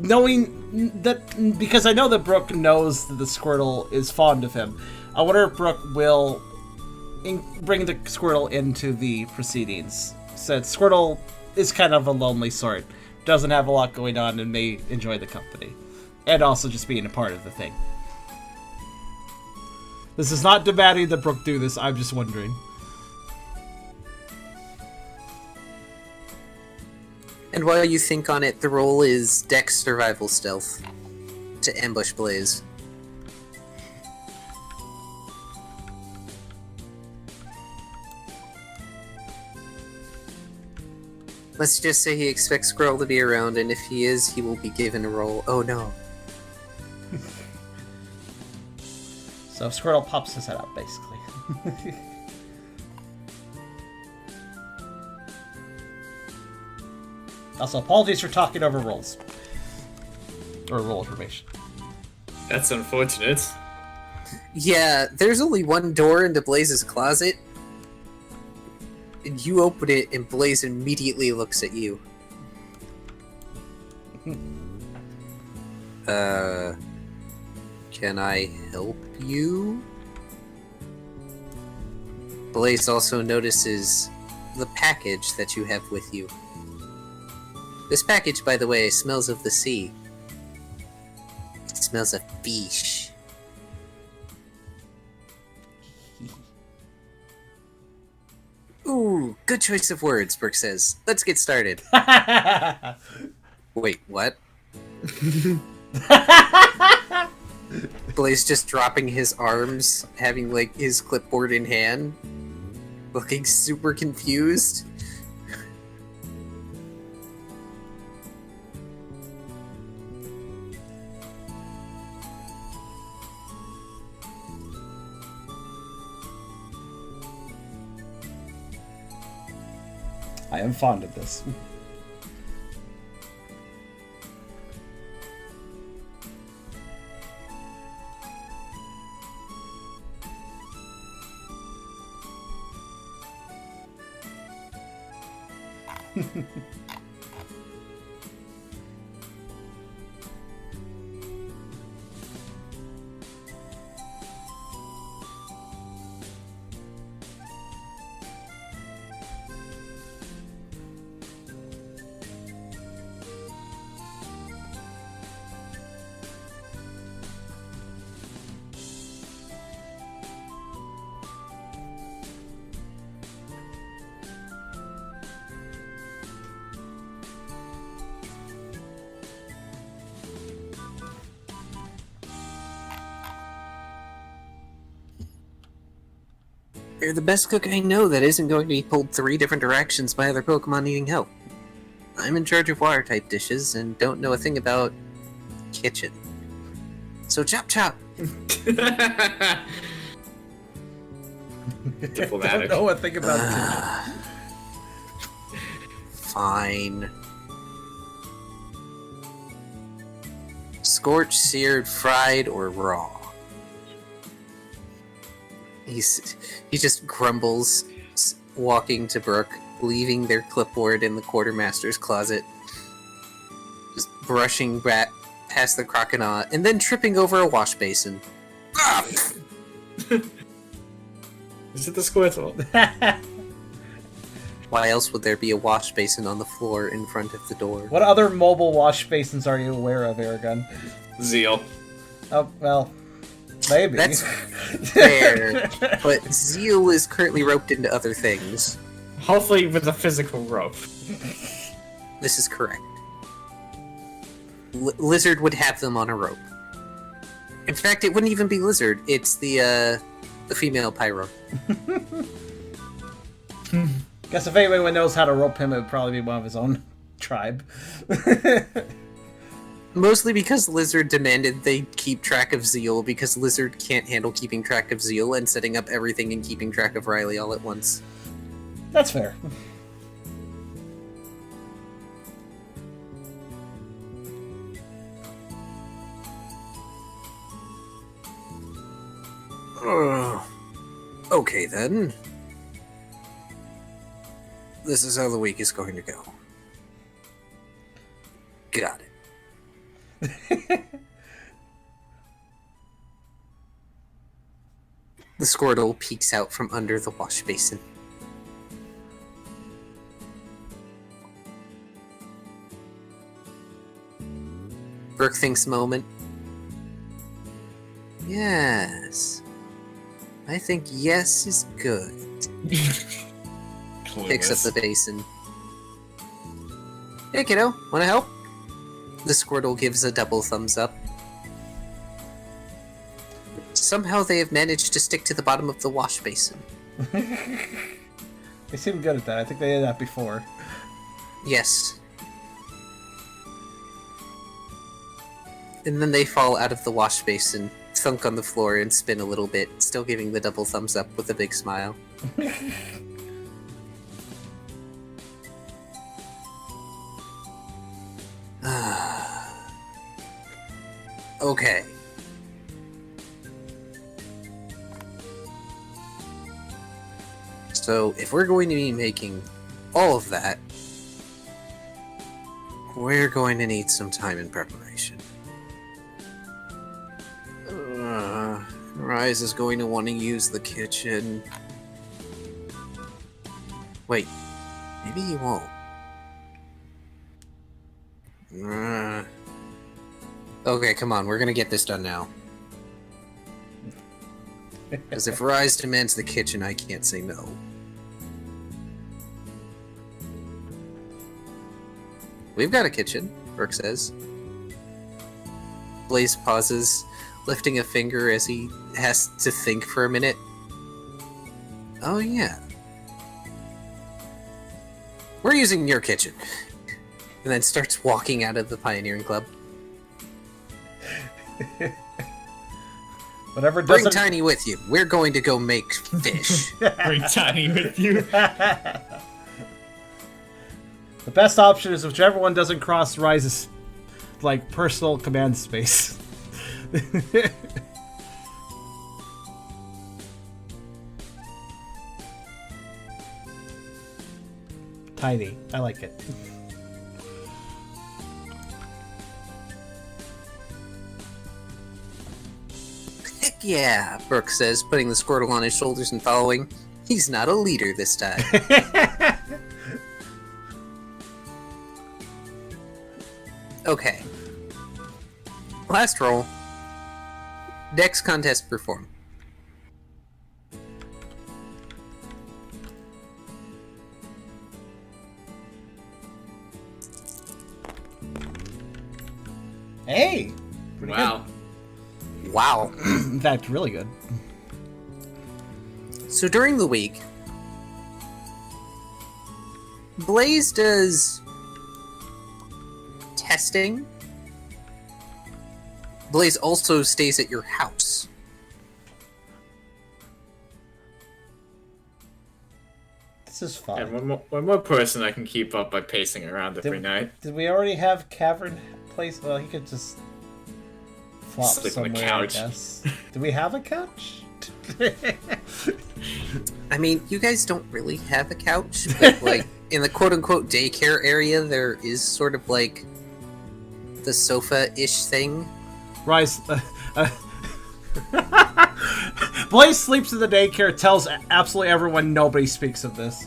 knowing that, because I know that Brooke knows that the Squirtle is fond of him, I wonder if Brooke will bring the Squirtle into the proceedings, since Squirtle is kind of a lonely sort, doesn't have a lot going on, and may enjoy the company. And also just being a part of the thing. This is not demanding that Brooke do this, I'm just wondering. And while you think on it, the roll is Dex Survival Stealth to ambush Blaze. Let's just say he expects Squirrel to be around, and if he is, he will be given a role. Oh no. So Squirrel pops his head out, basically. Also, apologies for talking over rolls. Or roll information. That's unfortunate. Yeah, there's only one door into Blaze's closet. And you open it, and Blaze immediately looks at you. Can I help you? Blaze also notices the package that you have with you. This package, by the way, smells of the sea. It smells of fish. Ooh, good choice of words, Brooke says. Let's get started. Wait, what? Blaze just dropping his arms, having like his clipboard in hand, looking super confused. I am fond of this. You're the best cook I know that isn't going to be pulled 3 different directions by other Pokemon needing help. I'm in charge of water-type dishes and don't know a thing about kitchen. So chop chop! Diplomatic. Don't know a thing about Fine. Scorched, seared, fried, or raw? He just grumbles, walking to Brooke, leaving their clipboard in the quartermaster's closet, just brushing back past the crocodile, and then tripping over a wash basin. Is it the Squirtle? Why else would there be a wash basin on the floor in front of the door? What other mobile wash basins are you aware of, Eragon? Zeal. Oh, well, maybe. That's fair, but Zeal is currently roped into other things. Hopefully with a physical rope. This is correct. Lizard would have them on a rope. In fact, it wouldn't even be Lizard. It's the female Pyro. Guess if anyone knows how to rope him, it would probably be one of his own tribe. Mostly because Lizard demanded they keep track of Zeal, because Lizard can't handle keeping track of Zeal and setting up everything and keeping track of Riley all at once. That's fair. Okay then. This is how the week is going to go. Got it. The Squirtle peeks out from under the wash basin. Brooke thinks a moment. Yes. I think yes is good. Picks up the basin. Hey kiddo, wanna help? The Squirtle gives a double thumbs up. Somehow they have managed to stick to the bottom of the wash basin. They seem good at that. I think they did that before. Yes. And then they fall out of the wash basin, thunk on the floor, and spin a little bit, still giving the double thumbs up with a big smile. Okay. So, if we're going to be making all of that, we're going to need some time in preparation. Rise is going to want to use the kitchen. Wait, maybe he won't. Okay, come on, we're gonna get this done now. Because if Rise demands the kitchen, I can't say no. We've got a kitchen, Brooke says. Blaze pauses, lifting a finger as he has to think for a minute. Oh yeah. We're using your kitchen. And then starts walking out of the Pioneering Club. Whatever doesn't... Bring Tiny with you. We're going to go make fish. Bring Tiny with you. The best option is whichever one doesn't cross Rise's, like, personal command space. Tiny. I like it. Heck yeah, Brooke says, putting the Squirtle on his shoulders and following. He's not a leader this time. Okay. Last roll. Dex contest perform. Hey! Pretty Wow. Wow. good. In fact, really good. So during the week, Blaze does testing. Blaze also stays at your house. This is fun. And one more person I can keep up by pacing around every night. Did we already have Cavern place? Well, he could just flop Sleep on the somewhere, couch. I guess. Do we have a couch? I mean, you guys don't really have a couch, but like in the quote-unquote daycare area, there is sort of like the sofa-ish thing. Rise. Blaze sleeps in the daycare, tells absolutely everyone nobody speaks of this.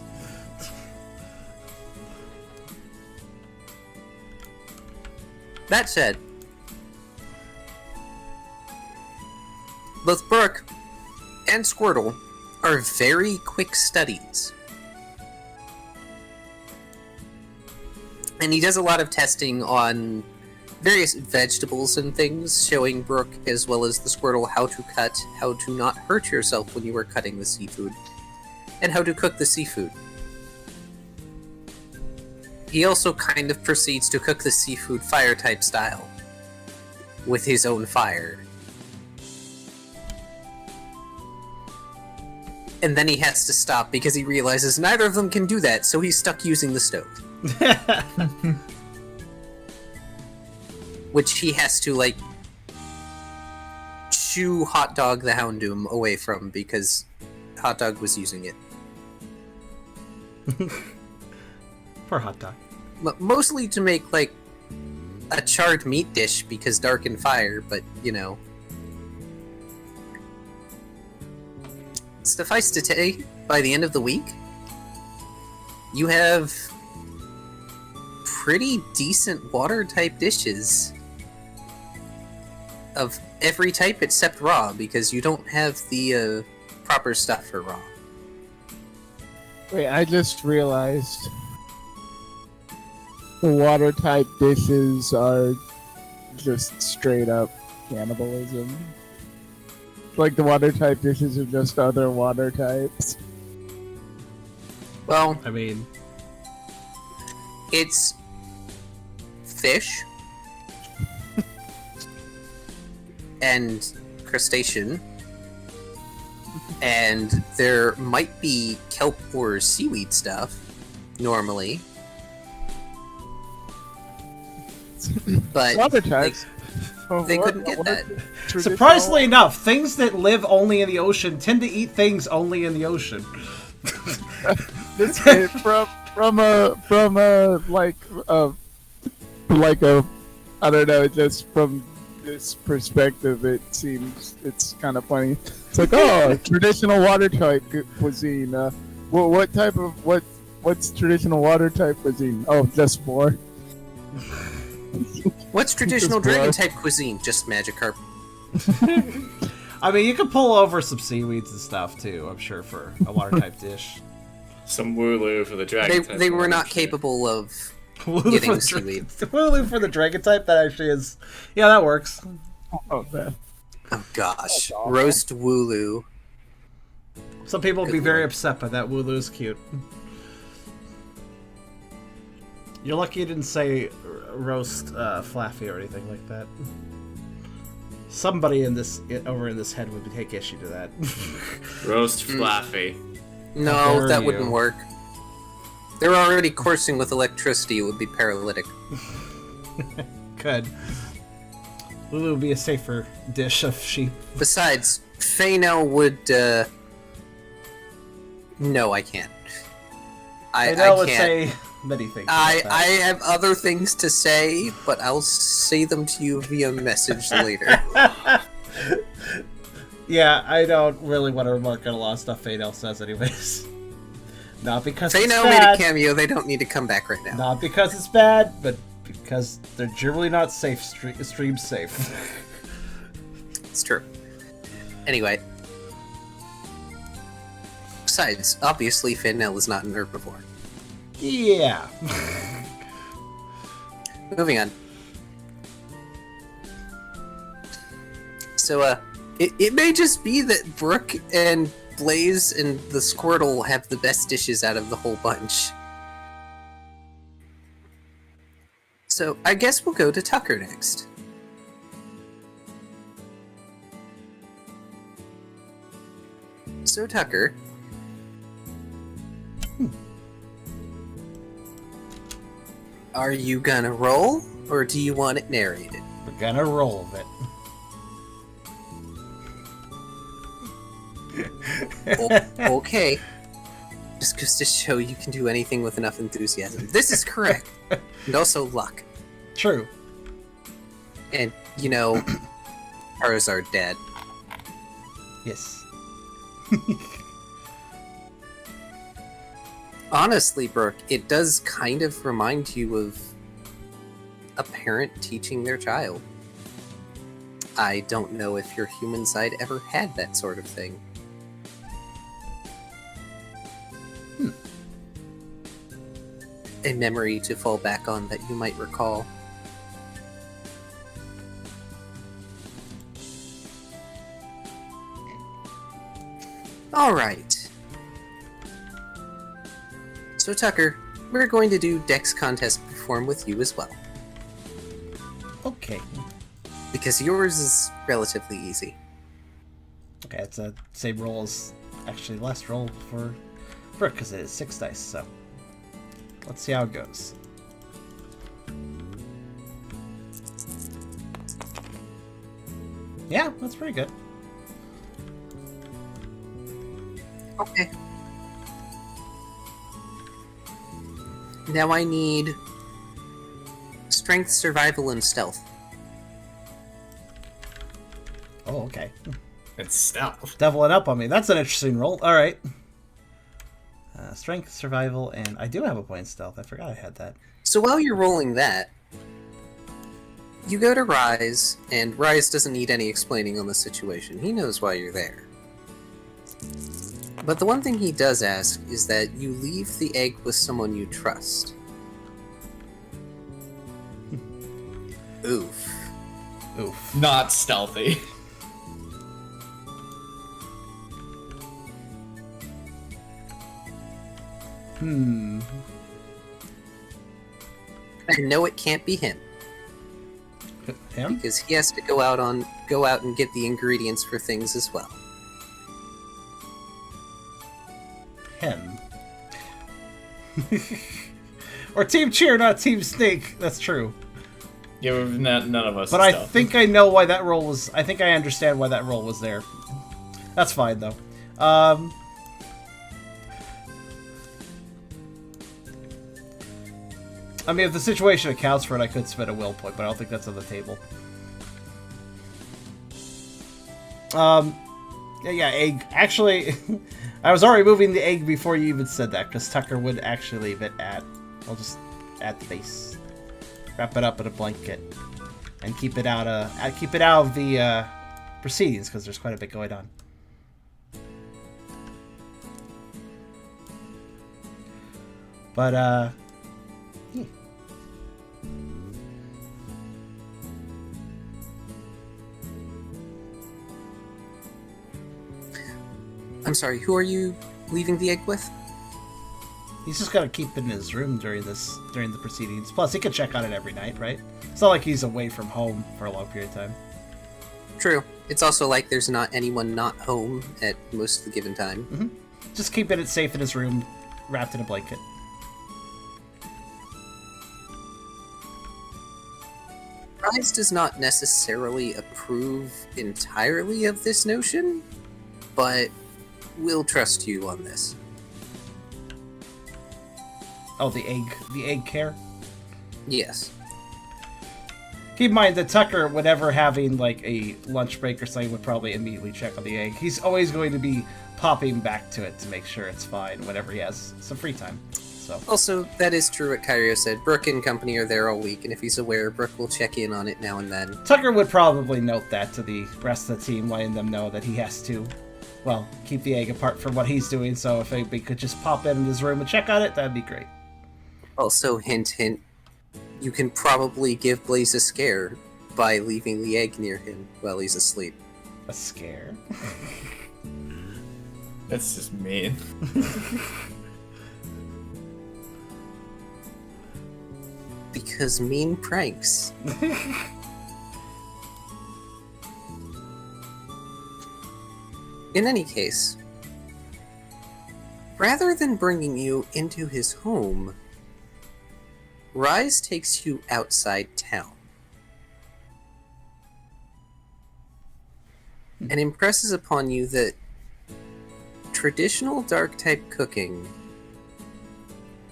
That said, both Brooke and Squirtle are very quick studies. And he does a lot of testing on various vegetables and things, showing Brooke as well as the Squirtle how to cut, how to not hurt yourself when you are cutting the seafood, and how to cook the seafood. He also kind of proceeds to cook the seafood fire-type style, with his own fire. And then he has to stop because he realizes neither of them can do that, so he's stuck using the stove. Which he has to, like, shoo Hot Dog the Houndoom away from because Hot Dog was using it. Poor Hot Dog. Mostly to make, like, a charred meat dish because dark and fire, but, you know. Suffice to say, by the end of the week, you have pretty decent water-type dishes of every type except raw, because you don't have the proper stuff for raw. Wait, I just realized the water type dishes are just straight up cannibalism. Like the water type dishes are just other water types. Well, I mean... It's fish and crustacean, and there might be kelp or seaweed stuff normally, but Water types. they couldn't get that. Surprisingly enough, things that live only in the ocean tend to eat things only in the ocean. This from a I don't know, just from this perspective, it seems it's kind of funny. It's like, oh, traditional water type cuisine. What's traditional water type cuisine? Oh, just more. What's traditional dragon type cuisine? Just Magikarp. I mean, you can pull over some seaweeds and stuff too, I'm sure, for a water type dish. Some Wooloo for the dragon type. They were not capable of getting seaweed. Wooloo for the dragon type, that actually is... Yeah, that works. Oh, man. Oh gosh. Roast Wooloo. Some people would be very upset by that. Wooloo's cute. You're lucky you didn't say roast Flaffy or anything like that. Somebody over in this head would take issue to that. Roast Flaffy. No, that wouldn't work. They're already coursing with electricity. It would be paralytic. Could. Lulu would be a safer dish of sheep. Besides, Faynell would. No, I can't. I would can't. say many things. I have other things to say, but I'll say them to you via message later. Yeah, I don't really want to remark on a lot of stuff Faynell says anyways. Not because Faynell made a cameo, they don't need to come back right now. Not because it's bad, but because they're generally not safe. Stream safe. It's true. Anyway. Besides, obviously Faynell is not an herbivore. Yeah. Moving on. So, it may just be that Brooke and Blaze and the Squirtle have the best dishes out of the whole bunch. So, I guess we'll go to Tucker next. So, Tucker. Are you gonna roll, or do you want it narrated? We're gonna roll with it. Okay. Just goes to show you can do anything with enough enthusiasm. This is correct. And also luck. True. And, you know, ours are dead. Yes. Honestly, Brooke, it does kind of remind you of a parent teaching their child. I don't know if your human side ever had that sort of thing. A memory to fall back on that you might recall. Alright. So Tucker, we're going to do Dex Contest Perform with you as well. Okay. Because yours is relatively easy. Okay, it's the same roll as actually last roll for Brooke, because it is 6 dice, so let's see how it goes. Yeah, that's pretty good. Okay. Now I need Strength, Survival, and Stealth. Oh, okay. It's stealth. Doubling up on me. That's an interesting roll. All right. Strength, survival, and I do have a point in stealth. I forgot I had that. So while you're rolling that, you go to Rise, and Rise doesn't need any explaining on the situation. He knows why you're there. But the one thing he does ask is that you leave the egg with someone you trust. Oof. Oof. Not stealthy. And no, it can't be him. Him? Because he has to go out and get the ingredients for things as well. Him. Or Team Cheer, not Team Snake. That's true. Yeah, none of us. But I think I know why that role was. I think I understand why that role was there. That's fine though. I mean, if the situation accounts for it, I could spend a will point, but I don't think that's on the table. Yeah, egg. Actually, I was already moving the egg before you even said that, because Tucker would actually leave it at. I'll just at the base, wrap it up in a blanket, and keep it out of the proceedings, because there's quite a bit going on. But yeah. I'm sorry, who are you leaving the egg with? He's just got to keep it in his room during the proceedings. Plus, he can check on it every night, right? It's not like he's away from home for a long period of time. True. It's also like there's not anyone not home at most of the given time. Mm-hmm. Just keeping it safe in his room, wrapped in a blanket. Rise does not necessarily approve entirely of this notion, but we'll trust you on this. Oh, the egg care? Yes. Keep in mind that Tucker, whenever having like a lunch break or something, would probably immediately check on the egg. He's always going to be popping back to it to make sure it's fine whenever he has some free time. So. Also, that is true what Kyrio said. Brooke and company are there all week, and if he's aware, Brooke will check in on it now and then. Tucker would probably note that to the rest of the team, letting them know that he has to, well, keep the egg apart from what he's doing, so if anybody could just pop in his room and check on it, that'd be great. Also, hint, hint, you can probably give Blaze a scare by leaving the egg near him while he's asleep. A scare? That's just mean. Because mean pranks. In any case, rather than bringing you into his home, Rise takes you outside town and impresses upon you that traditional dark-type cooking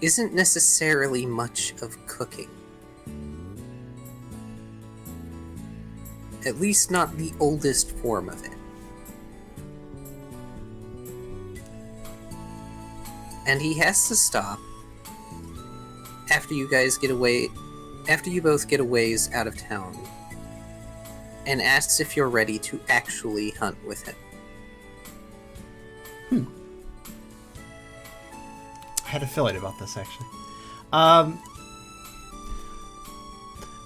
isn't necessarily much of cooking. At least not the oldest form of it. And he has to stop after you both get a ways out of town, and asks if you're ready to actually hunt with him. I had a feeling about this, actually.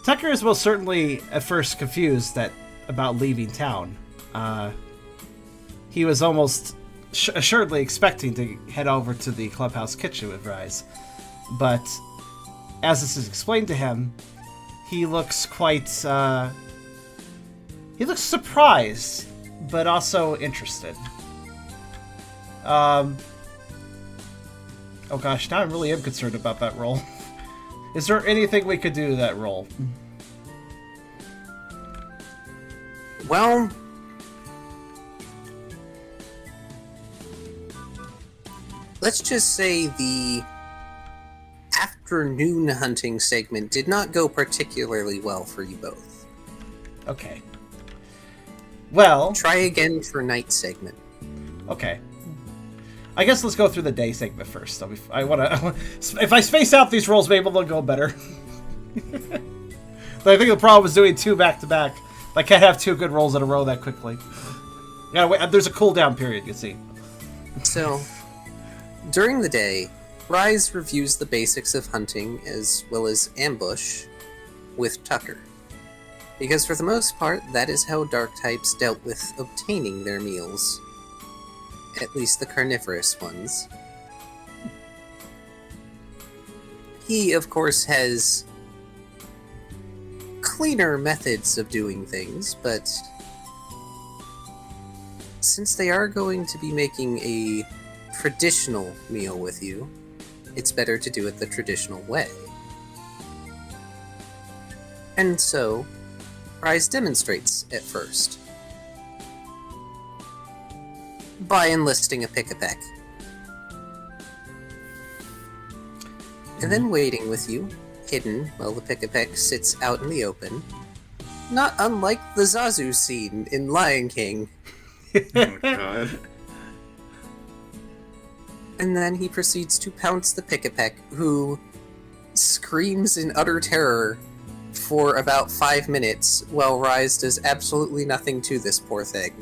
Tucker is most certainly at first confused about leaving town. He was almost assuredly expecting to head over to the clubhouse kitchen with Rise, but as this is explained to him, he looks quite he looks surprised, but also interested. Oh gosh, now I really am concerned about that roll. Is there anything we could do to that roll? Well, let's just say the afternoon hunting segment did not go particularly well for you both. Okay. Well... Try again for night segment. Okay. I guess let's go through the day segment first. If I space out these rolls, maybe they'll go better. But I think the problem is doing two back-to-back. I can't have two good rolls in a row that quickly. Yeah, wait, there's a cooldown period, you see. So, during the day, Rise reviews the basics of hunting as well as ambush with Tucker. Because for the most part, that is how dark types dealt with obtaining their meals. At least the carnivorous ones. He, of course, has cleaner methods of doing things, but since they are going to be making a traditional meal with you, it's better to do it the traditional way. And so, Rise demonstrates at first by enlisting a pick-a-peck, and then waiting with you, hidden while the pick-a-peck sits out in the open, not unlike the Zazu scene in Lion King. Oh god. And then he proceeds to pounce the pick-a-peck, who screams in utter terror for about 5 minutes, while Rise does absolutely nothing to this poor thing.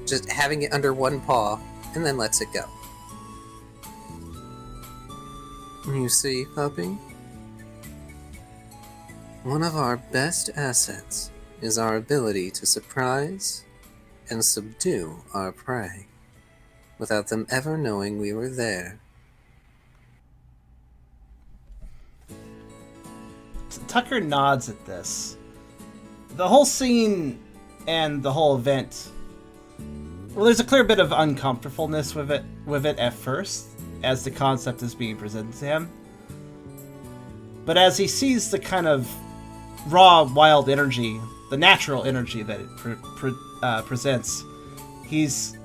Just having it under one paw, and then lets it go. You see, puppy? One of our best assets is our ability to surprise and subdue our prey, without them ever knowing we were there. Tucker nods at this. The whole scene and the whole event, well, there's a clear bit of uncomfortableness with it at first, as the concept is being presented to him. But as he sees the kind of raw, wild energy, the natural energy that it presents, he's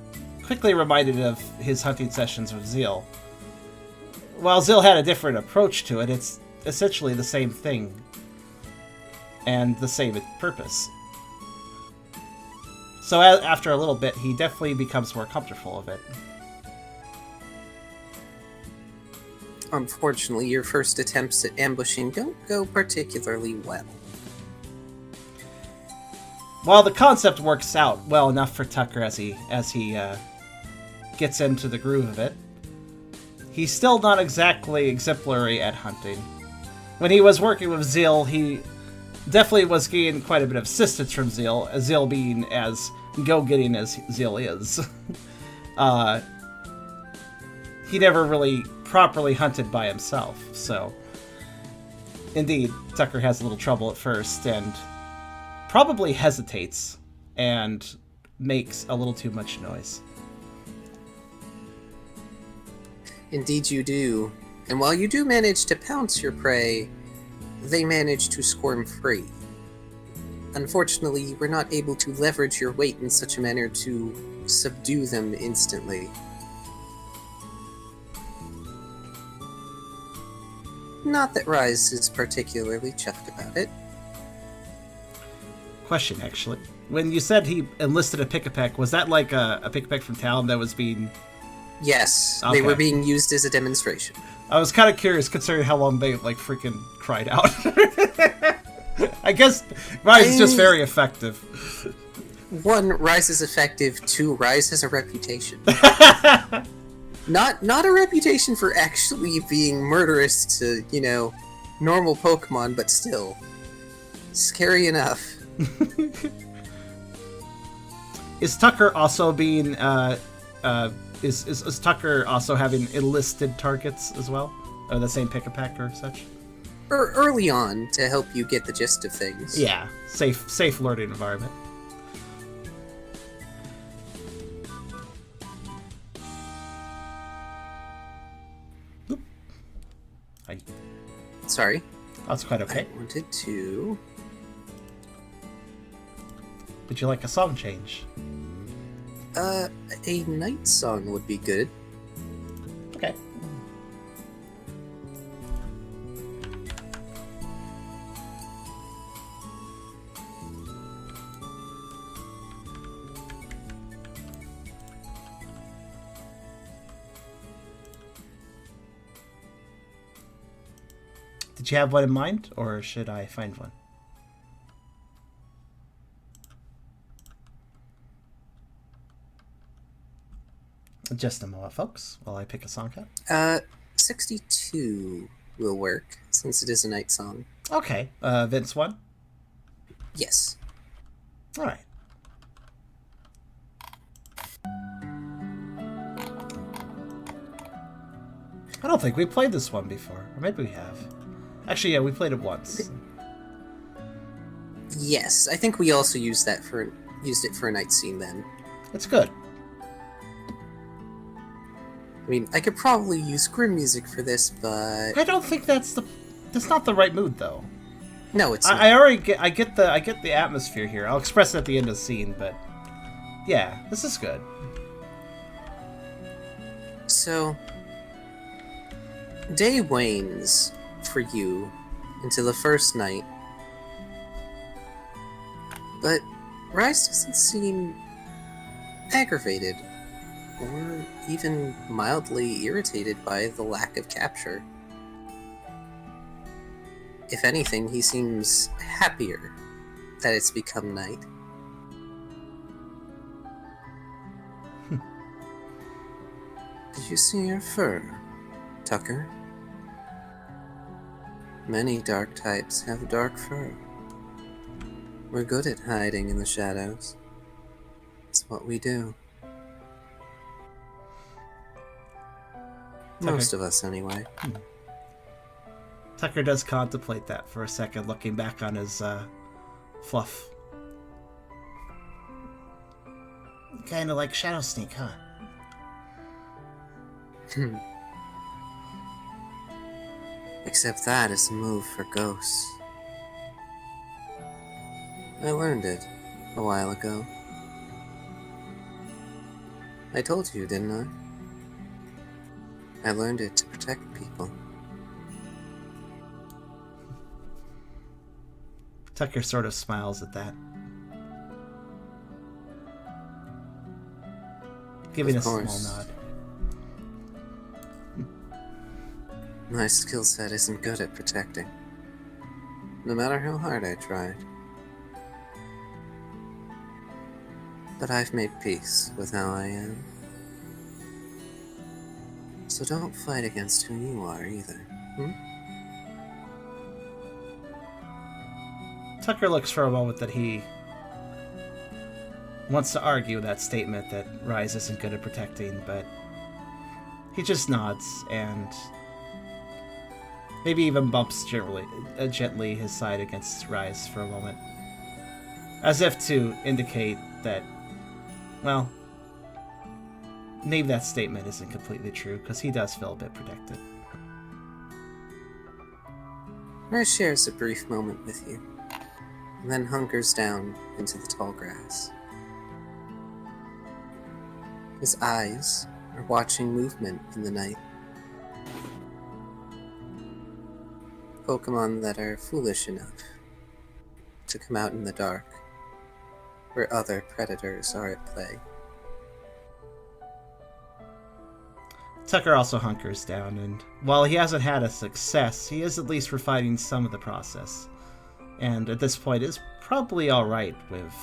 quickly reminded of his hunting sessions with Zeal. While Zeal had a different approach to it, it's essentially the same thing and the same purpose. So after a little bit, he definitely becomes more comfortable with it. Unfortunately, your first attempts at ambushing don't go particularly well. While the concept works out well enough for Tucker as he gets into the groove of it, he's still not exactly exemplary at hunting. When he was working with Zeal, he definitely was getting quite a bit of assistance from Zeal, Zeal being as go-getting as Zeal is. He never really properly hunted by himself, so indeed, Tucker has a little trouble at first, and probably hesitates, and makes a little too much noise. Indeed you do. And while you do manage to pounce your prey, they manage to squirm free. Unfortunately, you were not able to leverage your weight in such a manner to subdue them instantly. Not that Rise is particularly chuffed about it. Question, actually. When you said he enlisted a pick-a-peck, was that like a pick-a-peck from town that was being... Yes, Okay. they were being used as a demonstration. I was kind of curious, considering how long they, like, freaking cried out. I guess Rise is just very effective. 1, Rise is effective. 2, Rise has a reputation. Not a reputation for actually being murderous to, normal Pokemon, but still. Scary enough. Is Tucker also being, is Tucker also having enlisted targets as well? Or the same pick-a-peck or such? Early on, to help you get the gist of things. Yeah, safe learning environment. Oop. Sorry. That's quite okay. I wanted to... Would you like a song change? A night song would be good. Okay. Did you have one in mind, or should I find one? Just a moment, folks, while I pick a song out. 62 will work, since it is a night song. Okay, Vince one? Yes. Alright. I don't think we played this one before, or maybe we have. Actually, yeah, we played it once. Yes, I think we also used it for a night scene then. That's good. I mean, I could probably use grim music for this, but I don't think that's not the right mood though. no, it's not. I already get the atmosphere here. I'll express it at the end of the scene, but yeah, this is good. So, day wanes for you into the first night, but Rise doesn't seem aggravated or even mildly irritated by the lack of capture. If anything, he seems happier that it's become night. Did you see your fur, Tucker? Many dark types have dark fur. We're good at hiding in the shadows. It's what we do. Most of us, anyway. Tucker does contemplate that for a second, looking back on his fluff. Kinda like Shadow Sneak, huh? Except that is a move for ghosts. I learned it a while ago. I told you, didn't I? I learned it to protect people. Tucker sort of smiles at that, giving a small nod. My skill set isn't good at protecting, no matter how hard I tried. But I've made peace with how I am. So don't fight against who you are either, Tucker looks for a moment that he wants to argue that statement that Rise isn't good at protecting, but he just nods and maybe even bumps gently his side against Rise for a moment, as if to indicate that, well, maybe that statement isn't completely true, because he does feel a bit protected. Rise shares a brief moment with you, and then hunkers down into the tall grass. His eyes are watching movement in the night. Pokémon that are foolish enough to come out in the dark, where other predators are at play. Tucker also hunkers down, and while he hasn't had a success, he is at least refining some of the process. And at this point is probably alright with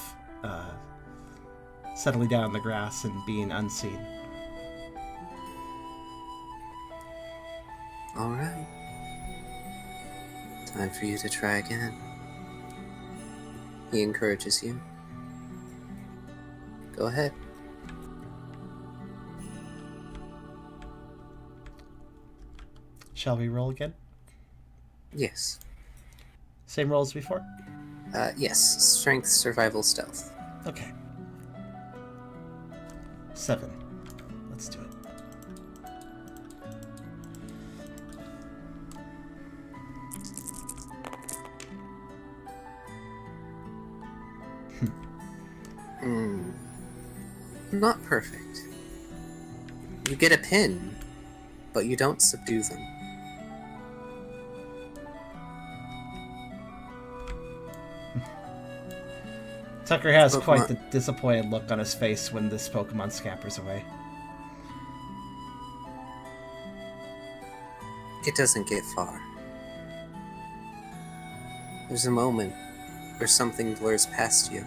settling down in the grass and being unseen. Alright. Time for you to try again. He encourages you. Go ahead. Shall we roll again? Yes. Same roll as before? Yes. Strength, survival, stealth. Okay. 7. Let's do it. Not perfect. You get a pin, but you don't subdue them. Tucker has quite the disappointed look on his face when this Pokemon scampers away. It doesn't get far. There's a moment where something blurs past you.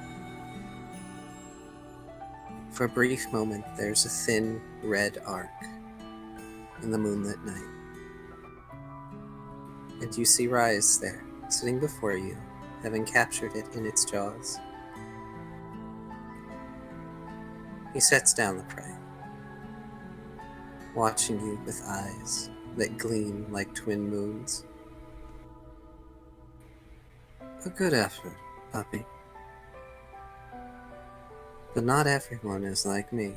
For a brief moment, there's a thin, red arc in the moonlit night. And you see Rise there, sitting before you, having captured it in its jaws. He sets down the prey, watching you with eyes that gleam like twin moons. A good effort, puppy. But not everyone is like me.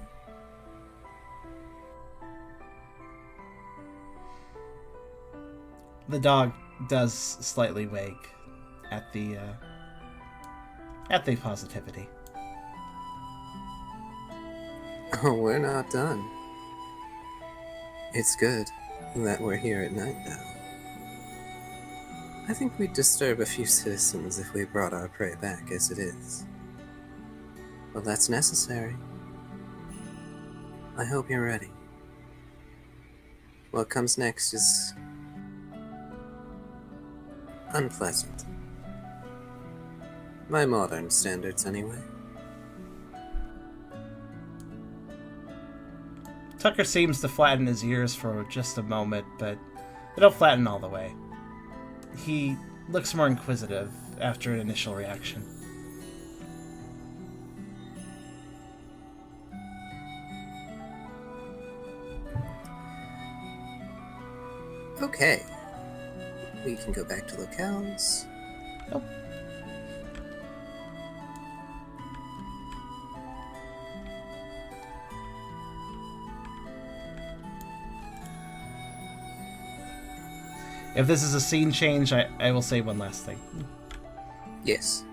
The dog does slightly wag at the positivity. Oh, we're not done. It's good that we're here at night now. I think we'd disturb a few citizens if we brought our prey back as it is. Well, that's necessary. I hope you're ready. What comes next is unpleasant. By modern standards, anyway. Tucker seems to flatten his ears for just a moment, but they don't flatten all the way. He looks more inquisitive after an initial reaction. Okay. We can go back to locales. Oh. If this is a scene change, I will say one last thing. Yes.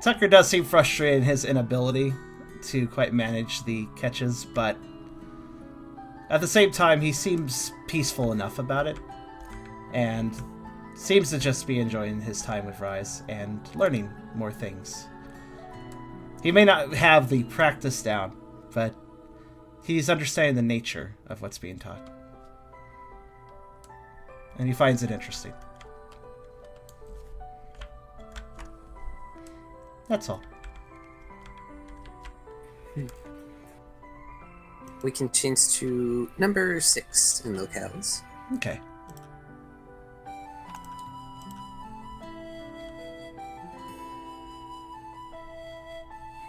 Tucker does seem frustrated in his inability to quite manage the catches, but at the same time, he seems peaceful enough about it, and seems to just be enjoying his time with Rise and learning more things. He may not have the practice down, but he's understanding the nature of what's being taught. And he finds it interesting. That's all. We can change to number 6 in locales. Okay.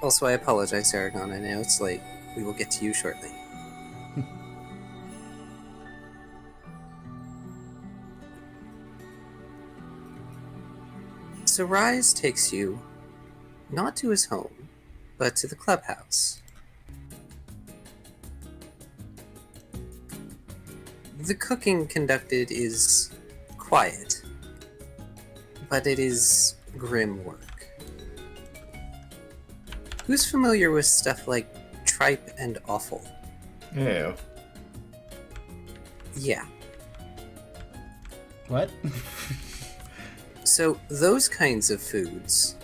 Also, I apologize, Eragon. I know it's late. We will get to you shortly. So Rise takes you not to his home, but to the clubhouse. The cooking conducted is quiet, but it is grim work. Who's familiar with stuff like tripe and offal? Ew. Yeah. What? So those kinds of foods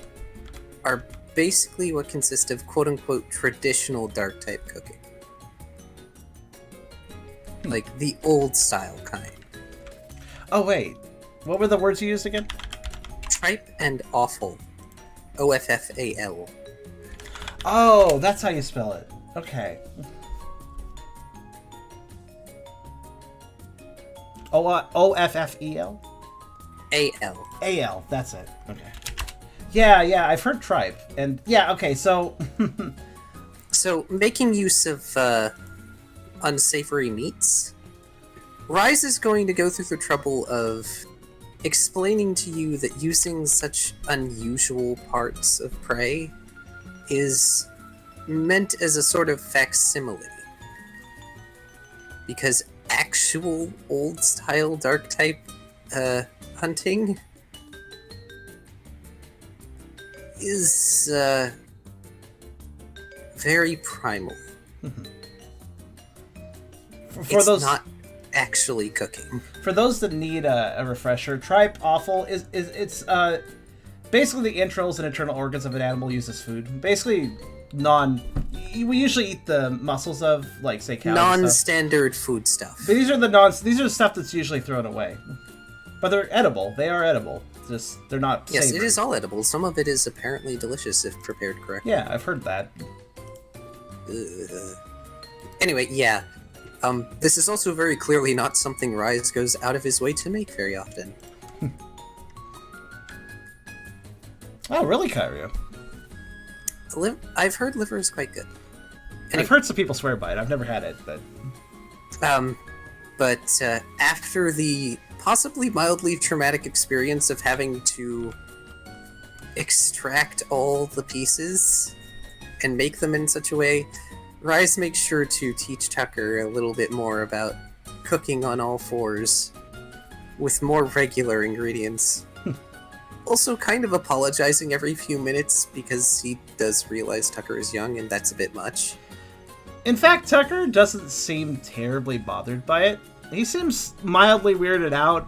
are basically what consist of quote-unquote traditional dark type cooking. Like the old style kind. Oh, wait. What were the words you used again? Tripe and offal. O-F-F-A-L. Oh, that's how you spell it. Okay. O-F-F-E-L? A-L. A-L, that's it. Okay. Yeah, I've heard tripe. And, yeah, okay, so... So, making use of unsavory meats, Rise is going to go through the trouble of explaining to you that using such unusual parts of prey is meant as a sort of facsimile. Because actual old-style dark-type hunting is very primal. For it's those, not actually cooking. For those that need a refresher, tripe offal is basically the entrails and internal organs of an animal used as food. Basically, we usually eat the muscles of, like, say, cows. Non-standard food stuff. But these are the stuff that's usually thrown away. But they're edible. They are edible. Just they're not. Yes, savory. it is all edible. Some of it is apparently delicious if prepared correctly. Yeah, I've heard that. Anyway, yeah. This is also very clearly not something Rise goes out of his way to make very often. Oh, really, Kyrio? I've heard liver is quite good. Anyway. I've heard some people swear by it. I've never had it, but... After the possibly mildly traumatic experience of having to extract all the pieces and make them in such a way, Rise makes sure to teach Tucker a little bit more about cooking on all fours with more regular ingredients. Also kind of apologizing every few minutes because he does realize Tucker is young and that's a bit much. In fact, Tucker doesn't seem terribly bothered by it. He seems mildly weirded out,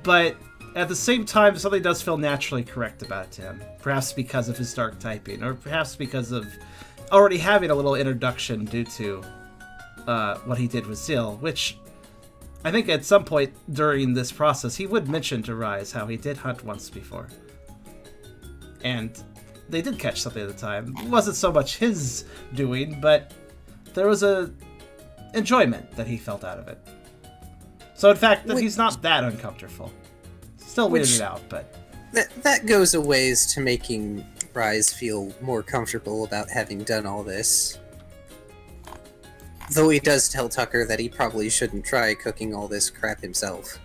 but at the same time, something does feel naturally correct about it to him. Perhaps because of his dark typing, or perhaps because of already having a little introduction due to what he did with Zeal, which I think at some point during this process, he would mention to Rise how he did hunt once before. And they did catch something at the time. It wasn't so much his doing, but there was a enjoyment that he felt out of it. So in fact, that he's not that uncomfortable. Still weirded out, but... That goes a ways to making Rise feel more comfortable about having done all this. Though he does tell Tucker that he probably shouldn't try cooking all this crap himself.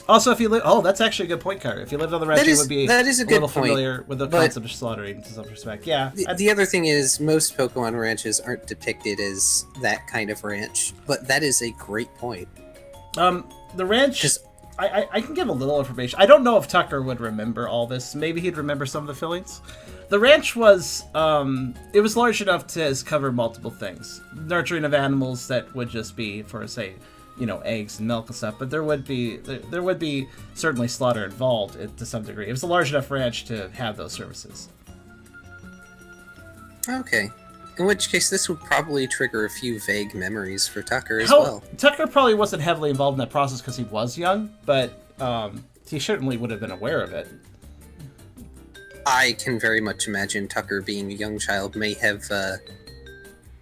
Also, if you live... Oh, that's actually a good point, Kyrio. If you lived on the ranch, you would be a little familiar with the concept of slaughtering to some respect. Yeah. The other thing is, most Pokemon ranches aren't depicted as that kind of ranch, but that is a great point. The ranch... I can give a little information. I don't know if Tucker would remember all this. Maybe he'd remember some of the fillings. The ranch was, it was large enough to cover multiple things. Nurturing of animals that would just be for, say, you know, eggs and milk and stuff, but there would be certainly slaughter involved to some degree. It was a large enough ranch to have those services. Okay. In which case, this would probably trigger a few vague memories for Tucker as well. Tucker probably wasn't heavily involved in that process because he was young, but he certainly would have been aware of it. I can very much imagine Tucker, being a young child, may have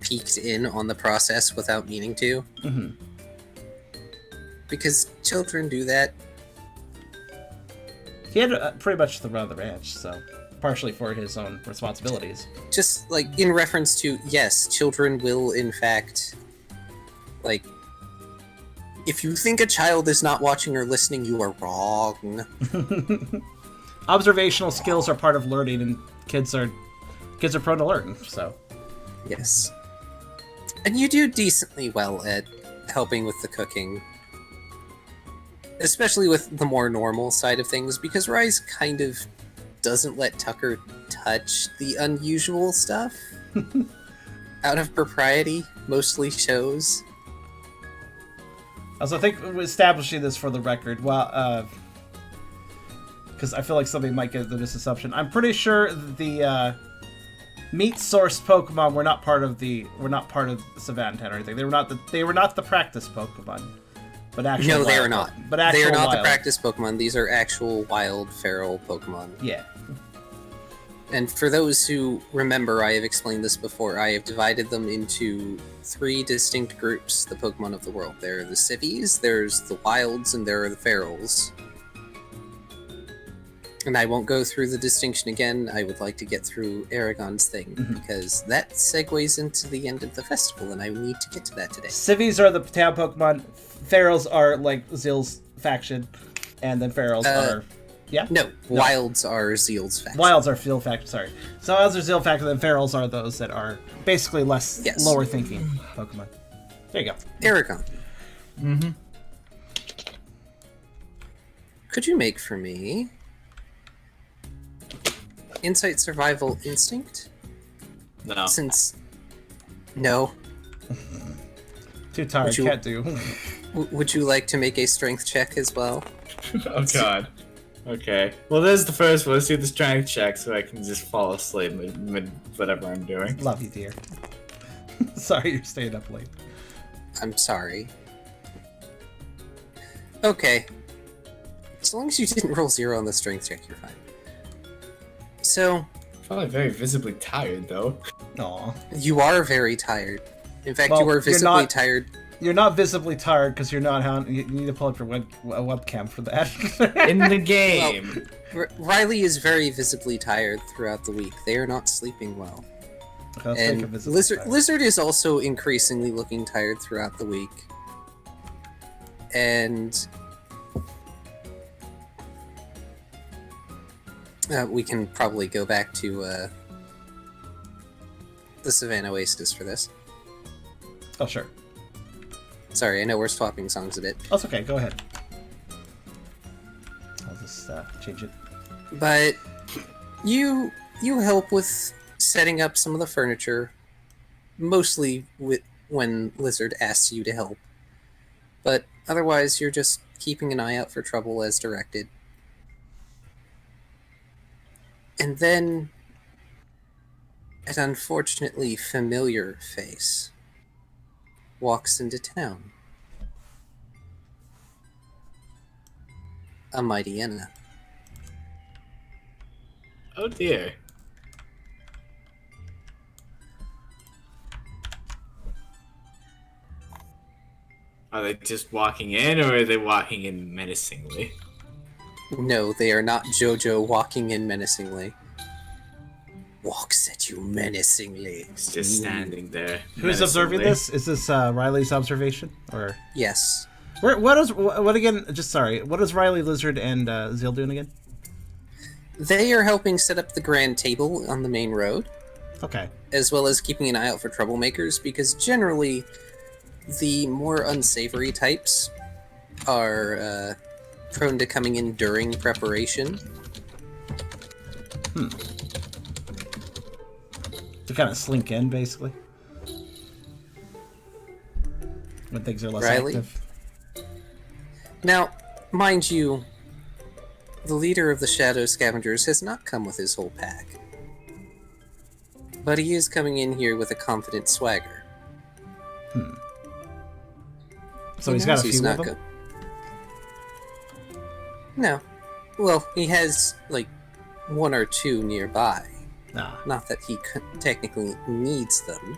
peeked in on the process without meaning to. Mm-hmm. Because children do that. He had pretty much the run of the ranch, so... partially for his own responsibilities. Just, like, in reference to, yes, children will, in fact, like, if you think a child is not watching or listening, you are wrong. Observational skills are part of learning, and kids are prone to learn, so. Yes. And you do decently well at helping with the cooking. Especially with the more normal side of things, because Rise kind of doesn't let Tucker touch the unusual stuff. Out of propriety, mostly shows. Also, I think establishing this for the record, well, because I feel like somebody might get the misassumption. I'm pretty sure the meat source Pokemon were not part of Savantan or anything. They were not the practice Pokemon, but actually no, they are not. But they are not wild. the practice Pokemon. These are actual wild feral Pokemon. Yeah. And for those who remember, I have explained this before. I have divided them into 3 distinct groups, the Pokemon of the world. There are the Civies, there's the Wilds, and there are the Ferals. And I won't go through the distinction again. I would like to get through Eragon's thing, because that segues into the end of the festival, and I need to get to that today. Civies are the town Pokemon, Ferals are like Zeal's faction, and then Ferals are... Yeah? No, Wilds are Zeal's faction. Wilds are Zeal faction, sorry. So Wilds are Zeal faction, and Ferals are those that are basically lower thinking Pokemon. There you go. Eragon. Mm-hmm. Could you make for me Insight, Survival, Instinct? No. No. Too tired, can't do. Would you like to make a Strength check as well? Oh god. Okay. Well, there's the first one. Let's do the strength check so I can just fall asleep mid whatever I'm doing. Love you, dear. Sorry you're staying up late. I'm sorry. Okay. As long as you didn't roll 0 on the strength check, you're fine. So... Probably very visibly tired, though. Aw. You are very tired. In fact, you are visibly tired. You're not visibly tired because you're not. You need to pull up your webcam for that. In the game. Well, Riley is very visibly tired throughout the week. They are not sleeping well. And Lizard is also increasingly looking tired throughout the week. And We can probably go back to the Savannah Oasis for this. Oh, sure. Sorry, I know we're swapping songs a bit. Oh, it's okay. Go ahead. I'll just change it. But you help with setting up some of the furniture, mostly when Lizard asks you to help. But otherwise, you're just keeping an eye out for trouble as directed. And then an unfortunately familiar face walks into town. A mighty Enna. Oh dear. Are they just walking in, or are they walking in menacingly? No, they are not Jojo walking in menacingly. Walks at you menacingly. It's just standing there. Who's observing this? Is this Riley's observation, or? Yes. What again? Just sorry. What is Riley, Lizard, and Zeal doing again? They are helping set up the grand table on the main road. Okay. As well as keeping an eye out for troublemakers, because generally the more unsavory types are prone to coming in during preparation. To kind of slink in, basically. When things are less Riley? active. Now, mind you, the leader of the Shadow Scavengers has not come with his whole pack. But he is coming in here with a confident swagger. So he's got a few of them? No. Well, he has, like, one or two nearby. Ah. Not that he technically needs them.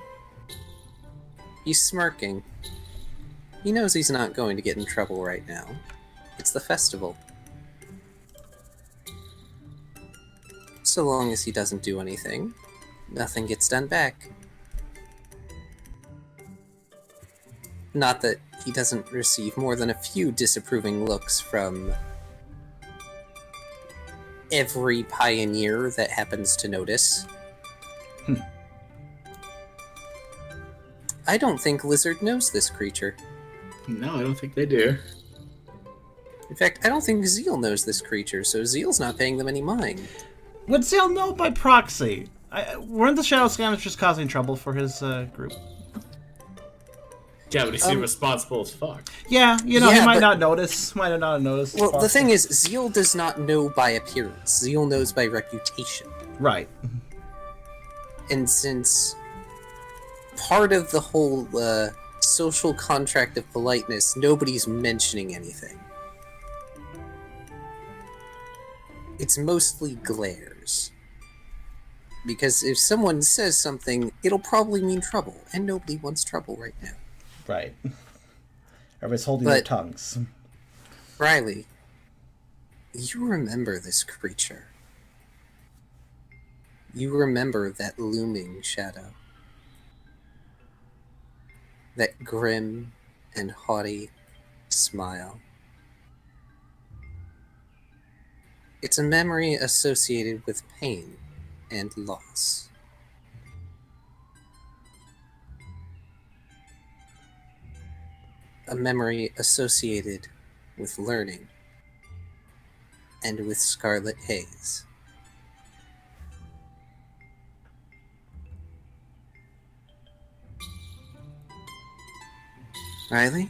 He's smirking. He knows he's not going to get in trouble right now. It's the festival. So long as he doesn't do anything, nothing gets done back. Not that he doesn't receive more than a few disapproving looks from every pioneer that happens to notice. I don't think Lizard knows this creature. No, I don't think they do. In fact, I don't think Zeal knows this creature, so Zeal's not paying them any mind. Would Zeal know by proxy? Weren't the Shadow Scavengers causing trouble for his group? Yeah, but he seemed responsible as fuck. Yeah, he might not notice. Might have not noticed. Well, the thing is, Zeal does not know by appearance. Zeal knows by reputation. Right. And since part of the whole social contract of politeness, nobody's mentioning anything. It's mostly glares. Because if someone says something, it'll probably mean trouble, and nobody wants trouble right now. Right. Everybody's holding their tongues. Riley, you remember this creature. You remember that looming shadow. That grim and haughty smile. It's a memory associated with pain and loss. A memory associated with learning and with scarlet haze. Riley?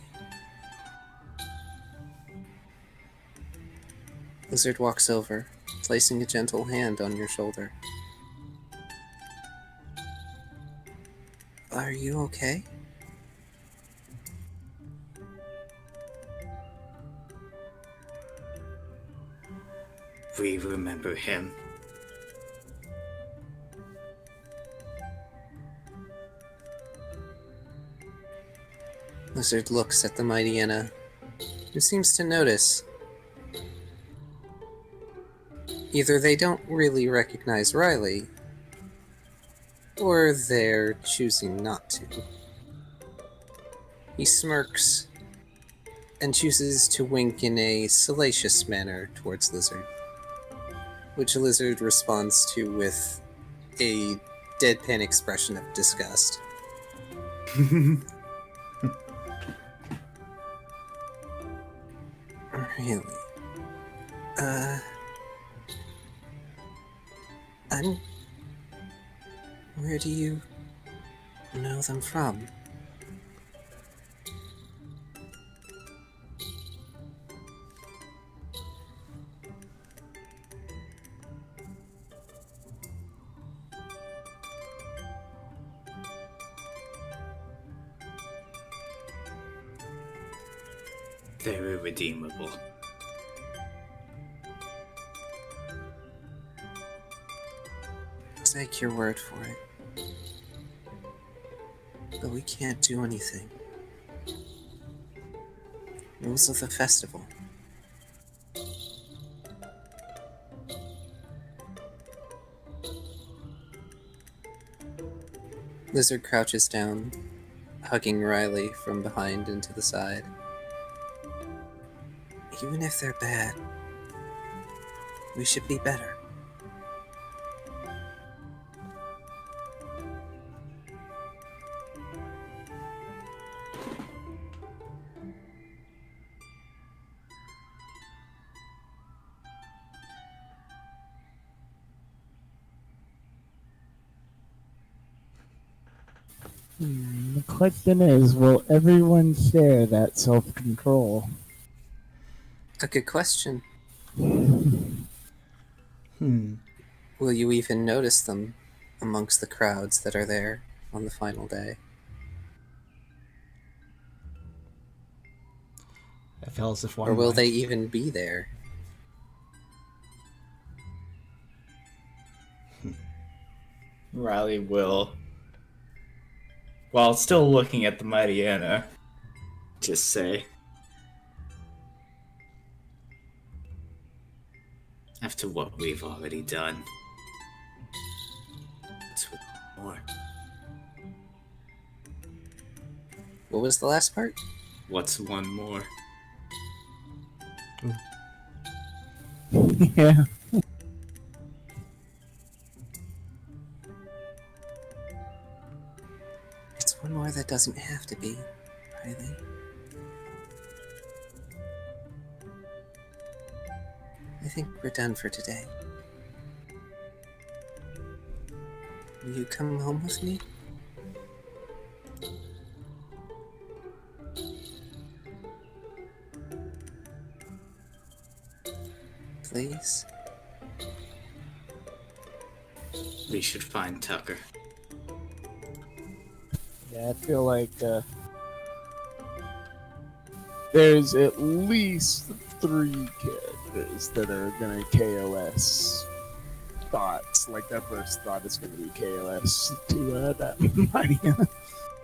Lizard walks over, placing a gentle hand on your shoulder. Are you okay? We remember him. Lizard looks at the mighty Enna, who seems to notice. Either they don't really recognize Riley, or they're choosing not to. He smirks and chooses to wink in a salacious manner towards Lizard. which Lizard responds to with a deadpan expression of disgust. Really? Where do you know them from? They're irredeemable. Take your word for it. But we can't do anything. Rules of the festival. Lizard crouches down, hugging Riley from behind and to the side. Even if they're bad, we should be better. The question is, will everyone share that self-control? A good question. Hmm. Will you even notice them amongst the crowds that are there on the final day? I feel as if one Or will might. they even be there? Riley will, while still looking at the mighty Anna, just say, After what we've already done, it's more. What was the last part? What's one more? Yeah. It's one more that doesn't have to be, Riley. I think we're done for today. Will you come home with me? Please? We should find Tucker. Yeah, I feel like there's at least 3 characters that are gonna KOS thoughts. Like their first thought is gonna be KOS to that mighty.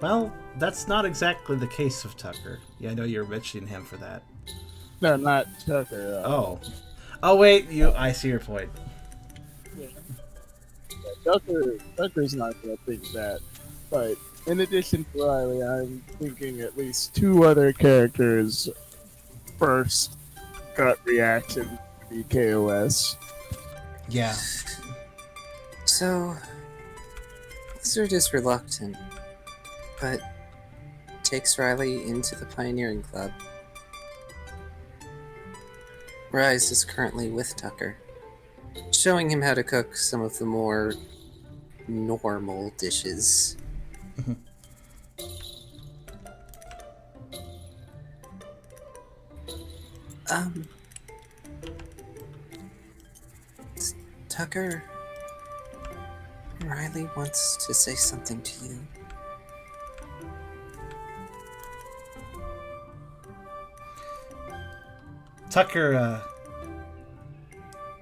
Well, that's not exactly the case of Tucker. Yeah, I know you're mentioning him for that. No, not Tucker. Oh wait, I see your point. Yeah, Tucker's not gonna think that. But in addition to Riley, I'm thinking at least 2 other characters' first gut reaction to be KOS. Yeah. So, Lizard is reluctant, but takes Riley into the Pioneering Club. Rise is currently with Tucker, showing him how to cook some of the more normal dishes. Tucker, Riley wants to say something to you. Tucker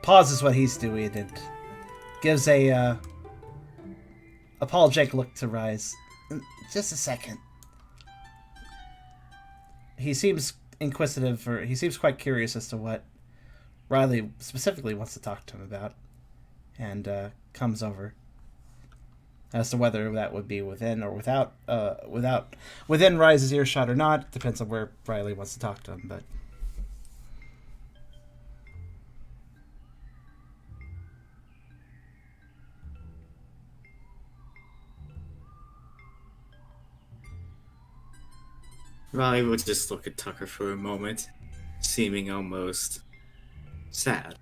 pauses what he's doing and gives a apologetic look to Rise. Just a second. He seems inquisitive, or he seems quite curious as to what Riley specifically wants to talk to him about, and comes over. As to whether that would be within or within Rise's earshot or not, depends on where Riley wants to talk to him. But Riley will just look at Tucker for a moment, seeming almost sad.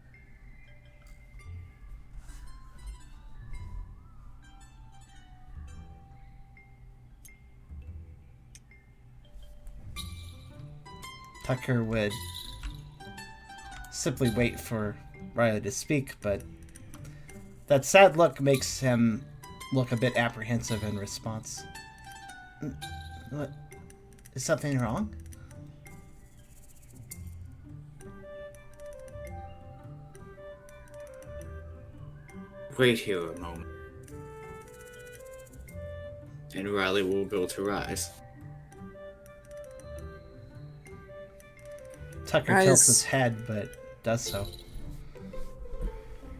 Tucker would simply wait for Riley to speak, but that sad look makes him look a bit apprehensive in response. What? Is something wrong? Wait here a moment. And Riley will go to rise. Tucker tilts his head, but does so.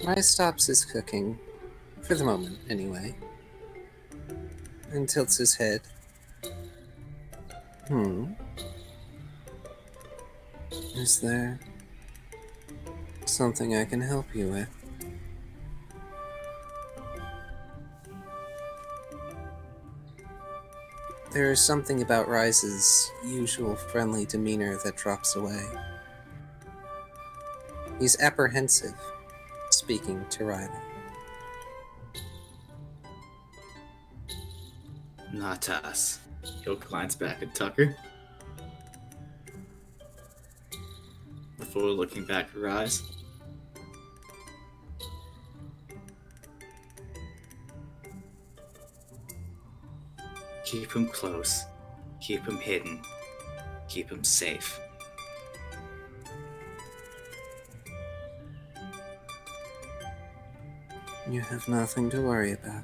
Rise stops his cooking, for the moment, anyway, and tilts his head. Is there something I can help you with? There is something about Rise's usual friendly demeanor that drops away. He's apprehensive, speaking to Riley. Not us. He'll glance back at Tucker. Before looking back at Rise. Keep him close. Keep him hidden. Keep him safe. You have nothing to worry about.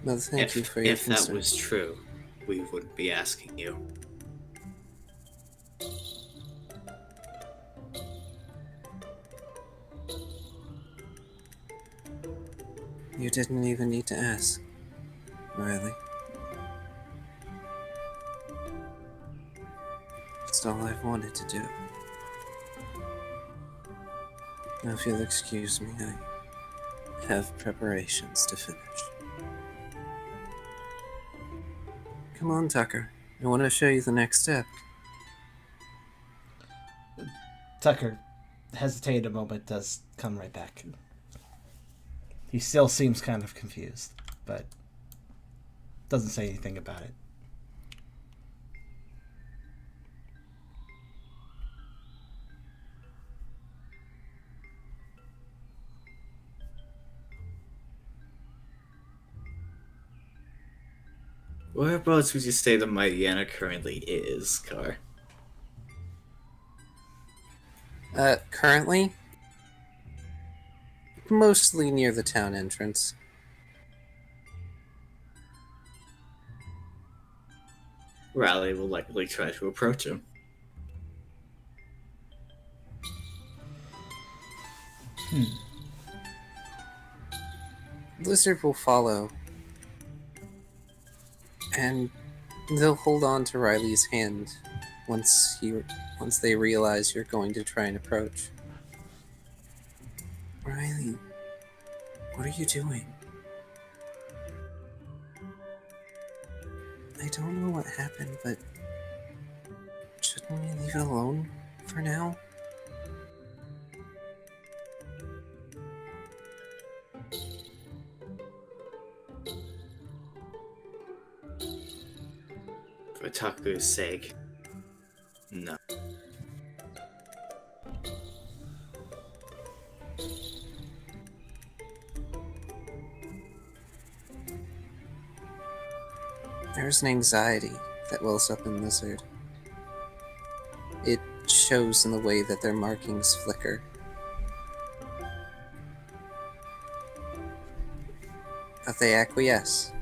Well, thank you for your concern. If that was true, we wouldn't be asking you. You didn't even need to ask, Riley. It's all I've wanted to do. Now, if you'll excuse me, I have preparations to finish. Come on, Tucker. I want to show you the next step. Tucker hesitated a moment, does come right back. He still seems kind of confused, but doesn't say anything about it. Whereabouts would you say the Mighty Anna currently is, Car? Currently? Mostly near the town entrance. Riley will likely try to approach him. Lizard will follow. And they'll hold on to Riley's hand once they realize you're going to try and approach. Riley, what are you doing? I don't know what happened, but shouldn't we leave it alone for now? For Tucker's sake, no. There's an anxiety that wells up in Lizard. It shows in the way that their markings flicker. But they acquiesce.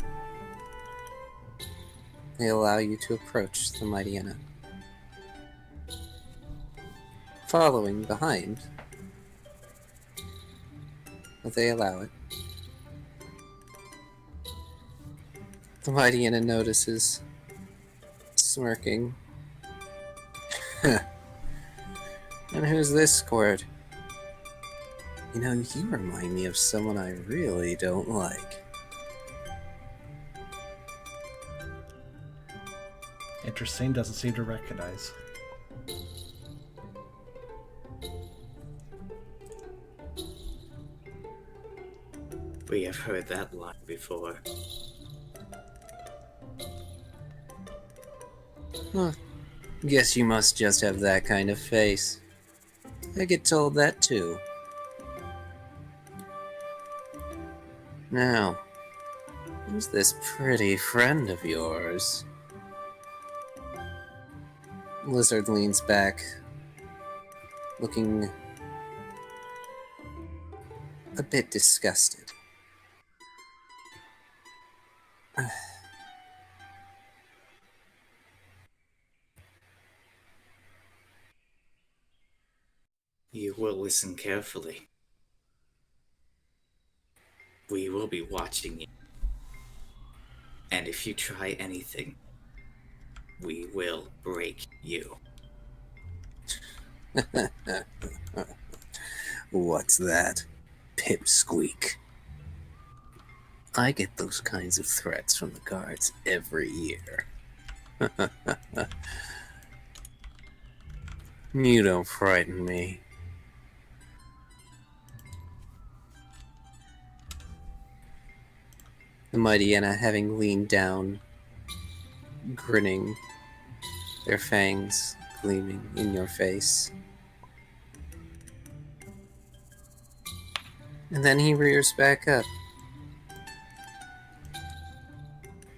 They allow you to approach the Mighty Anna. Following behind, but they allow it. The Mighty Anna notices, smirking. And who's this squirt? You know, you remind me of someone I really don't like. Interesting, doesn't seem to recognize. We have heard that line before. Huh. Guess you must just have that kind of face. I get told that too. Now, who's this pretty friend of yours? Lizard leans back, looking a bit disgusted. You will listen carefully. We will be watching you. And if you try anything, we will break you. What's that? Pipsqueak. I get those kinds of threats from the guards every year. You don't frighten me. The mighty Yenna, having leaned down, grinning, their fangs gleaming in your face. And then he rears back up,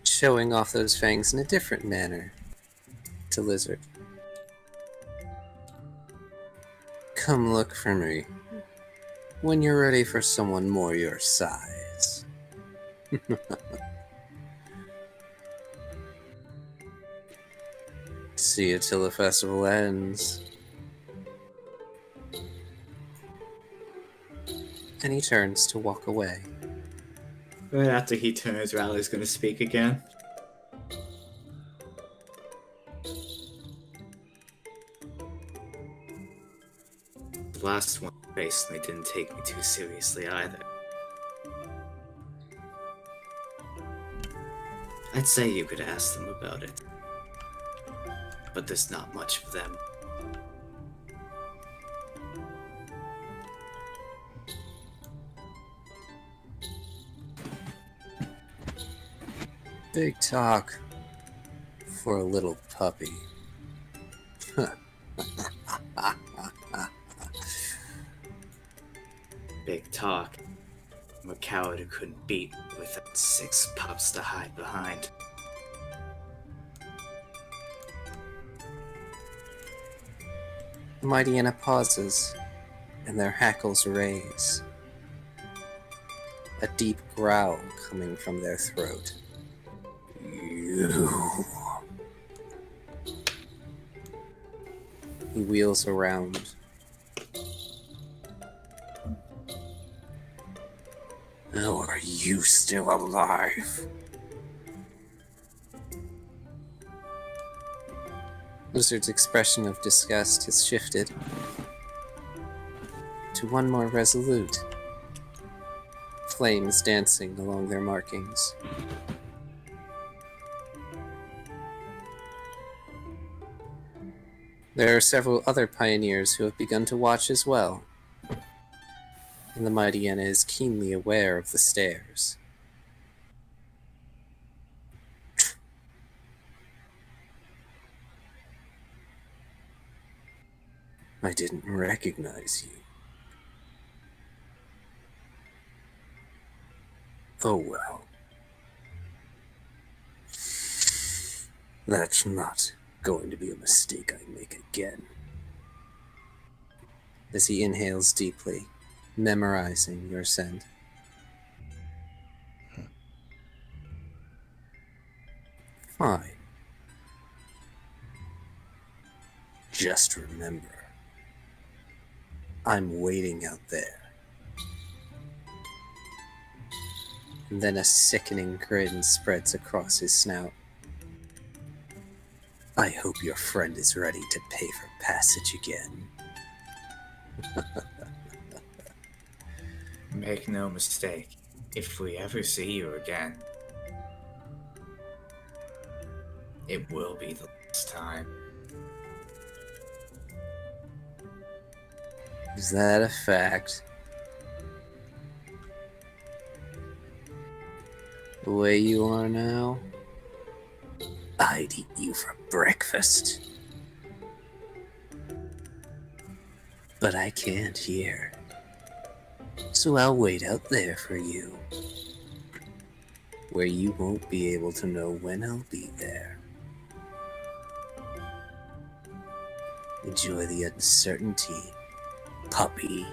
showing off those fangs in a different manner to Lizard. Come look for me when you're ready for someone more your size. See you till the festival ends. And he turns to walk away. Right after he turns, Riley's gonna speak again. The last one faced me didn't take me too seriously either. I'd say you could ask them about it. But there's not much of them. Big talk for a little puppy. Big talk. I'm a coward who couldn't beat without 6 pups to hide behind. The mighty Yenna pauses, and their hackles raise. A deep growl coming from their throat. You. He wheels around. How are you still alive? Lizard's expression of disgust has shifted to one more resolute. Flames dancing along their markings. There are several other pioneers who have begun to watch as well, and the mighty Yenna is keenly aware of the stares. I didn't recognize you. Oh well. That's not going to be a mistake I make again. As he inhales deeply, memorizing your scent. Fine. Just remember, I'm waiting out there. And then a sickening grin spreads across his snout. I hope your friend is ready to pay for passage again. Make no mistake, if we ever see you again, it will be the this time. Is that a fact? The way you are now, I'd eat you for breakfast. But I can't here. So I'll wait out there for you. Where you won't be able to know when I'll be there. Enjoy the uncertainty, puppy.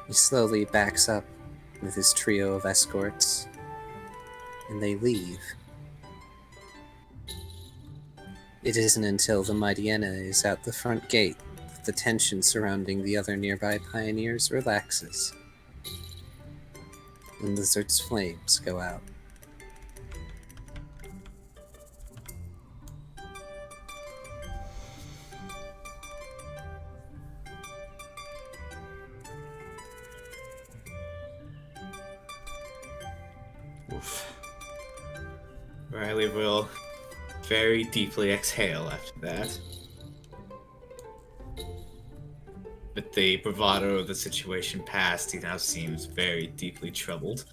He slowly backs up with his trio of escorts, and they leave. It isn't until the Mightyena is at the front gate that the tension surrounding the other nearby pioneers relaxes, and Lizard's flames go out. Oof. Riley will very deeply exhale after that. With the bravado of the situation past, he now seems very deeply troubled.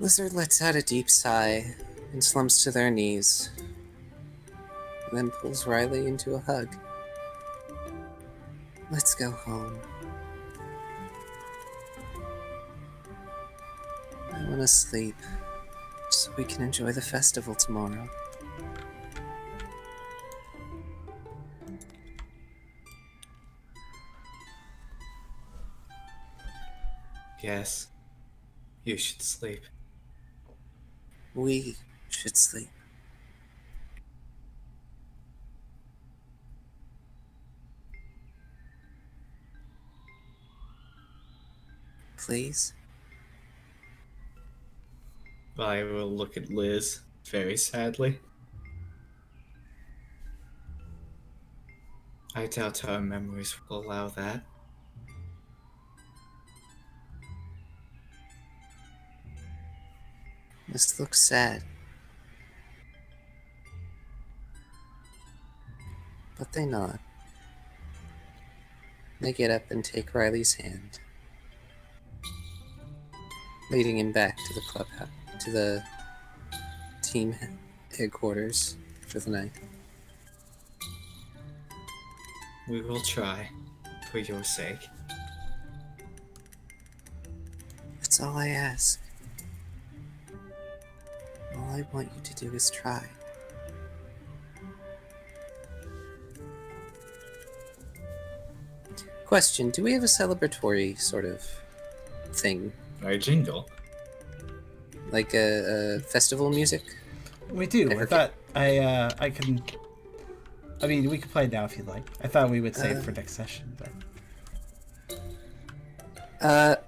Lizard lets out a deep sigh and slumps to their knees, then pulls Riley into a hug. Let's go home. I want to sleep so we can enjoy the festival tomorrow. Yes, you should sleep. We should sleep. Please? I will look at Liz very sadly. I doubt our memories will allow that. This looks sad. But they nod. They get up and take Riley's hand, leading him back to the clubhouse, to the team headquarters for the night. We will try, for your sake. That's all I ask. All I want you to do is try. Question, do we have a celebratory sort of thing? Our jingle. Like a festival music? We do. I Okay. thought I can. I mean, we can play it now if you'd like. I thought we would save it for next session, but.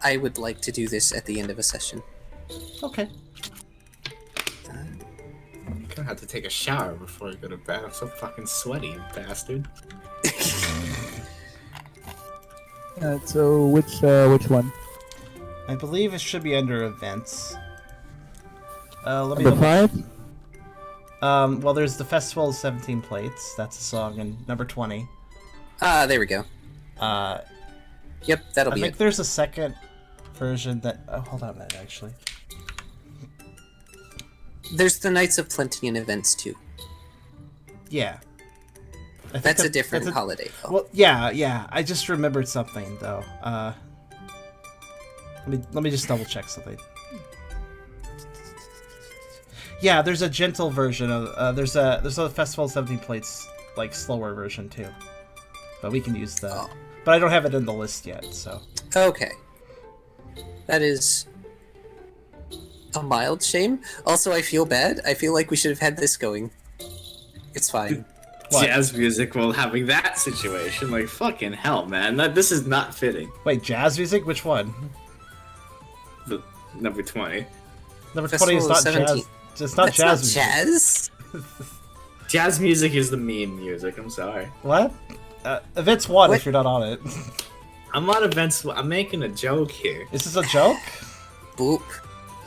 I would like to do this at the end of a session. Okay. I'm gonna have to take a shower before I go to bed. I'm so fucking sweaty, you bastard. So which one? I believe it should be under events. Let me Number look. 5? Well, there's the Festival of 17 Plates. That's a song, and number 20. There we go. Uh, Yep, that'll I be think it. there's a second version that. Oh, hold on a minute, actually. There's the Knights of Plenty and events too. Yeah. I think That's a that- different that's a- holiday. Though. Well, yeah. I just remembered something though. Let me just double check something. Yeah, there's a gentle version of there's a Festival of 17 Plates like slower version too. But we can use that. Oh. But I don't have it in the list yet, so. Okay. That is a mild shame. Also, I feel bad. I feel like we should have had this going. It's fine. What? Jazz music while having that situation. Like, fucking hell, man. This is not fitting. Wait, jazz music? Which one? The number 20. Number Festival 20 is of not 17. jazz. It's not That's jazz not music. jazz. Jazz music is the meme music. I'm sorry. What? Events 1 What? if you're not on it. I'm on events. I'm making a joke here. Is this a joke? Boop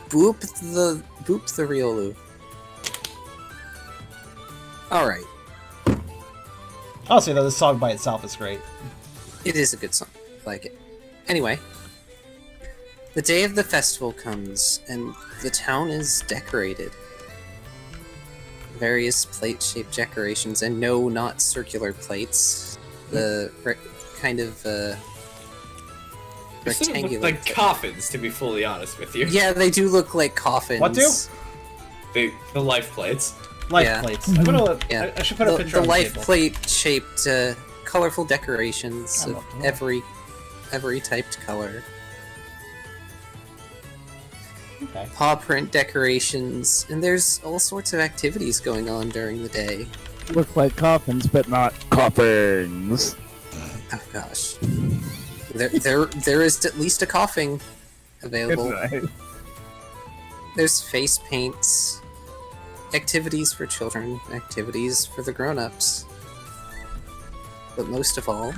the Riolu. All right, I'll say that this song by itself is great. it is a good song. I like it. Anyway, the day of the festival comes, and the town is decorated. Various plate-shaped decorations, and no, not circular plates. The kind of They sort of look rectangular. like coffins, to be fully honest with you. Yeah, they do look like coffins. What do? The life plates. Life Yeah. plates. I'm gonna, Yeah. I should put a picture The on the life table. plate-shaped, colorful decorations I'm of up. every typed color. Okay. Paw print decorations, and there's all sorts of activities going on during the day. Look like coffins, but not coffins. Oh gosh, there is at least a coughing available. Right. There's face paints, activities for children, activities for the grown-ups. But most of all,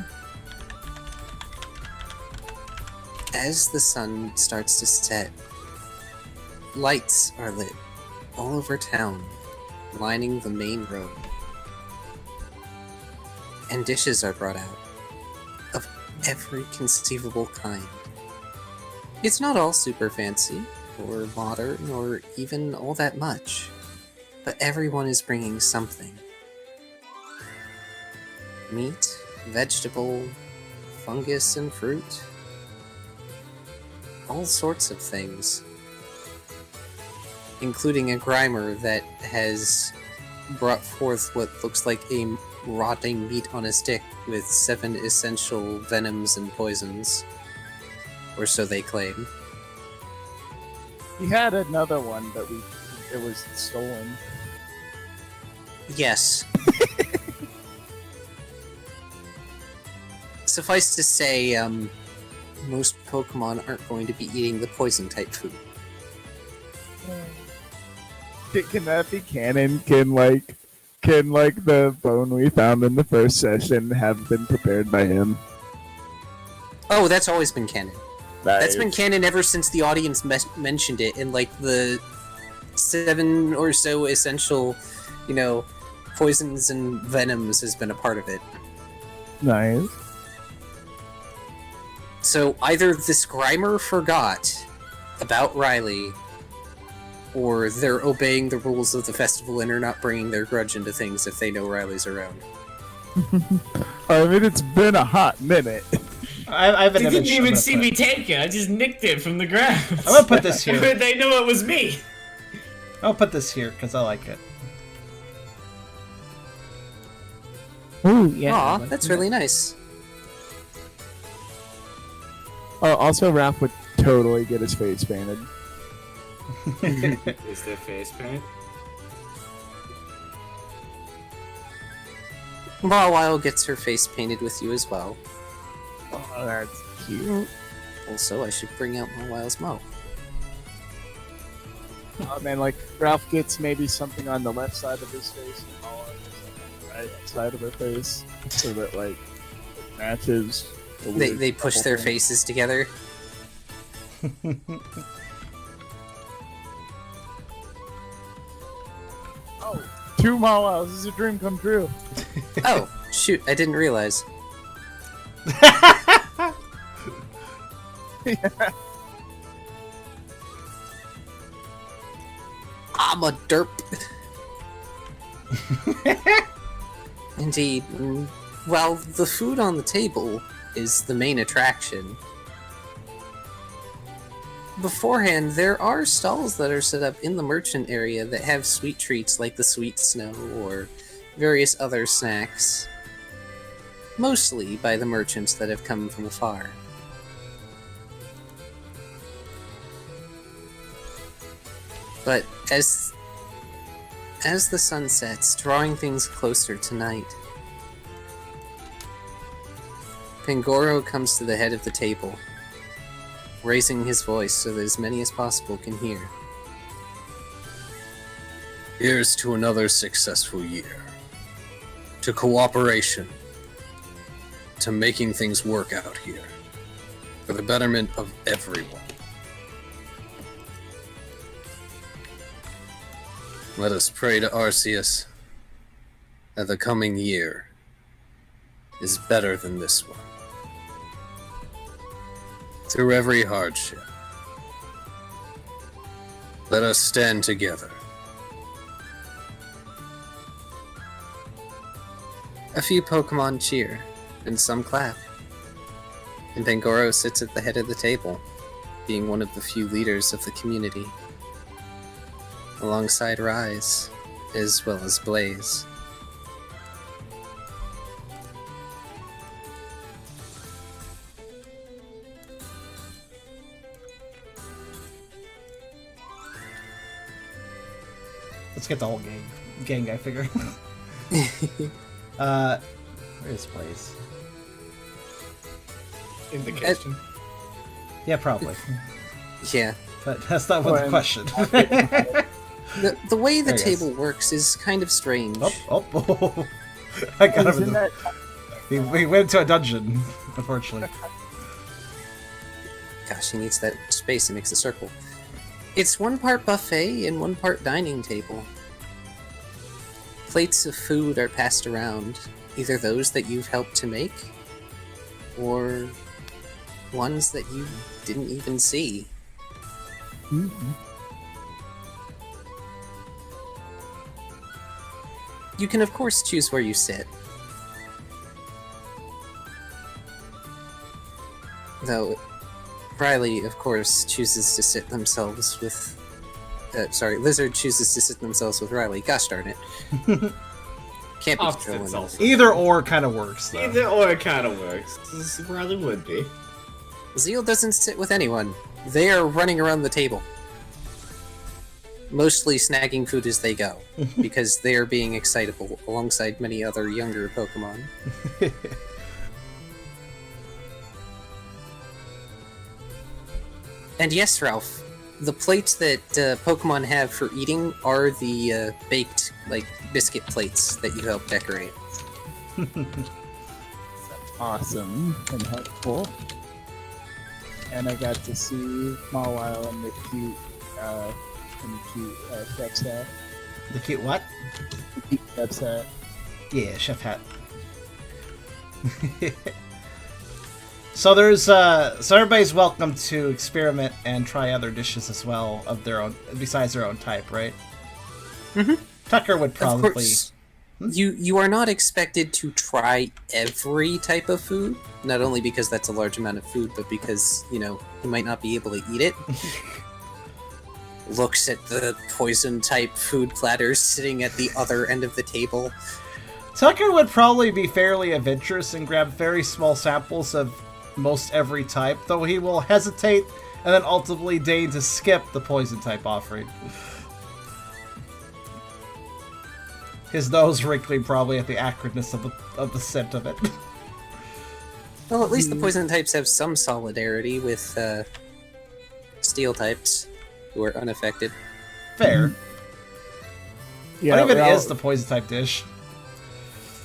as the sun starts to set, lights are lit all over town, lining the main road. And dishes are brought out of every conceivable kind. It's not all super fancy, or modern, or even all that much, but everyone is bringing something. Meat, vegetable, fungus, and fruit. All sorts of things. Including a grimer that has brought forth what looks like a rotting meat on a stick with 7 essential venoms and poisons. Or so they claim. We had another one, but it was stolen. Yes. Suffice to say, most Pokemon aren't going to be eating the poison type food. Can that be canon? Can the bone we found in the first session have been prepared by him? Oh, that's always been canon. That's been Nice. canon ever since the audience mentioned it in like the 7 or so essential, poisons and venoms has been a part of it. Nice. So either this Grimer forgot about Riley, or they're obeying the rules of the festival and are not bringing their grudge into things if they know Riley's around. I mean, it's been a hot minute. I have an They image. didn't even see me take it. I just nicked it from the ground. I'm gonna put this here. They knew it was me. I'll put this here because I like it. Ooh, yeah. Aw, that's really nice. Oh, also, Raph would totally get his face painted. Is there face paint? Mawile gets her face painted with you as well. Oh, that's cute. Also, I should bring out Mawile's Mo. Oh man, like Ralph gets maybe something on the left side of his face and Paula gets something on the right side of her face, so that like it matches. the weird They push couple their thing. faces together. Oh, 2 Mawas, this is a dream come true. Oh, shoot, I didn't realize. I'm a derp. Indeed. Well, the food on the table is the main attraction. Beforehand, there are stalls that are set up in the merchant area that have sweet treats like the sweet snow or various other snacks. Mostly by the merchants that have come from afar. But as the sun sets, drawing things closer to night, Pangoro comes to the head of the table, raising his voice so that as many as possible can hear. Here's to another successful year. To cooperation. To making things work out here. for the betterment of everyone. Let us pray to Arceus that the coming year is better than this one. Through every hardship, let us stand together. A few Pokemon cheer, and some clap. And Pangoro sits at the head of the table, being one of the few leaders of the community, alongside Rise, as well as Blaze. Let's get the whole gang I figure. Where is Blaze? In the kitchen. Yeah, probably. Yeah. But that's not what the question. The way the There he is. table works is kind of strange. Oh. I got him. Isn't that We went into a dungeon, unfortunately. Gosh, he needs that space to mix a circle. It's one part buffet and one part dining table. Plates of food are passed around, either those that you've helped to make, or ones that you didn't even see. You can of course choose where you sit. Though, Riley, of course, chooses to sit themselves with... Lizard chooses to sit themselves with Riley. Gosh darn it. Can't be Opposites controlling also. Either or kind of works, though. Either or kind of works. This probably would be. Zeal doesn't sit with anyone. They are running around the table. Mostly snagging food as they go, because they are being excitable alongside many other younger Pokemon. And yes, Ralph, the plates that Pokemon have for eating are the baked, biscuit plates that you help decorate. awesome and helpful? And I got to see Mawile in the cute chef's hat. The cute what? The cute chef's hat. Yeah, chef hat. So there's so everybody's welcome to experiment and try other dishes as well of their own besides their own type, right? Mm-hmm. Tucker would Of probably. course, you are not expected to try every type of food, not only because that's a large amount of food, but because, you might not be able to eat it. Looks at the poison type food platters sitting at the other end of the table. Tucker would probably be fairly adventurous and grab very small samples of most every type, though he will hesitate and then ultimately deign to skip the poison type offering. His nose wrinkling probably at the acridness of the scent of it. Well, at least the poison types have some solidarity with steel types, who are unaffected. Fair. Yeah, What even well, is the poison type dish?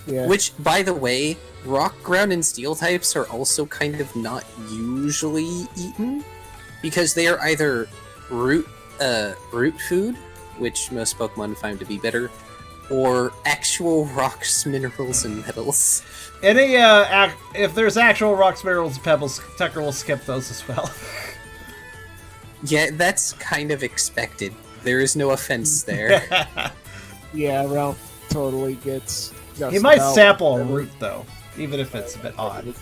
Yeah. Which, by the way, rock, ground, and steel types are also kind of not usually eaten, because they are either root food, which most Pokemon find to be bitter, or actual rocks, minerals, and metals. Any if there's actual rocks, minerals, and pebbles, Tucker will skip those as well. Yeah, that's kind of expected. There is no offense there. Yeah, Ralph totally gets. Just He might about sample a whatever. root though, even if it's a bit odd.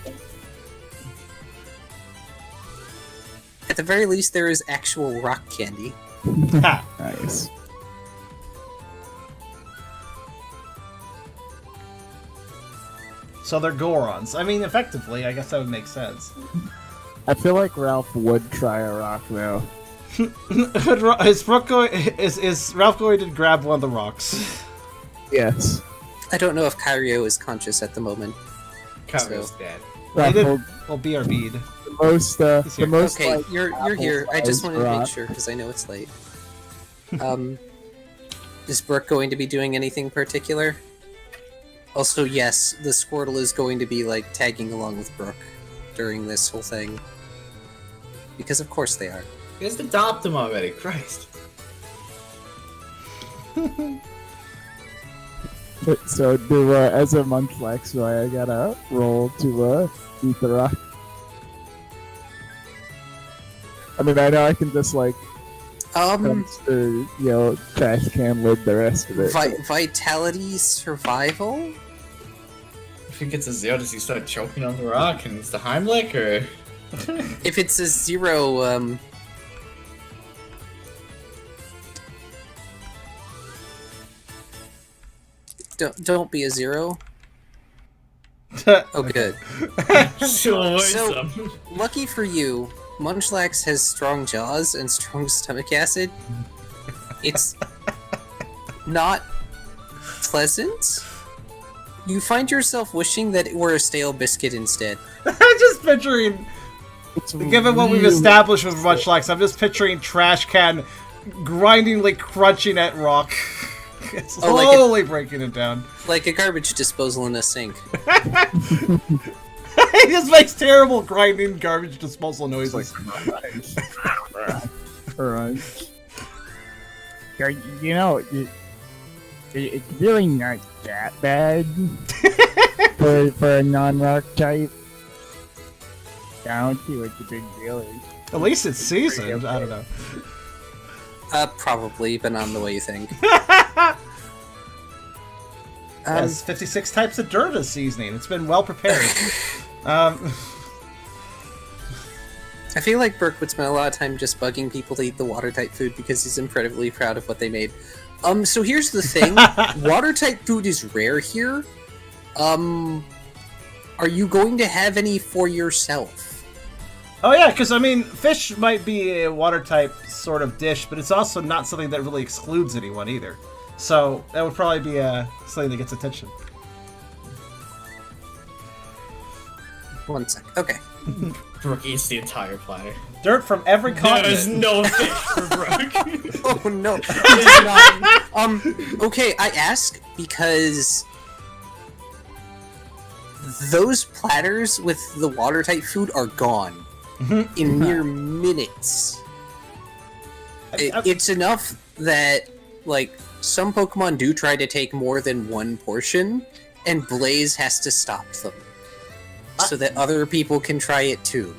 At the very least, there is actual rock candy. Ha! Nice. So they're Gorons. I mean, effectively, I guess that would make sense. I feel like Ralph would try a rock though. Is Ralph going to grab one of the rocks? Yes. I don't know if Kyrio is conscious at the moment. Kyrio's So- dead. Well, he Ralph did. will- Well, BRB'd. the most He's the here. most Okay, like, you're here. I just wanted to rock. make sure because I know it's late. Is Brooke going to be doing anything particular? Also, yes, the Squirtle is going to be tagging along with Brooke during this whole thing. Because of course they are. Just adopt him already, Christ. So as a Munchlax, do I gotta roll to eat the rock? I mean, I know I can just like trash can lid the rest of it. Vitality survival? If he gets a 0, does he start choking on the rock and it's the Heimlich, or? If it's a 0, don't be a 0. Oh, good. So, lucky for you, Munchlax has strong jaws and strong stomach acid. It's not pleasant. You find yourself wishing that it were a stale biscuit instead. I'm just picturing, given what we've established with Munchlax, I'm just picturing trash can grindingly crunching at rock. Slowly breaking it down. Like a garbage disposal in a sink. He just makes terrible grinding garbage disposal noises. Alright. You know, it's really not that bad for a non-rock type. I don't see what the big deal is. At least it's seasoned. I don't know. Probably, but not in the way you think. Has 56 types of dirt as seasoning. It's been well prepared. I feel like Burke would spend a lot of time just bugging people to eat the water-type food because he's incredibly proud of what they made. So here's the thing. Water-type food is rare here. Are you going to have any for yourself? Oh yeah, because I mean, fish might be a water-type sort of dish, but it's also not something that really excludes anyone either. So that would probably be something that gets attention. 1 sec. Okay. Brooke eats the entire platter. Dirt from every continent. There's no fish for Brooke. Oh no. Okay, I ask because those platters with the water-type food are gone in mere minutes. It's enough that, like, some Pokemon do try to take more than one portion, and Blaze has to stop them. So that other people can try it too.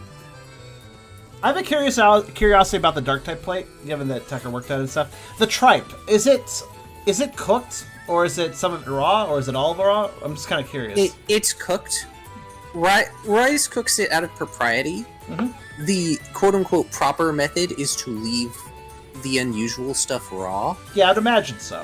I have a curiosity about the Dark-type plate, given that Tucker worked on it and stuff. The tripe, is it cooked? Or is it some of it raw? Or is it all raw? I'm just kind of curious. It's cooked. Rice cooks it out of propriety. Mm-hmm. The quote-unquote proper method is to leave the unusual stuff raw. Yeah, I'd imagine so.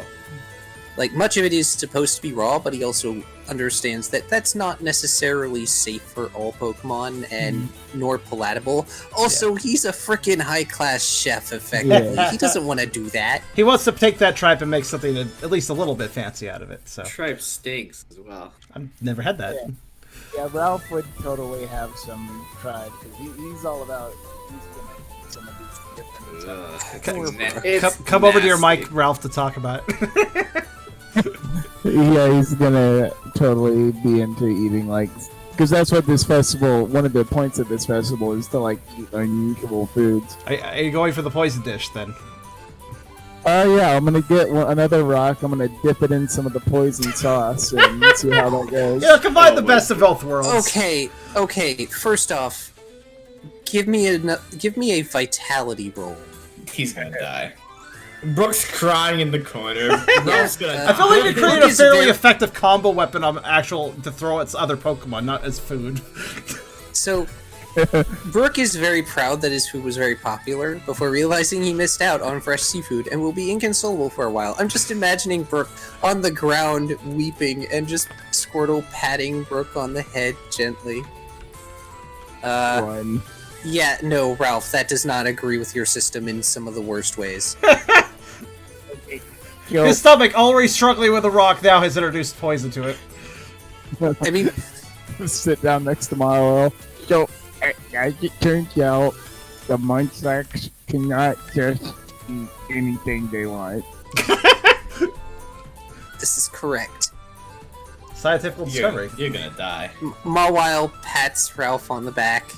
Like, much of it is supposed to be raw, but he also understands that that's not necessarily safe for all Pokemon, and nor palatable. Also, he's a freaking high-class chef, effectively. He doesn't want to do that. He wants to take that tripe and make something at least a little bit fancy out of it. So Tripe stinks as well. I've never had that. Yeah, Ralph would totally have some tribe, because he's all about... He's gonna eat some of these different... Come over to your mic, Ralph, to talk about it. Yeah, he's gonna totally be into eating, like, because that's what this festival, one of the points of this festival is to, like, eat unusual foods. Are you going for the poison dish, then? Yeah, I'm gonna get another rock, I'm gonna dip it in some of the poison sauce, and see how that goes. Yeah, combine the best of both worlds. Okay, first off, give me a vitality roll. He's gonna die. Brooke's crying in the corner. Ralph's gonna die. I feel like you created a fairly effective combo weapon to throw at other Pokemon, not as food. So, Brooke is very proud that his food was very popular before realizing he missed out on fresh seafood and will be inconsolable for a while. I'm just imagining Brooke on the ground weeping and just Squirtle patting Brooke on the head gently. One. Yeah, no, Ralph, that does not agree with your system in some of the worst ways. His stomach, already struggling with a rock, now has introduced poison to it. I mean... Sit down next to Milo. So, as it turns out, the Munchlax cannot just eat anything they want. This is correct. Scientific discovery. You're gonna die. Mawile pats Ralph on the back.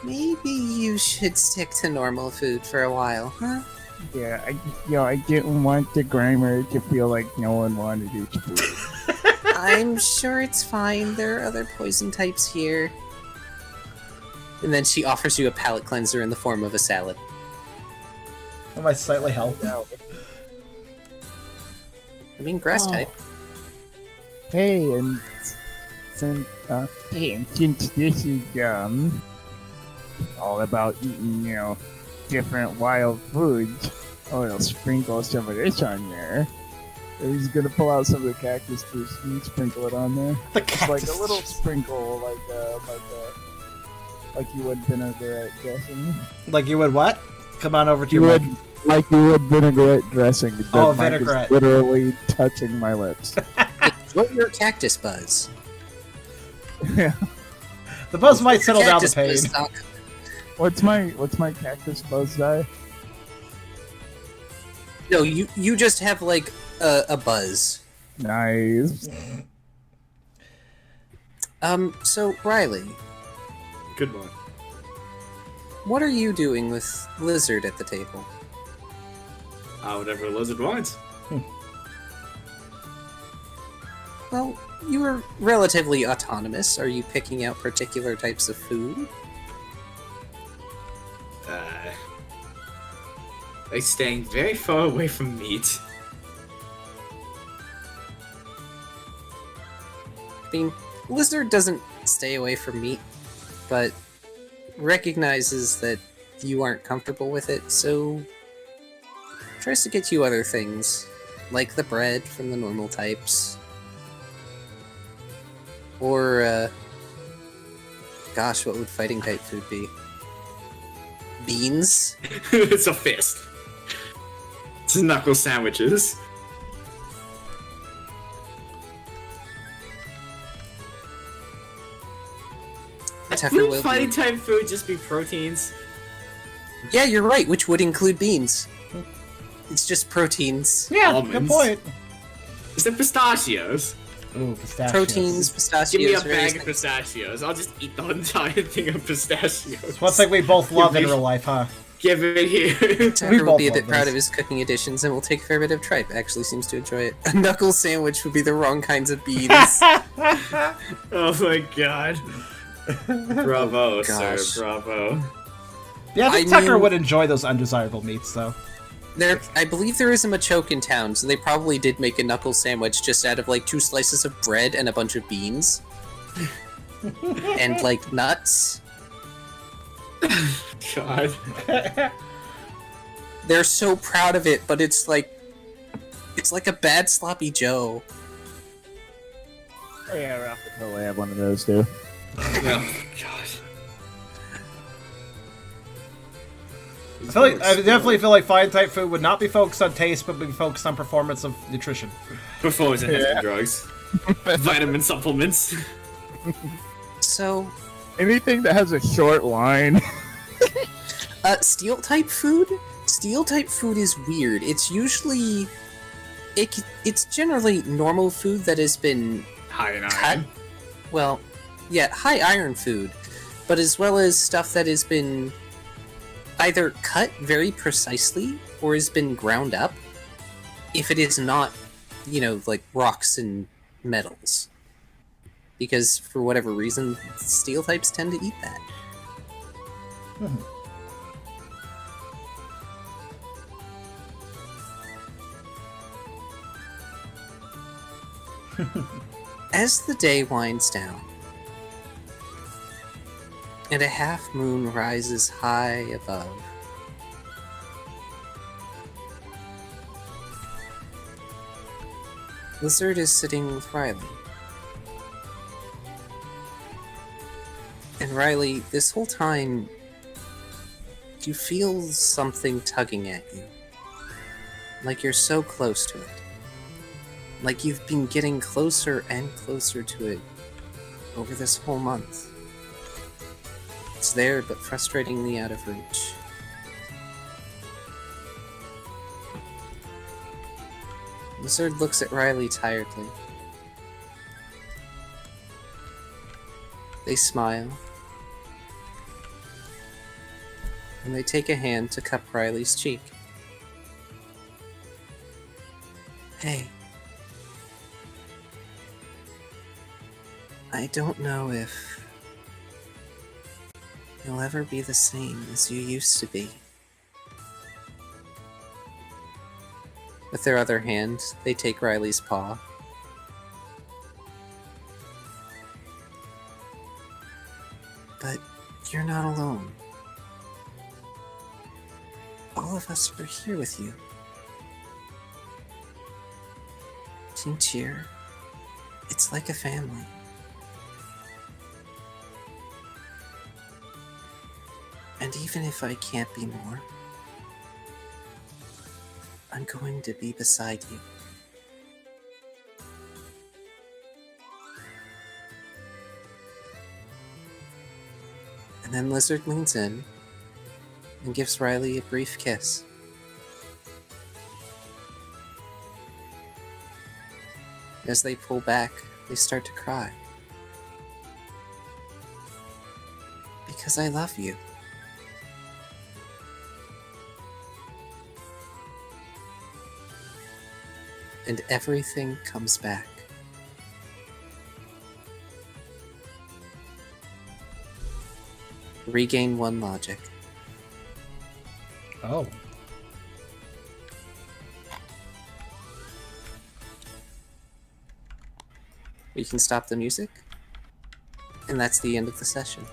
maybe you should stick to normal food for a while, huh? Yeah, I didn't want the Grimer to feel like no one wanted his food. I'm sure it's fine. There are other poison types here. And then she offers you a palate cleanser in the form of a salad. Am I slightly healthy? I mean, grass type. Hey, and since this is all about eating, different wild foods, I'll sprinkle some of this on there. And he's gonna pull out some of the cactus juice and sprinkle it on there. The Just cactus like a little juice. sprinkle, like you would vinaigrette dressing. Like you would what? Come on over to your mic. Like you would vinaigrette dressing. The Oh, mic is vinaigrette. literally touching my lips. What your cactus buzz? Yeah. The buzz might settle down the Cactus pain. buzz, Doc. What's my cactus buzz die? No, you just have like a buzz. Nice. So Riley, Good one. what are you doing with Lizard at the table? Whatever Lizard wants. Well, you are relatively autonomous. Are you picking out particular types of food? Like staying very far away from meat. I mean, Lizard doesn't stay away from meat, but recognizes that you aren't comfortable with it, so tries to get you other things, like the bread from the normal types. Or, gosh, what would fighting type food be? Beans? It's a fist. It's knuckle sandwiches. Tucker Wouldn't will fighting be. type food just be proteins? Yeah, you're right, which would include beans. It's just proteins. Yeah, Almonds. good point. Is it pistachios? Ooh, pistachios. Proteins, pistachios, Give me a various bag of things. pistachios. I'll just eat the entire thing of pistachios. It's one thing we both love in real life, huh? Give it here. Tucker will both be a love bit proud this. of his cooking additions and will take a fair bit of tripe. Actually seems to enjoy it. A knuckle sandwich would be the wrong kinds of beans. Oh my god. Bravo, sir. Gosh. Bravo. Yeah, I think I Tucker mean- would enjoy those undesirable meats, though. I believe there is a Machoke in town, so they probably did make a knuckle sandwich just out of like 2 slices of bread and a bunch of beans. And like nuts. God. They're so proud of it, but it's like a bad sloppy Joe. Oh, yeah, Ralph would totally have one of those too. Oh god. I definitely feel like fine type food would not be focused on taste, but be focused on performance of nutrition. Performance enhancing drugs. Vitamin supplements. So, Anything that has a short line. steel type food? Steel type food is weird. It's usually it's generally normal food that has been High in cut. iron. Well, yeah, high iron food, but as well as stuff that has been either cut very precisely or has been ground up. If it is not, like rocks and metals. Because for whatever reason, steel types tend to eat that. As the day winds down, and a half moon rises high above, Lizard is sitting with Riley. And Riley, this whole time, you feel something tugging at you. Like you're so close to it. Like you've been getting closer and closer to it over this whole month. It's there, but frustratingly out of reach. Lizard looks at Riley tiredly. They smile. And they take a hand to cup Riley's cheek. Hey. I don't know if you'll ever be the same as you used to be. With their other hand, they take Riley's paw. But you're not alone. All of us are here with you. Team Cheer, it's like a family. And even if I can't be more, I'm going to be beside you. And then Lizard leans in and gives Riley a brief kiss. As they pull back, they start to cry. Because I love you. And everything comes back. Regain 1 logic. Oh. We can stop the music. And that's the end of the session.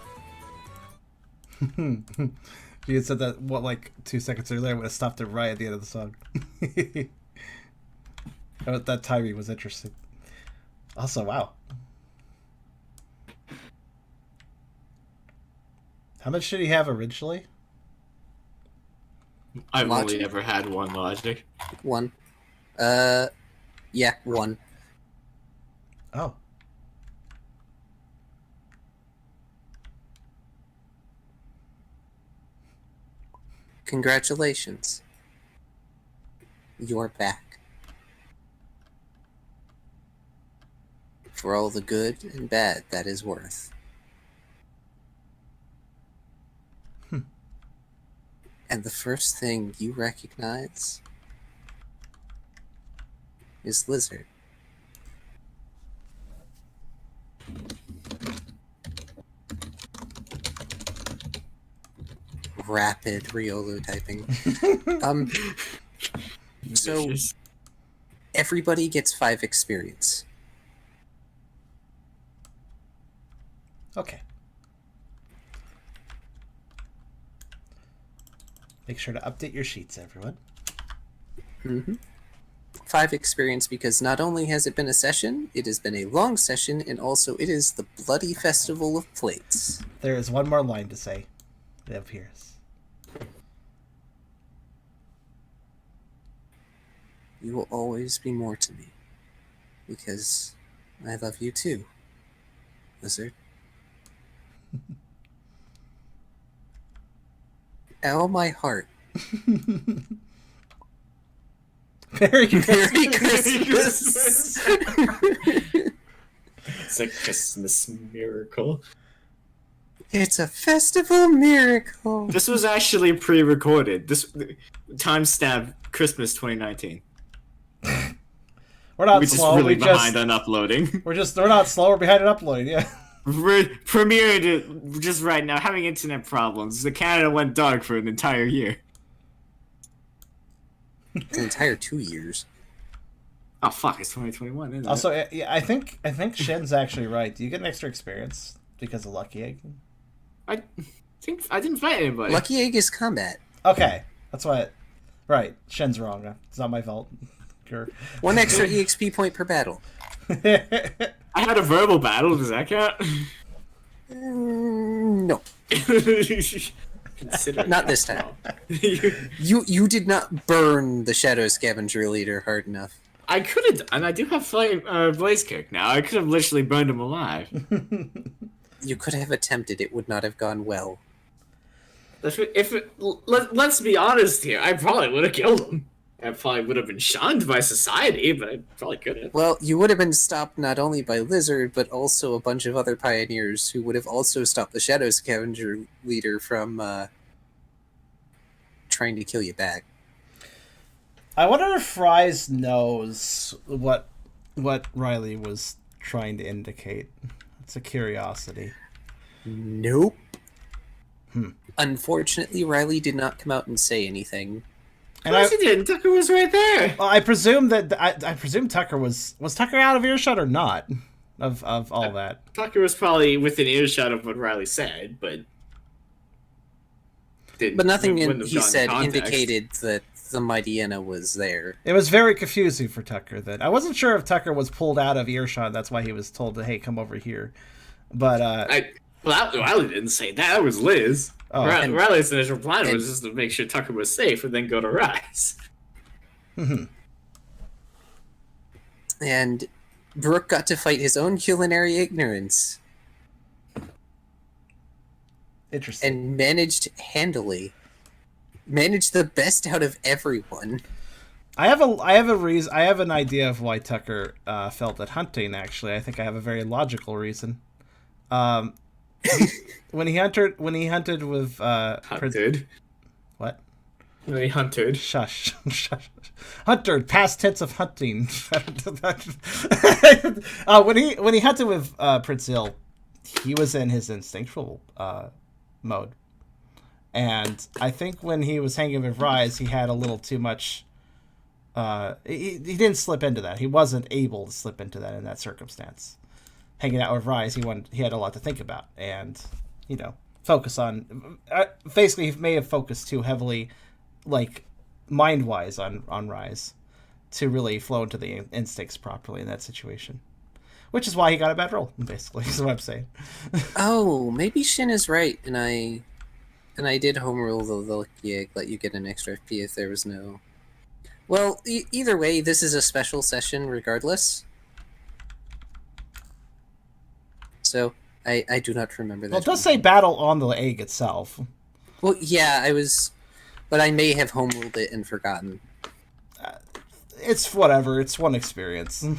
If you had said that, what, like 2 seconds earlier, I would have stopped it right at the end of the song. That timing was interesting. Also, wow. How much did he have originally? I've Logic? only ever had 1 logic. 1. Yeah, 1. Oh. Congratulations. You're back. For all the good and bad that is worth. And the first thing you recognize is Lizard. Rapid Riolo typing. So everybody gets 5 experience. Okay. Make sure to update your sheets, everyone. 5 experience because not only has it been a session, it has been a long session, and also it is the Bloody Festival of Plates. There is one more line to say. It appears. You will always be more to me. Because I love you too, Lizard. Ow, my heart. Merry Christmas. Merry Christmas! It's a Christmas miracle. It's a festival miracle. This was actually pre-recorded. This timestamp Christmas 2019. We're not We're slow. just really behind on uploading. We're not slow. We're behind on uploading. Yeah. Premiered it just right now, having internet problems. The Canada went dark for an entire year. An entire 2 years. Oh fuck! It's 2021, isn't it? Also, yeah, I think Shen's actually right. Do you get an extra experience because of Lucky Egg? I think I didn't fight anybody. Lucky Egg is combat. Okay, that's why. Right, Shen's wrong. It's not my fault. 1 extra EXP point per battle. I had a verbal battle. Does that count? No. Consider Not this time. You did not burn the Shadow Scavenger leader hard enough. I could have, and I do have Blaze Kick now. I could have literally burned him alive. You could have attempted. It would not have gone well. Let's be honest here. I probably would have killed him. I probably would have been shunned by society, but I probably could have. Well, you would have been stopped not only by Lizard, but also a bunch of other pioneers who would have also stopped the Shadow Scavenger leader from trying to kill you back. I wonder if Fries knows what Riley was trying to indicate. It's a curiosity. Nope. Unfortunately, Riley did not come out and say anything. And Of course he didn't. Tucker was right there. I presume that I presume Tucker was Tucker out of earshot or not of all that. Tucker was probably within earshot of what Riley said, but Nothing wouldn't have he gotten said context. indicated that the Mightyena was there. It was very confusing for Tucker then. I wasn't sure if Tucker was pulled out of earshot. That's why he was told to, hey, come over here. But Riley didn't say that. That was Liz. Oh. Riley's initial plan was just to make sure Tucker was safe and then go to Rise. And Brooke got to fight his own culinary ignorance. Interesting. And managed handily. Managed the best out of everyone. I have an idea of why Tucker felt at hunting. Actually, I think I have a very logical reason. When he hunted with Hunted. what? When he hunted. Shush. Hunted, past tense of hunting. When he hunted with Prince Hill, he was in his instinctual mode. And I think when he was hanging with Rise, he had a little too much. He didn't slip into that. He wasn't able to slip into that in that circumstance. Hanging out with Rise, he had a lot to think about, and focus on. Basically, he may have focused too heavily, like mind-wise, on Rise, to really flow into the instincts properly in that situation. Which is why he got a bad roll. Basically, is what I'm saying. Oh, maybe Shin is right, and I did home rule the let you get an extra FP if there was no. Well, either way, this is a special session regardless. So, I do not remember that. Well, it does say battle on the egg itself. Well, yeah, but I may have home ruled it and forgotten. It's whatever. It's one experience. I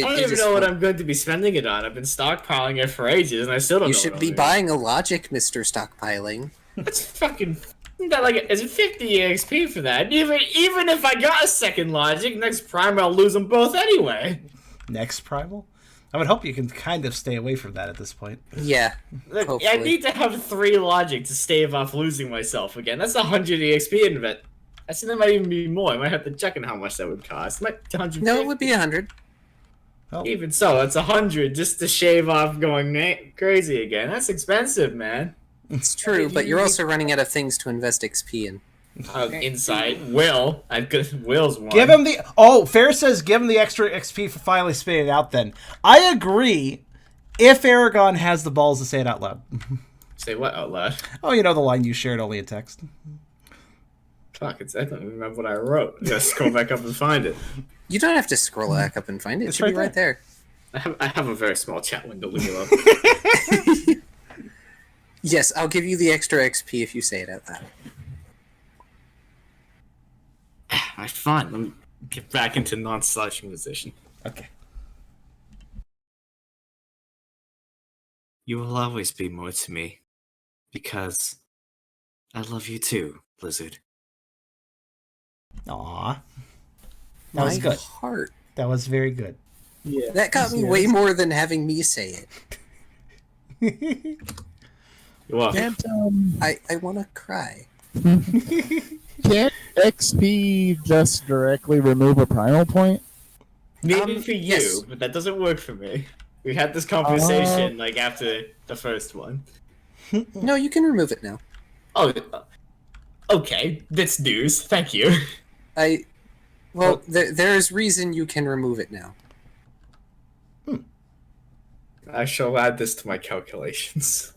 don't even know what I'm going to be spending it on. I've been stockpiling it for ages, and I still don't know. You should be buying a logic, Mr. Stockpiling. That's fucking... It's 50 EXP for that. Even if I got a second logic, next prime I'll lose them both anyway. Next primal? I would hope you can kind of stay away from that at this point. Yeah. Hopefully. I need to have 3 logic to stave off losing myself again. That's 100 EXP in it. I think that might even be more. I might have to check on how much that would cost. No, it would be 100. Oh. Even so, that's 100 just to shave off going crazy again. That's expensive, man. It's true, but you're also running out of things to invest XP in. Insight. Will's one. Give him the... Fair says give him the extra XP for finally spitting it out then. I agree if Eragon has the balls to say it out loud. Say what out loud? Oh, you know the line you shared only in text. Fuck, I don't remember what I wrote. Just scroll back up and find it. You don't have to scroll back up and find it. It should be right there. I have a very small chat window. Leave me alone. Yes, I'll give you the extra XP if you say it out loud. Alright, fine. Let me get back into non-slouching position. Okay. You will always be more to me, because I love you too, Blizzard. Aww. That was good. Heart. That was very good. Yeah. That got me way more than having me say it. You're welcome. Can't I want to cry. can't XP just directly remove a primal point? Maybe for you, yes. but that doesn't work for me. We had this conversation after the first one. No, you can remove it now. Oh, okay. That's news. Thank you. There's reason you can remove it now. I shall add this to my calculations.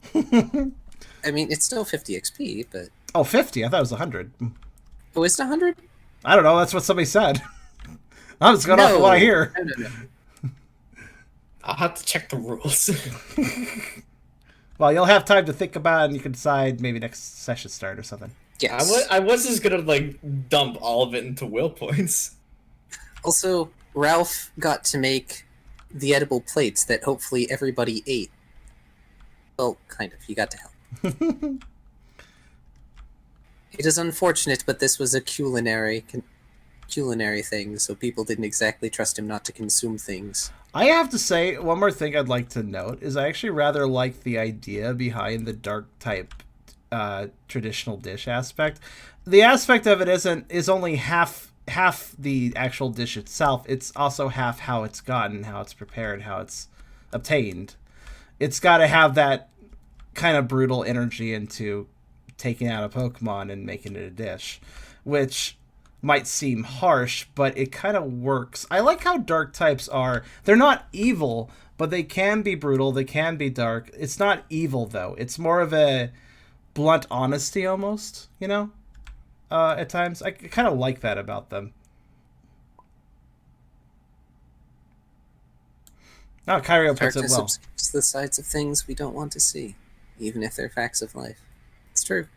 I mean, it's still 50 XP, but... Oh, 50? I thought it was 100. Oh, is it 100? I don't know. That's what somebody said. I'm just going off of what I hear. No. I'll have to check the rules. Well, you'll have time to think about it, and you can decide maybe next session start or something. Yes. I was just gonna dump all of it into will points. Also, Ralph got to make the edible plates that hopefully everybody ate. Well, kind of. He got to help. It is unfortunate, but this was a culinary thing, so people didn't exactly trust him not to consume things. I have to say, one more thing I'd like to note is I actually rather like the idea behind the dark type traditional dish aspect. The aspect of it is only half the actual dish itself. It's also half how it's gotten, how it's prepared, how it's obtained. It's got to have that kind of brutal energy into taking out a Pokemon and making it a dish, which might seem harsh, but it kind of works. I like how dark types are. They're not evil, but they can be brutal. They can be dark. It's not evil, though. It's more of a blunt honesty, almost, you know? At times. I kind of like that about them. Oh, Kyrio puts it well. It's the sides of things we don't want to see, even if they're facts of life. It's true.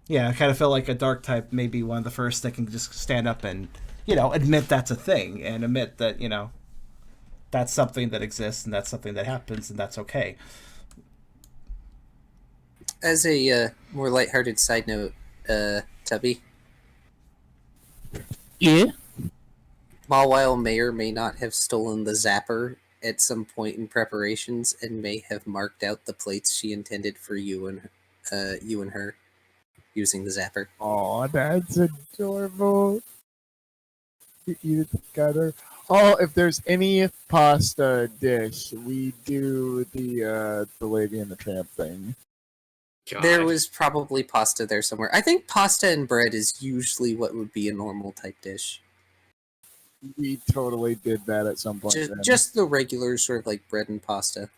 Yeah, I kind of feel like a dark type may be one of the first that can just stand up and, you know, admit that's a thing and admit that, you know, that's something that exists and that's something that happens and that's okay. As a more lighthearted side note, Tubby. Yeah? Mawile may or may not have stolen the zapper at some point in preparations and may have marked out the plates she intended for you and her. Using the zapper. Oh, that's adorable. You eat it together. Oh, if there's any pasta dish, we do the Lady and the Tramp thing. God. There was probably pasta there somewhere. I think pasta and bread is usually what would be a normal type dish. We totally did that at some point. Just the regular sort of like bread and pasta.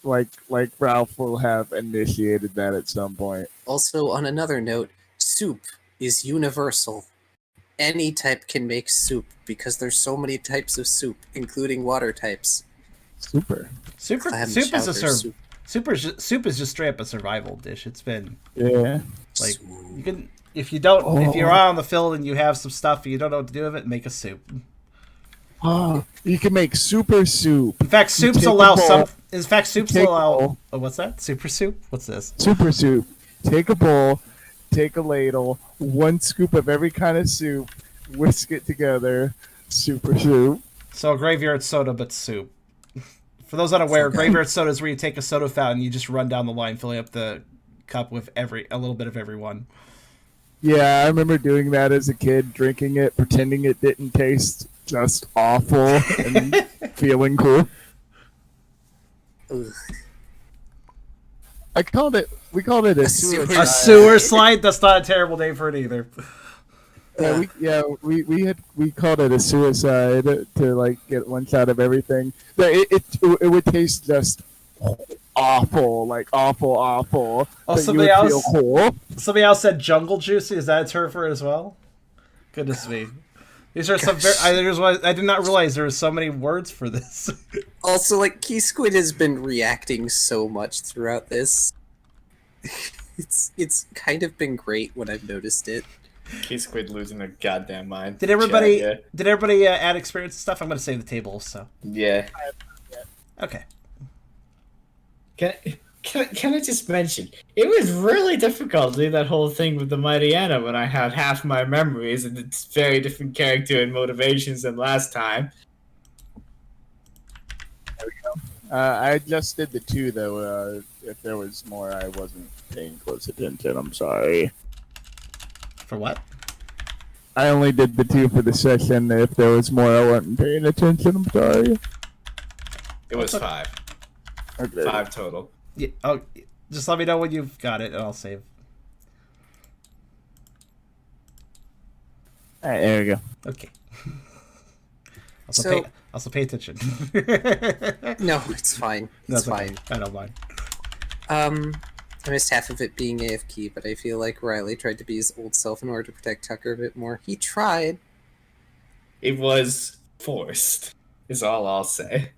Like Ralph will have initiated that at some point. Also, on another note, soup is universal. Any type can make soup because there's so many types of soup, including water types. Soup is just straight up a survival dish. It's been like you can if you're out on the field and you have some stuff and you don't know what to do with it, make a soup. You can make super soup. In fact, soups allow some. In fact, soups allow. Oh, what's that? Super soup? What's this? Super soup. Take a bowl, take a ladle, 1 scoop of every kind of soup, whisk it together. Super soup. So graveyard soda, but soup. For those unaware, graveyard soda is where you take a soda fountain, you just run down the line, filling up the cup with a little bit of every one. Yeah, I remember doing that as a kid, drinking it, pretending it didn't taste just awful and feeling cool. Ugh. We called it a sewer slide. A sewer slide? That's not a terrible name for it either. We called it a suicide to like get one shot of everything. It would taste just awful, like awful. Oh, somebody else said jungle juicy. Is that a term for it as well? Goodness me. These are some I did not realize there were so many words for this. Also, like, Key Squid has been reacting so much throughout this. It's kind of been great when I've noticed it. Key Squid losing their goddamn mind. Did everybody add experience and stuff? I'm going to save the table, so. Yeah. Okay. Can I just mention, it was really difficult to do that whole thing with the Mighty Anna when I had half my memories and it's very different character and motivations than last time. There we go. I just did the 2, though. If there was more, I wasn't paying close attention. I'm sorry. For what? I only did the 2 for the session. If there was more, I wasn't paying attention. I'm sorry. It was 5. Okay. 5 total. Yeah, oh, just let me know when you've got it, and I'll save. All right, there we go. Okay. Also pay attention. No, it's fine. It's fine. I don't mind. I missed half of it being AFK, but I feel like Riley tried to be his old self in order to protect Tucker a bit more. He tried. It was forced, is all I'll say.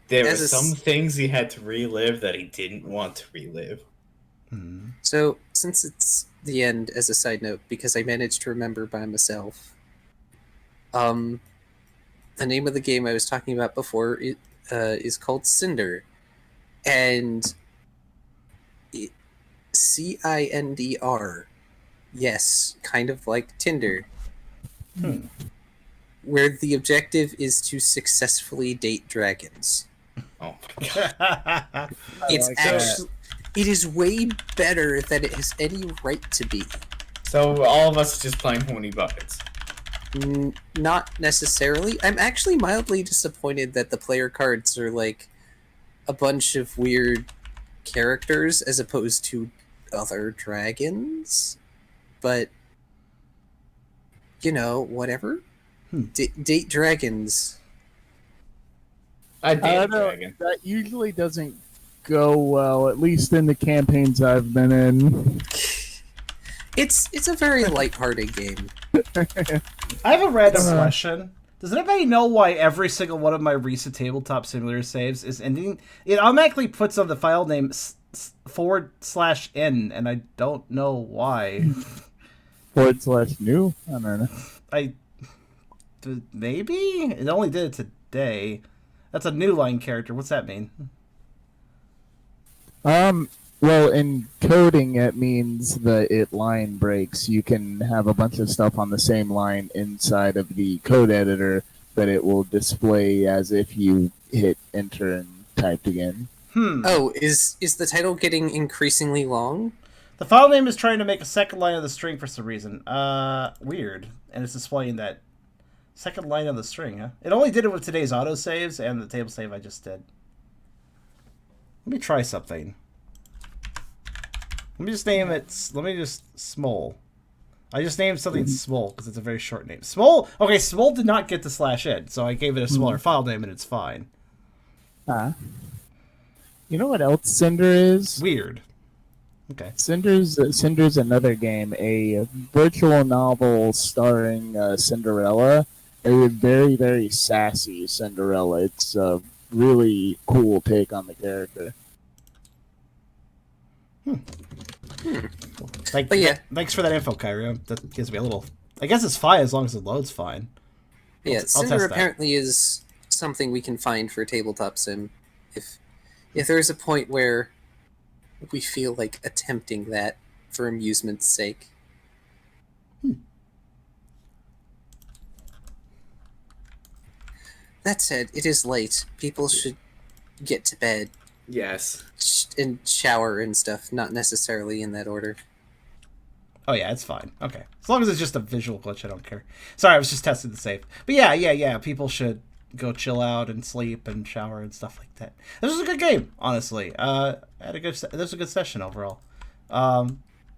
There were some things he had to relive that he didn't want to relive. So, since it's the end, as a side note, because I managed to remember by myself, the name of the game I was talking about before is called Cinder. And CINDR, yes, kind of like Tinder, where the objective is to successfully date dragons. Oh my god. It's like actually, it is way better than it has any right to be. So all of us are just playing horny buckets. Not necessarily. I'm actually mildly disappointed that the player cards are like a bunch of weird characters as opposed to other dragons. But, you know, whatever. Date dragons. I I date don't know. dragon. That usually doesn't go well, at least in the campaigns I've been in. It's a very lighthearted game. I have a random question. Does anybody know why every single one of my recent Tabletop Simulator saves is ending? It automatically puts on the file name /n, and I don't know why. /new? I don't know. Maybe? It only did it today. That's a new line character. What's that mean? Well, in coding, it means the line breaks. You can have a bunch of stuff on the same line inside of the code editor, but it will display as if you hit enter and typed again. Oh, is the title getting increasingly long? The file name is trying to make a second line of the string for some reason. Weird. And it's displaying that second line of the string, huh? It only did it with today's autosaves and the table save I just did. Let me try something. Let me just name it, Small. I just named something Small because it's a very short name. Small, okay, Small did not get the /n, so I gave it a smaller file name and it's fine. You know what else Cinder is? Weird. Okay. Cinder's another game, a virtual novel starring Cinderella, a very, very sassy Cinderella. It's a really cool take on the character. Thanks for that info, Kyrio. That gives me a little... I guess it's fine as long as it loads fine. Yeah, I'll Cinder test that. apparently is something we can find for Tabletop Sim. If there's a point where we feel like attempting that for amusement's sake. That said, it is late. People should get to bed Yes. and shower and stuff, not necessarily in that order. Oh yeah, it's fine. Okay. As long as it's just a visual glitch, I don't care. Sorry, I was just testing the save. But yeah, people should go chill out and sleep and shower and stuff like that. This was a good game, honestly. This was a good session overall.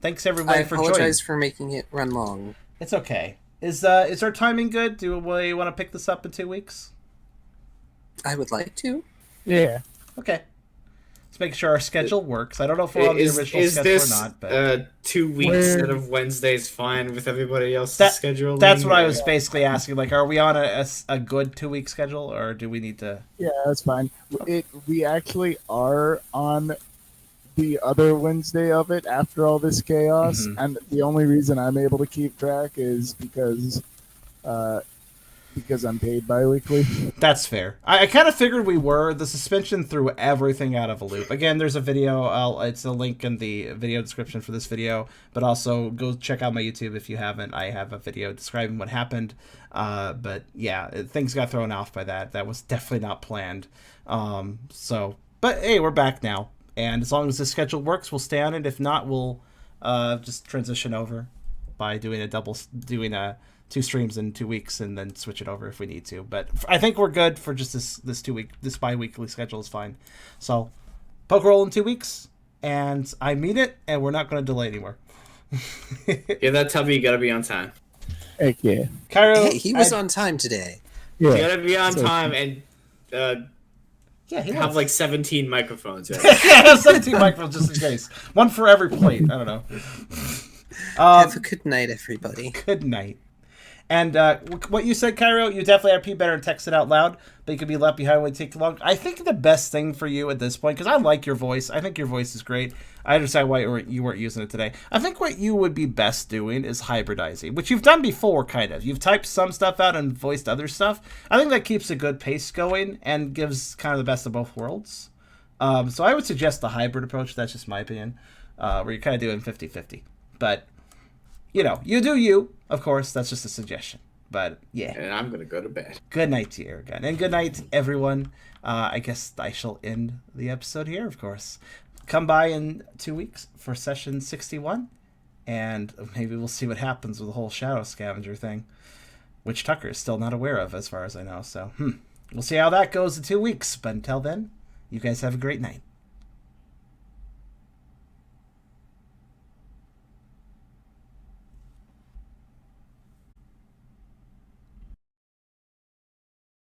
Thanks everybody for joining. I apologize for making it run long. It's okay. Is our timing good? Do we want to pick this up in 2 weeks? I would like to. Yeah. Okay. Let's make sure our schedule works. I don't know if we're on the original schedule or not, but 2 weeks instead of Wednesdays fine with everybody else's schedule? That's what I was basically asking. Like, are we on a good 2 week schedule, or do we need to? Yeah, that's fine. We actually are on the other Wednesday of it after all this chaos, and the only reason I'm able to keep track is because I'm paid bi-weekly. That's fair. I kind of figured we were. The suspension threw everything out of a loop. Again, there's a video. It's a link in the video description for this video, but also go check out my YouTube if you haven't. I have a video describing what happened. But yeah, things got thrown off by that. That was definitely not planned. But hey, we're back now. And as long as the schedule works, we'll stay on it. If not, we'll just transition over by doing 2 streams in 2 weeks and then switch it over if we need to. But I think we're good for just this bi-weekly schedule is fine. So, Pokerole in 2 weeks, and I mean it, and we're not going to delay anymore. Yeah, that Tubby, you gotta be on time. Heck yeah. Kyrio, Hey, he was on time today. Yeah. You gotta be on time and he have was. like 17 microphones. Right? Yeah, I have 17 microphones just in case. One for every plate. I don't know. Have a good night, everybody. Good night. And what you said, Kyrio, you definitely have to be better and text it out loud, but you could be left behind when it takes long. I think the best thing for you at this point, because I like your voice. I think your voice is great. I understand why you weren't using it today. I think what you would be best doing is hybridizing, which you've done before, kind of. You've typed some stuff out and voiced other stuff. I think that keeps a good pace going and gives kind of the best of both worlds. So I would suggest the hybrid approach. That's just my opinion, where you're kind of doing 50-50. But, you do you, of course. That's just a suggestion. But, yeah. And I'm going to go to bed. Good night to you, Eragon. And good night, everyone. I guess I shall end the episode here, of course. Come by in 2 weeks for session 61. And maybe we'll see what happens with the whole Shadow Scavenger thing, which Tucker is still not aware of, as far as I know. So, we'll see how that goes in 2 weeks. But until then, you guys have a great night.